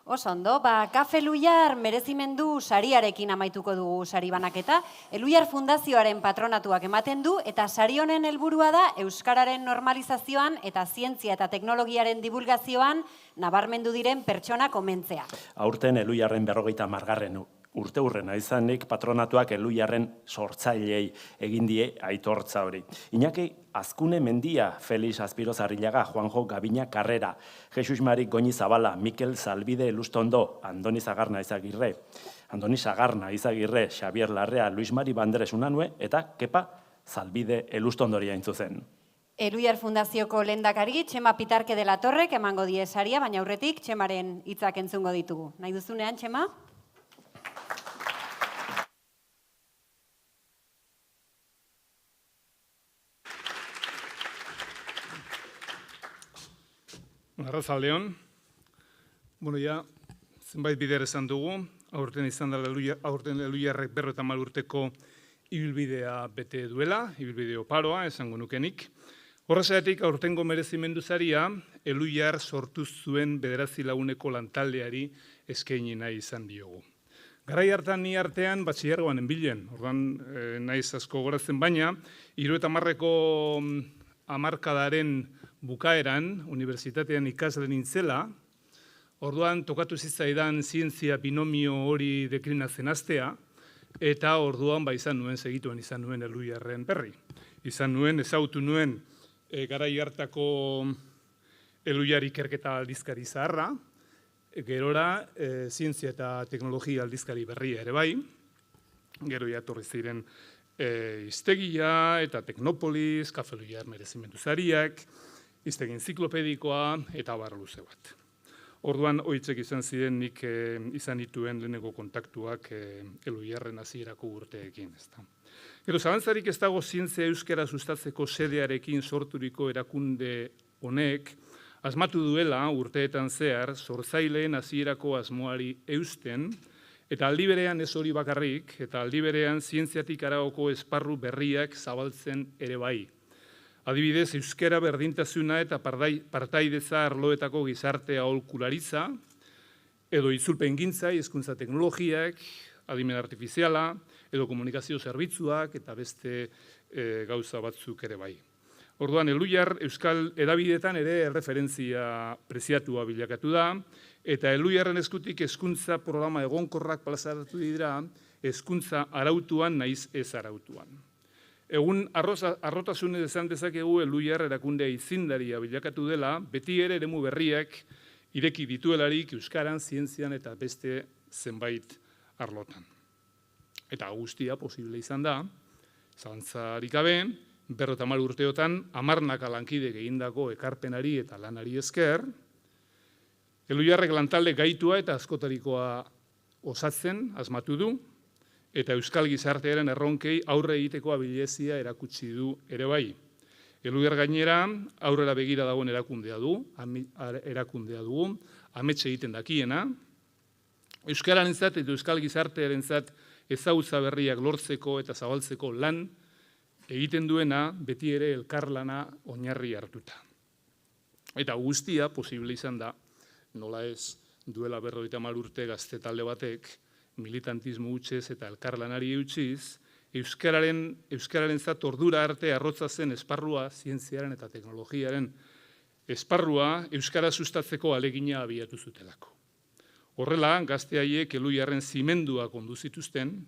Oso ondo, Kafe Elhuyar merezimendu sariarekin amaituko dugu sari banaketa. Elhuyar Fundazioaren patronatuak ematen du, eta sari honen helburua da euskararen normalizazioan eta zientzia eta teknologiaren divulgazioan nabarmendu diren pertsonak omentzea. Aurten Elhuyarren 50. Urteurrena izanik patronatuak Elhuyarren sortzailei egin die aitortza hori. Iñaki Azkune Mendia, Felix Azpirozarrilaga, Juanjo Gabina Carrera, Jesus Mari Goñizabala, Mikel Salbide Elustondo, Andoni Sagarna Izagirre, Xavier Larrea, Luis Mari Banderes Unanue, eta Kepa Salbide Elustondori hain zuzen. Elhuyar Fundazioko lehendakari Txema Pitarke de la Torrek emango die saria, baina aurretik Txemaren hitzak entzungo ditugu. Nahi duzunean, Txema? Arratsaldeon. Bueno, zenbait bider esan dugu, aurten izan da Elhuyarrek 50 urteko ibilbidea bete duela, ibilbide oparoa, esango nukenik. Horregatik aurtengo merezimendu saria Elhuyar sortu zuen 9 laguneko lantaldeari eskaini nahi izan diogu. Garai hartan ni artean batxilergoan enbilen, ordan naiz asko goratzen, baina 70ko hamarkadaren bukaeran, unibertsitatean ikasle nintzela, orduan tokatu zitzaidan zientzia binomio hori deklinatzen hastea, eta orduan segituen izan nuen Elhuyarren berri. Ezagutu nuen garai hartako Elhuyar ikerketa aldizkari zaharra, gerora zientzia eta teknologia aldizkari berria ere bai, gero jatorri ziren Hiztegia eta Teknopolis, Kafe Elhuyar merezimendu sariak, Hiztegi enziklopedikoa eta abar luze bat. Orduan, hoitzek izan ziren nik izan dituen leheneko kontaktuak Elhuyarren hasierako urteekin. Gero, zalantzarik ez dago zientzia euskara sustatzeko sedearekin sorturiko erakunde honek, asmatu duela urteetan zehar, sortzaileen hasierako asmoari eusten, eta aldi berean ez hori bakarrik, eta aldi berean zientziatik haragoko esparru berriak zabaltzen ere bai. Adibidez, euskara berdintasuna eta partaidetza arloetako gizarte aholkularitza, edo itzulpengintza, hizkuntza teknologiak, adimen artifiziala, edo komunikazio zerbitzuak eta beste gauza batzuk ere bai. Orduan, Elhuyar euskal edabidetan ere erreferentzia preziatua bilakatu da, eta Elhuyarren eskutik hezkuntza programa egonkorrak plazaratu dira hezkuntza arautuan naiz ez arautuan. Egun arrotasunez esan dezakegu Elhuyar erakundea aitzindaria bilakatu dela, beti ere eremu berriak ireki dituelarik euskaran, zientzian eta beste zenbait arlotan. Eta guztia posible izan da, zalantzarik gabe, 50 urteotan 10 lankide egindako ekarpenari eta lanari esker, Elhuyarrek lantalde gaitua eta askotarikoa osatzen asmatu du, eta euskal gizartearen erronkei aurre egiteko abilezia erakutsi du ere bai. Eluiar gainera, aurrera begira dagoen erakundea dugu, amets egiten dakiena, euskararentzat eta euskal gizartearentzat ezagutza berriak lortzeko eta zabaltzeko lan egiten duena beti ere elkarlana oinarri hartuta. Eta guztia posible izan da, nola ez duela 50 urte gazte talde batek, militantismo hutsez eta elkarlanari eutxiz, euskararentzat ordura arte arrotza zen esparrua, zientziaren eta teknologiaren esparrua, euskara sustatzeko alegina abiatu zutelako. Horrela, gazte haiek Eluiarren zimendua kondu zituzten,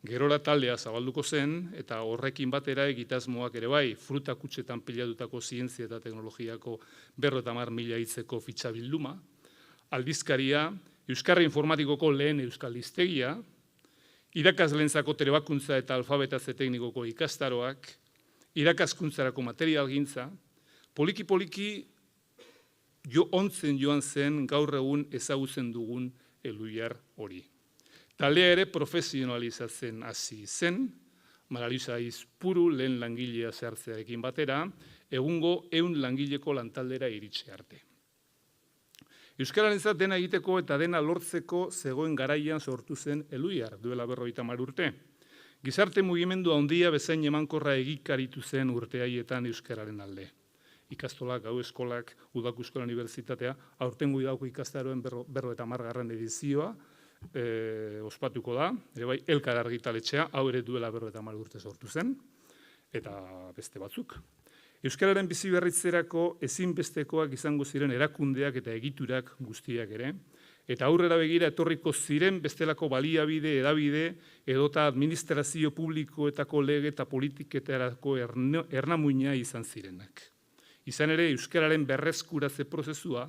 gerora taldea zabalduko zen, eta horrekin batera egitasmoak ere bai, fruta kutxetan pilatutako zientzia eta teknologiako 50.000 hitzeko fitxabilduma, aldizkaria, Euskarri informatikoko lehen euskal hiztegia, irakaslentzako trebakuntza eta alfabetatze teknikoko ikastaroak, irakaskuntzarako materialgintza, poliki-poliki ontzen joan zen gaur egun ezagutzen dugun Eluiar hori. Taldea ere profesionalizatzen hasi zen, Maralisa Izpuru lehen langilea zehartzearekin batera, egungo 100 langileko lantaldera iritsi arte. Euskararentzat dena egiteko eta dena lortzeko zegoen garaian sortu zen Eluiar, duela 50 urte. Gizarte mugimendu handia bezain emankorra egikaritu zen urte haietan euskararen alde. Ikastolak, gau eskolak, Udako Eskola Unibertsitatea, aurtengo idauko ikastaroen 50. edizioa, ospatuko da, ere bai, Elkar argitaletxea, hau ere duela 50 urte sortu zen, eta beste batzuk. Euskararen bizi berritzerako ezinbestekoak izango ziren erakundeak eta egiturak guztiak ere, eta aurrera begira etorriko ziren bestelako baliabide, edabide, edota administrazio publikoetako lege eta politiketarako ernamuina izan zirenak. Izan ere, euskararen berreskuratze prozesua,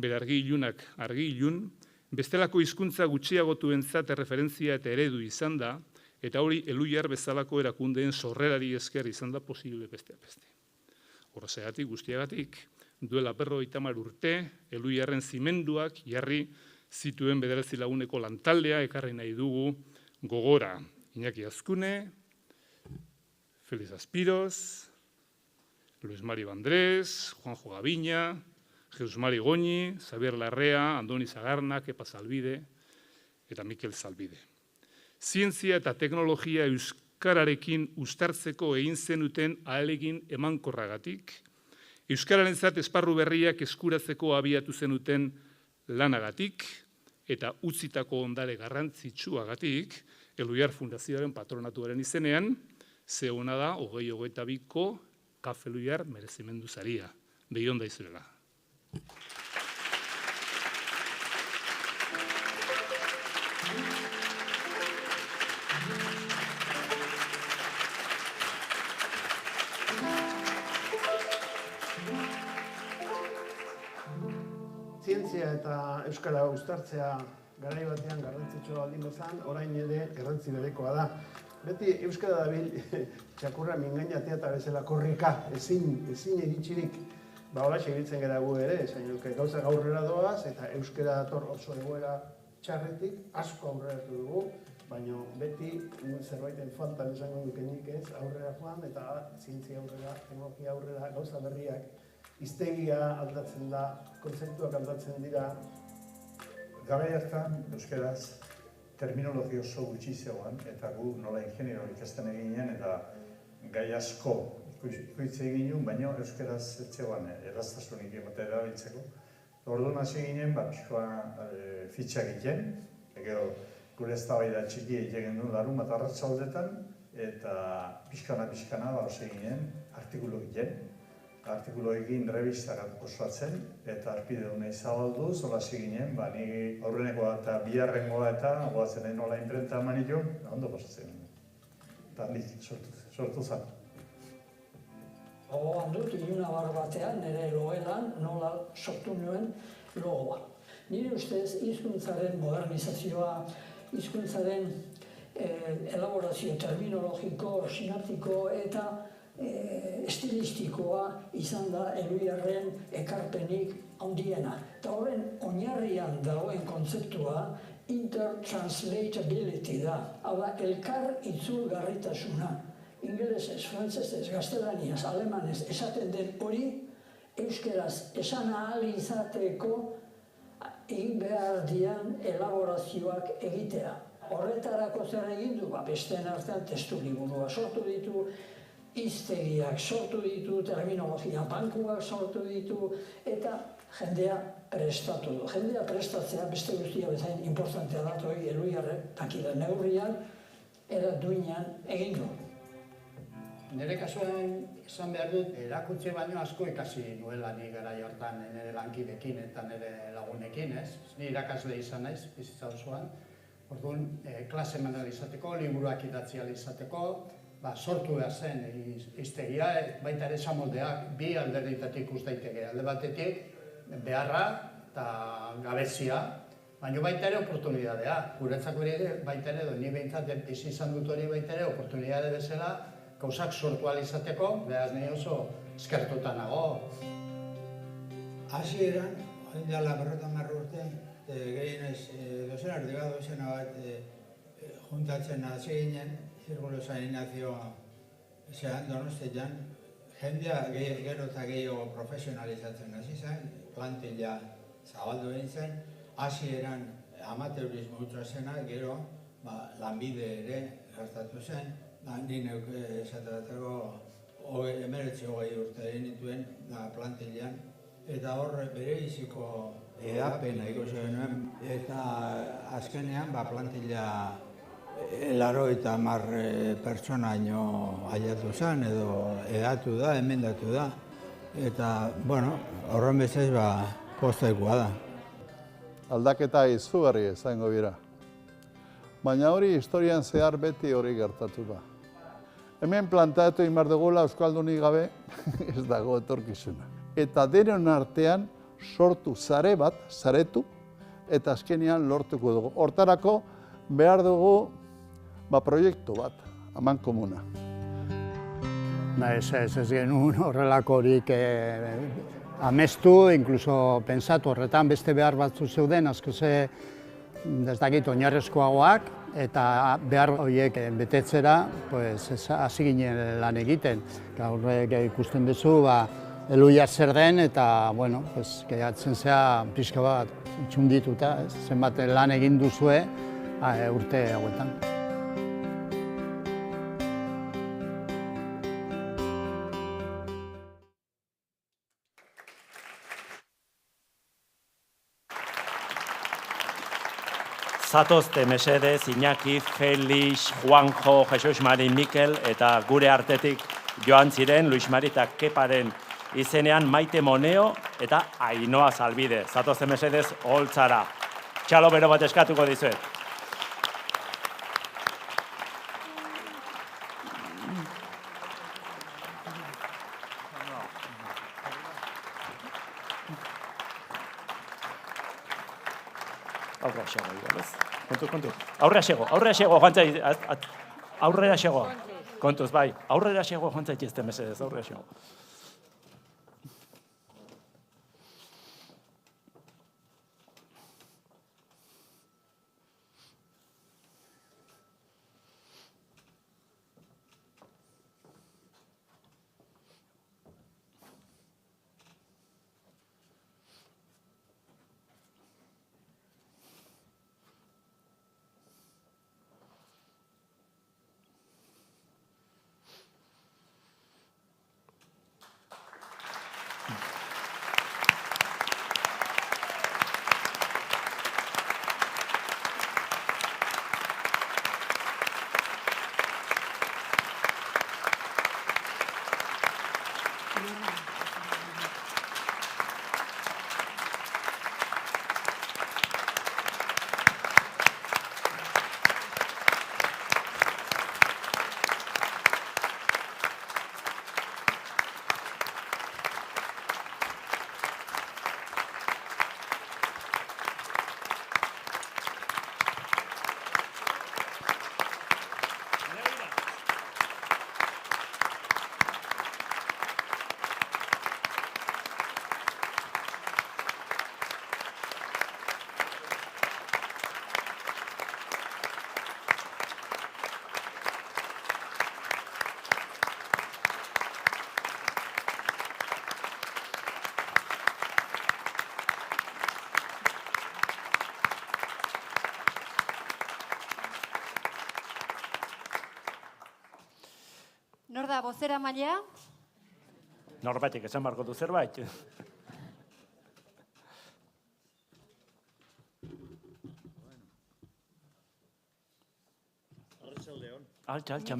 bere argi-ilunak argi-ilun, bestelako hizkuntza gutxiagotuentzat erreferentzia eta eredu izan da, eta hori Eluiar bezalako erakundeen sorrerari esker izan da posible besteak beste. Horregatik, guztiagatik, duela 50 urte, Eluiarren zimenduak jarri zituen 9 laguneko lantaldea ekarri nahi dugu gogora. Iñaki Azkune, Feliz Aspiros, Luis Mari Bandrés, Juanjo Gaviña, Jesus Mari Goñi, Xavier Larrea, Andoni Zagarna, Kepa Zalbide eta Mikel Zalbide. Zientzia eta teknologia euskararekin uztartzeko egin zenuten ahalegin emankorragatik, euskararentzat esparru berriak eskuratzeko abiatu zenuten lanagatik eta utzitako ondare garrantzitsuagatik, Eluiar Fundazioaren patronatuaren izenean, ze ona da 2022ko Kafe Eluiar merezimendu saria. Behion da izurela. Zientzia eta euskara uztartzea garai batean garrantzitsua baldin bezan, orain ere garrantzi berekoa da. Beti euskara dabil txakurra mingainatea eta bezala korrika, ezin iritxirik. Horaxe ibiltzen gara gu ere, gauza aurrera doaz, eta euskara dator oso egoera txarretik, asko aurreratu dugu, baina beti zerbaiten faltan esango dukenik ez, aurrera joan, eta zientzia aurrera, teknologia aurrera, gauza berriak, hiztegia aldatzen da, kontzeptuak aldatzen dira. Garai hartan, euskaraz, terminologia oso gutxi zegoen, eta gu nola ingeniero ikasten eginen, eta gai asko ikuitze egin, baina euskaraz etxean eraztasunik ematea erabiltzeko. Orduan hasi ginen, fitxa egiten, gure eztabaida txiki egiten du larun bat arratsaldetan, eta pixkana hasi ginen artikulu egiten. Artikulu egin revistarat osatzen, eta arpidehunei zabaldu, zola hasi ginen, ni aurrenekoa eta biharrengoa eta goatzen den nola imprenta manillo, ondo pasatzen ginen. Eta sortu zen. Gogoan dut, ilunabar batean, nire logelan nola sortu nuen logoa. Nire ustez, hizkuntzaren modernizazioa, hizkuntzaren elaborazio terminologiko, sinaptiko eta estilistikoa izan da Eluiarren ekarpenik handiena. Eta horren oinarrian dagoen kontzeptua intertranslatability da. Hau da, elkar itzulgarritasuna. ingelesez, frantzesez, gaztelaniaz, alemanez esaten den hori, euskeraz esan ahal izateko egin behar dian elaborazioak egitea. Horretarako zer egin du, besteen artean testu liburua sortu ditu, hiztegiak sortu ditu, terminologia bankuak sortu ditu, eta jendea prestatu du. Jendea prestatzea beste guztia bezain importantea da, hori Elhuyarrek dakida neurrian, era duinean egin du. Nire kasuan esan behar dut, erakutsi baino asko ikasi nuela ni garai hortan nire lankidekin eta nire lagunekin, ez? Ni irakasle izan naiz, bizitza osoan. Orduan, klase eman izateko, liburuak idatzi izateko, sortu behar zen hiztegia, baita ere esamoldeak bi alderditatik ikus daiteke. Alde batetik, beharra eta gabezia, baina baita ere oportunidadea. Guretzako ere baita ere, ni behintzat bizi izan dut hori baita ere, oportunidade bezala, gauzak sortu izateko, behaz nahi oso eskertuta nago. Hasieran, hain dela 50 urte, gehienez dozena bat juntatzen hasi ginen, Zirkulo San Ignacio Donostian, jendea gero eta gehiago profesionalizatzen hasi zen, plantilla zabaldu egin zen, hasieran amateurismo utza zena, gero lanbide ere gastatu zen, ni neuk esateratako 19-20 urte egin nituen plantillan, eta hor bere biziko edapena ikusi genuen, eta azkenean plantilla 80 pertsonaino aiatu zen, edo edatu da, emendatu da, eta, horren bezaz postaikoa da. Aldaketa izugarri izango dira. Baina hori historian zehar beti hori gertatu da. Hemen planteatu egin behar dugula euskaldunik gabe ez dago etorkizuna. Eta denon artean sortu zare bat, zaretu, eta azkenean lortuko dugu. Hortarako behar dugu proiektu bat, amankomuna. Ez genuen horrelakorik amestu, inkluso pensatu horretan beste behar batzu zeuden, asko ez dakit oinarrezkoagoak, eta behar horiek betetzera hasi ginen lan egiten. Gaur ikusten duzu, Elhuyar zer den, eta gehiatzen zea pixka bat txundituta, zenbat lan egin duzue urte hauetan. Zatozte mesedez, Iñaki, Felix, Juanjo, Jesus Mari, Mikel eta gure artetik joan ziren Luis Mari eta Keparen izenean Maite Moneo eta Ainhoa Zalbide. Zatozte mesedez, holtzara. Txalo bero bat eskatuko dizuet. Aurrera xego, igualez. Kontuz. Aurrera xego, joan zait. Aurrera xego. Kontuz, bai. Aurrera xego, joan zait ezte mesedez, aurrera xego. da bozera mailea? Norbaitek esan barko du zerbait. Altxa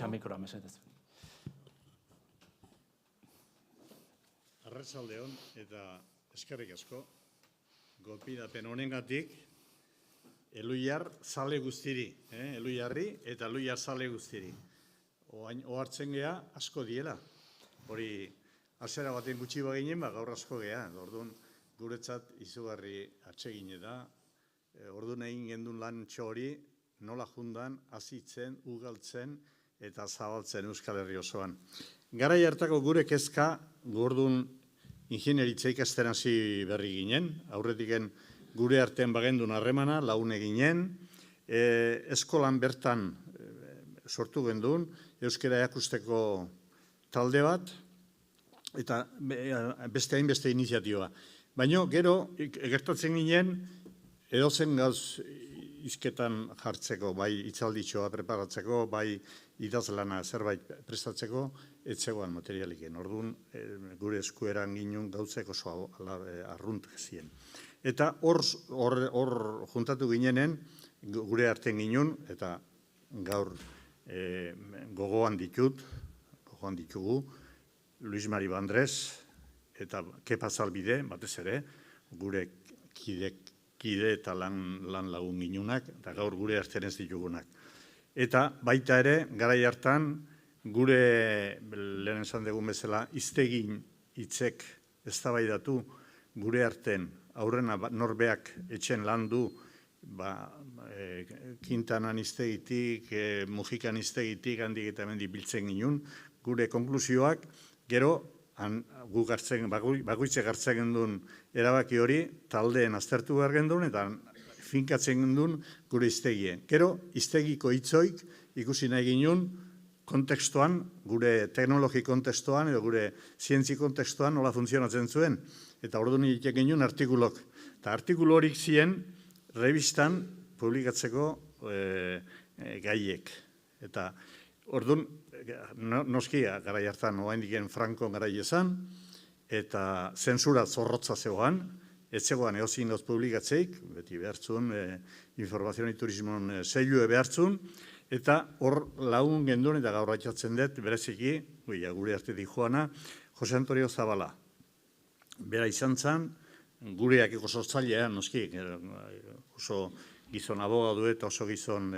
mikroa, mesedez. Arratsaldeon eta eskerrik asko gonbidapen honengatik Eluiar zale guztiri, Eluiarri eta Eluiar zale guztiri. Ohartzen gea asko diela. Hori hasiera baten gutxi baginen, gaur asko gea. Orduan guretzat izugarri atsegin da. Orduan egin gendun lan hori nola jundan, hazitzen, ugaltzen eta zabaltzen Euskal Herri osoan. Garai hartako gure kezka, gordun ingenieritza ikasten hasi berri ginen, aurretiken gure artean bagendun harremana, laune ginen, eskolan bertan sortu gendun, euskara erakusteko talde bat, eta beste hainbeste iniziatiba. Baina gero, gertatzen ginen, edozen gauz izketan jartzeko, bai itzalditxoa preparatzeko, bai idazlana zerbait prestatzeko, etzegoan materialiken. Orduan, gure eskueran ginen gauzek oso arrunt ziren. Eta hor juntatu ginenen, gure artean ginen, eta gaur gogoan ditugu, Luis Mari Bandrez, eta Kepa Zalbide, batez ere, gure kide eta lan lagun ginunak, eta gaur gure artean ez ditugunak. Eta baita ere, garai hartan, gure, lehen esan dugun bezala, iztegin hitzek eztabaidatu gure artean, aurrena norbeak etxen landu, Kintanan iztegitik, Mujikan iztegitik, handik eta hemendik biltzen ginen, gure konklusioak, gero, bakoitzek hartzen gendun erabaki hori, taldeen aztertu behar gendun, eta finkatzen gendun gure iztegien. Gero, iztegiko hitzoik ikusi nahi ginen kontekstuan, gure teknologi kontekstuan, edo gure zientzi kontekstuan nola funtzionatzen zuen. Eta orduan egiten ginen artikulok. Eta artikulu horik ziren, revistan publikatzeko gaiek. Eta orduan, noski garai hartan oain diken Franko garai esan, eta zensura zorrotza zegoan, ez zegoan eozin gauz publikatzeik, beti behartzun, informazioa turismon zeilue behartzun, eta hor lagun gendun eta gaur atxatzen dut, bereziki, gure artetik joana, Jose Antonio Zabala. Bera izan zen, gureak oso zaila, noski, oso gizon abogadu eta oso gizon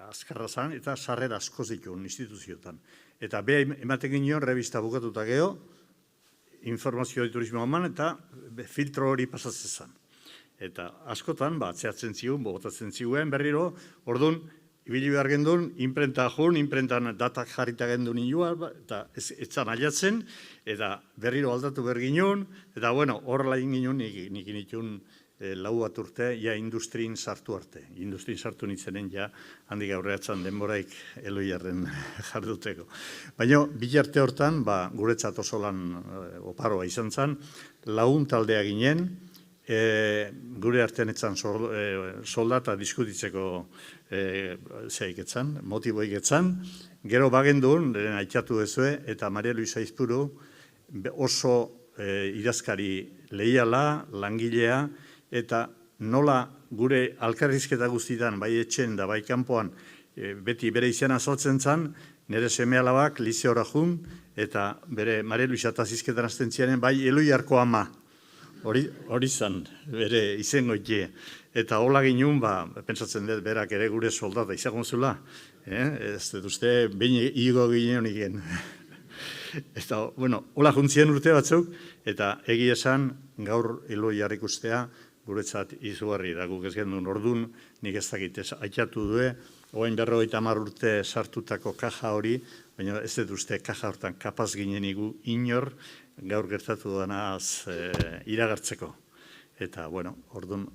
azkarra zen, eta sarrera asko zituen instituzioetan. Eta beha ematen ginen, revista bukatuta geho, informazioa turismoa eman, eta filtro hori pasatzen zen. Eta askotan, atzeatzen zigun, bogotatzen ziguen berriro, orduan, ibili behar gendun, imprenta jun, imprentan datak jarrita gendun inua, eta etzan aiatzen, eta berriro aldatu behar ginen, eta bueno, horrela ginen nik initun lau bat urte, ja industrin sartu arte. Industrin sartu nintzenen ja handik aurreatzen denboraik Eluiarren jarduteko. Baina, bilarte hortan, guretzat oso lan oparoa izan zen, lagun taldea ginen, gure artean etzan soldata diskutitzeko zeaiketzan, motiboik etzan, gero bagendun, aitzatu dezue, eta Maria Luisa Izpuru oso idazkari leiala, langilea, eta nola gure alkarrizketa guztietan, bai etxen da bai kanpoan, beti bere izena sortzen zen, nire seme-alabak lizeora jun, eta bere Maria Luisa tazizketan azten zianen, bai Eluiarko ama, hori zen, bere izengo ikie. Eta hola ginen, pentsatzen dut, berak ere gure soldata izango zula, ez dut uste, behin higo ginen honik. Eta, bueno, hola juntzien urte batzuk, eta egia esan, gaur Eluiar ikustea, guretzat izugarri da, guk ez gendun ordun, nik ez dakit aitzatu due, oain 50 urte sartutako kaja hori, baina ez dut uste kaja hortan kapaz ginen inor, gaur gertatu denaz iragartzeko. Eta, bueno, ordun,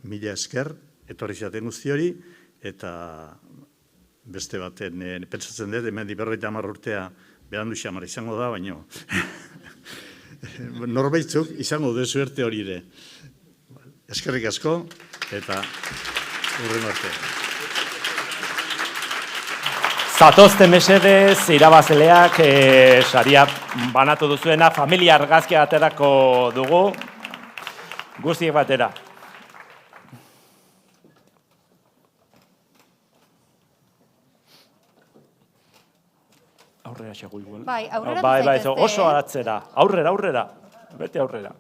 mila esker, etorri zaten guzti hori, eta beste baten, pentsatzen dut, hemen 50 urtea berandu xamar izango da, baina norbaitzuk izango du suerte hori ere. Eskerrik asko, eta hurrengo arte. Zatozte mesedez, irabazleak saria banatu duzuena, familia argazkia aterako dugu, guztiek batera. Aurrera xego igual. Bai, aurrera zaitezte, oso atzera. Aurrera. Bete aurrera.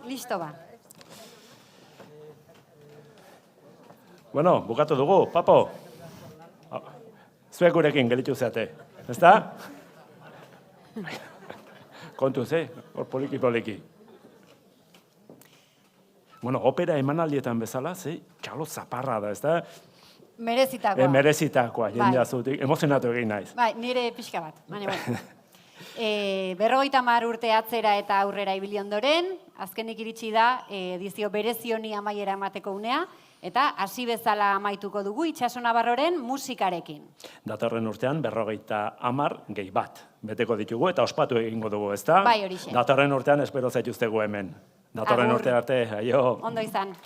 Listo ba. Bueno, bukatu dugu, Papo. Zuek gurekin gelitu zeate, ezta? Kontuz, hor poliki. Bueno, opera emanaldietan bezala, txalo zaparra da, ezta? Merezitakoa. Merezitakoa, jendea zutik, emozionatu egin naiz. Bai, nire pixka bat. 50 urte atzera eta aurrera ibili ondoren, azkenik iritsi da edizio berezioni amaiera emateko unea, eta hasi bezala amaituko dugu Itxaso Navarroren musikarekin. Datorren urtean 50 gehi bat beteko ditugu eta ospatu egingo dugu, ezta? Bai, horixe. Datorren urtean espero zaituztegu hemen. Datorren urte arte, aio. Ondo izan.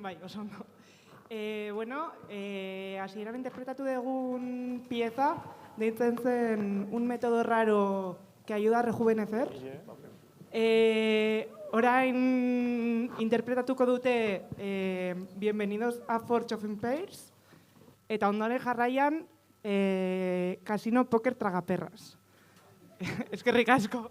Bai, oso ondo. Hasieran interpretatu dugun pieza, deitzen zen un método raro que ayuda a rejuvenecer. Orain interpretatuko dute Bienvenidos a Forge of Empires, eta ondoren jarraian Casino Poker Tragaperras. Eskerrik asko.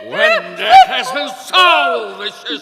When death has been solved, this is...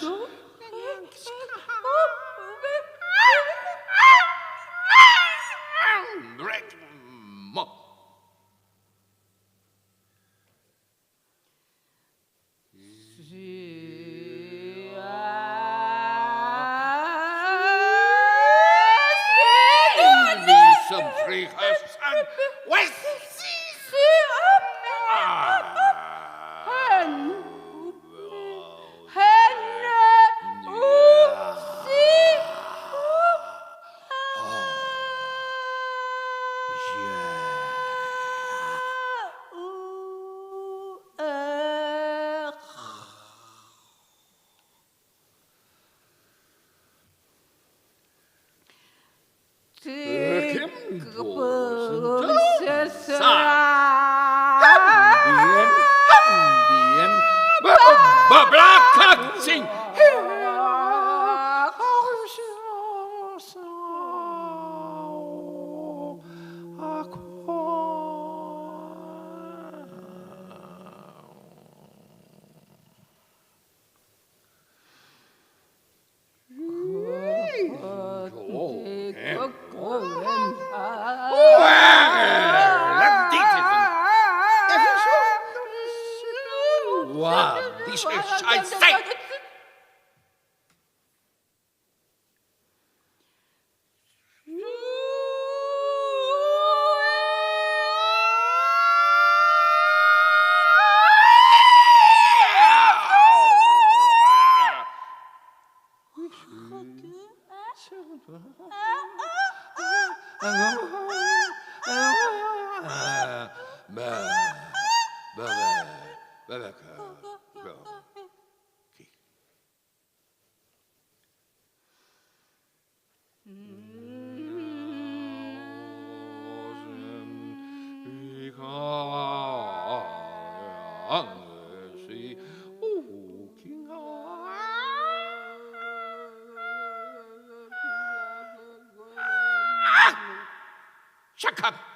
착각.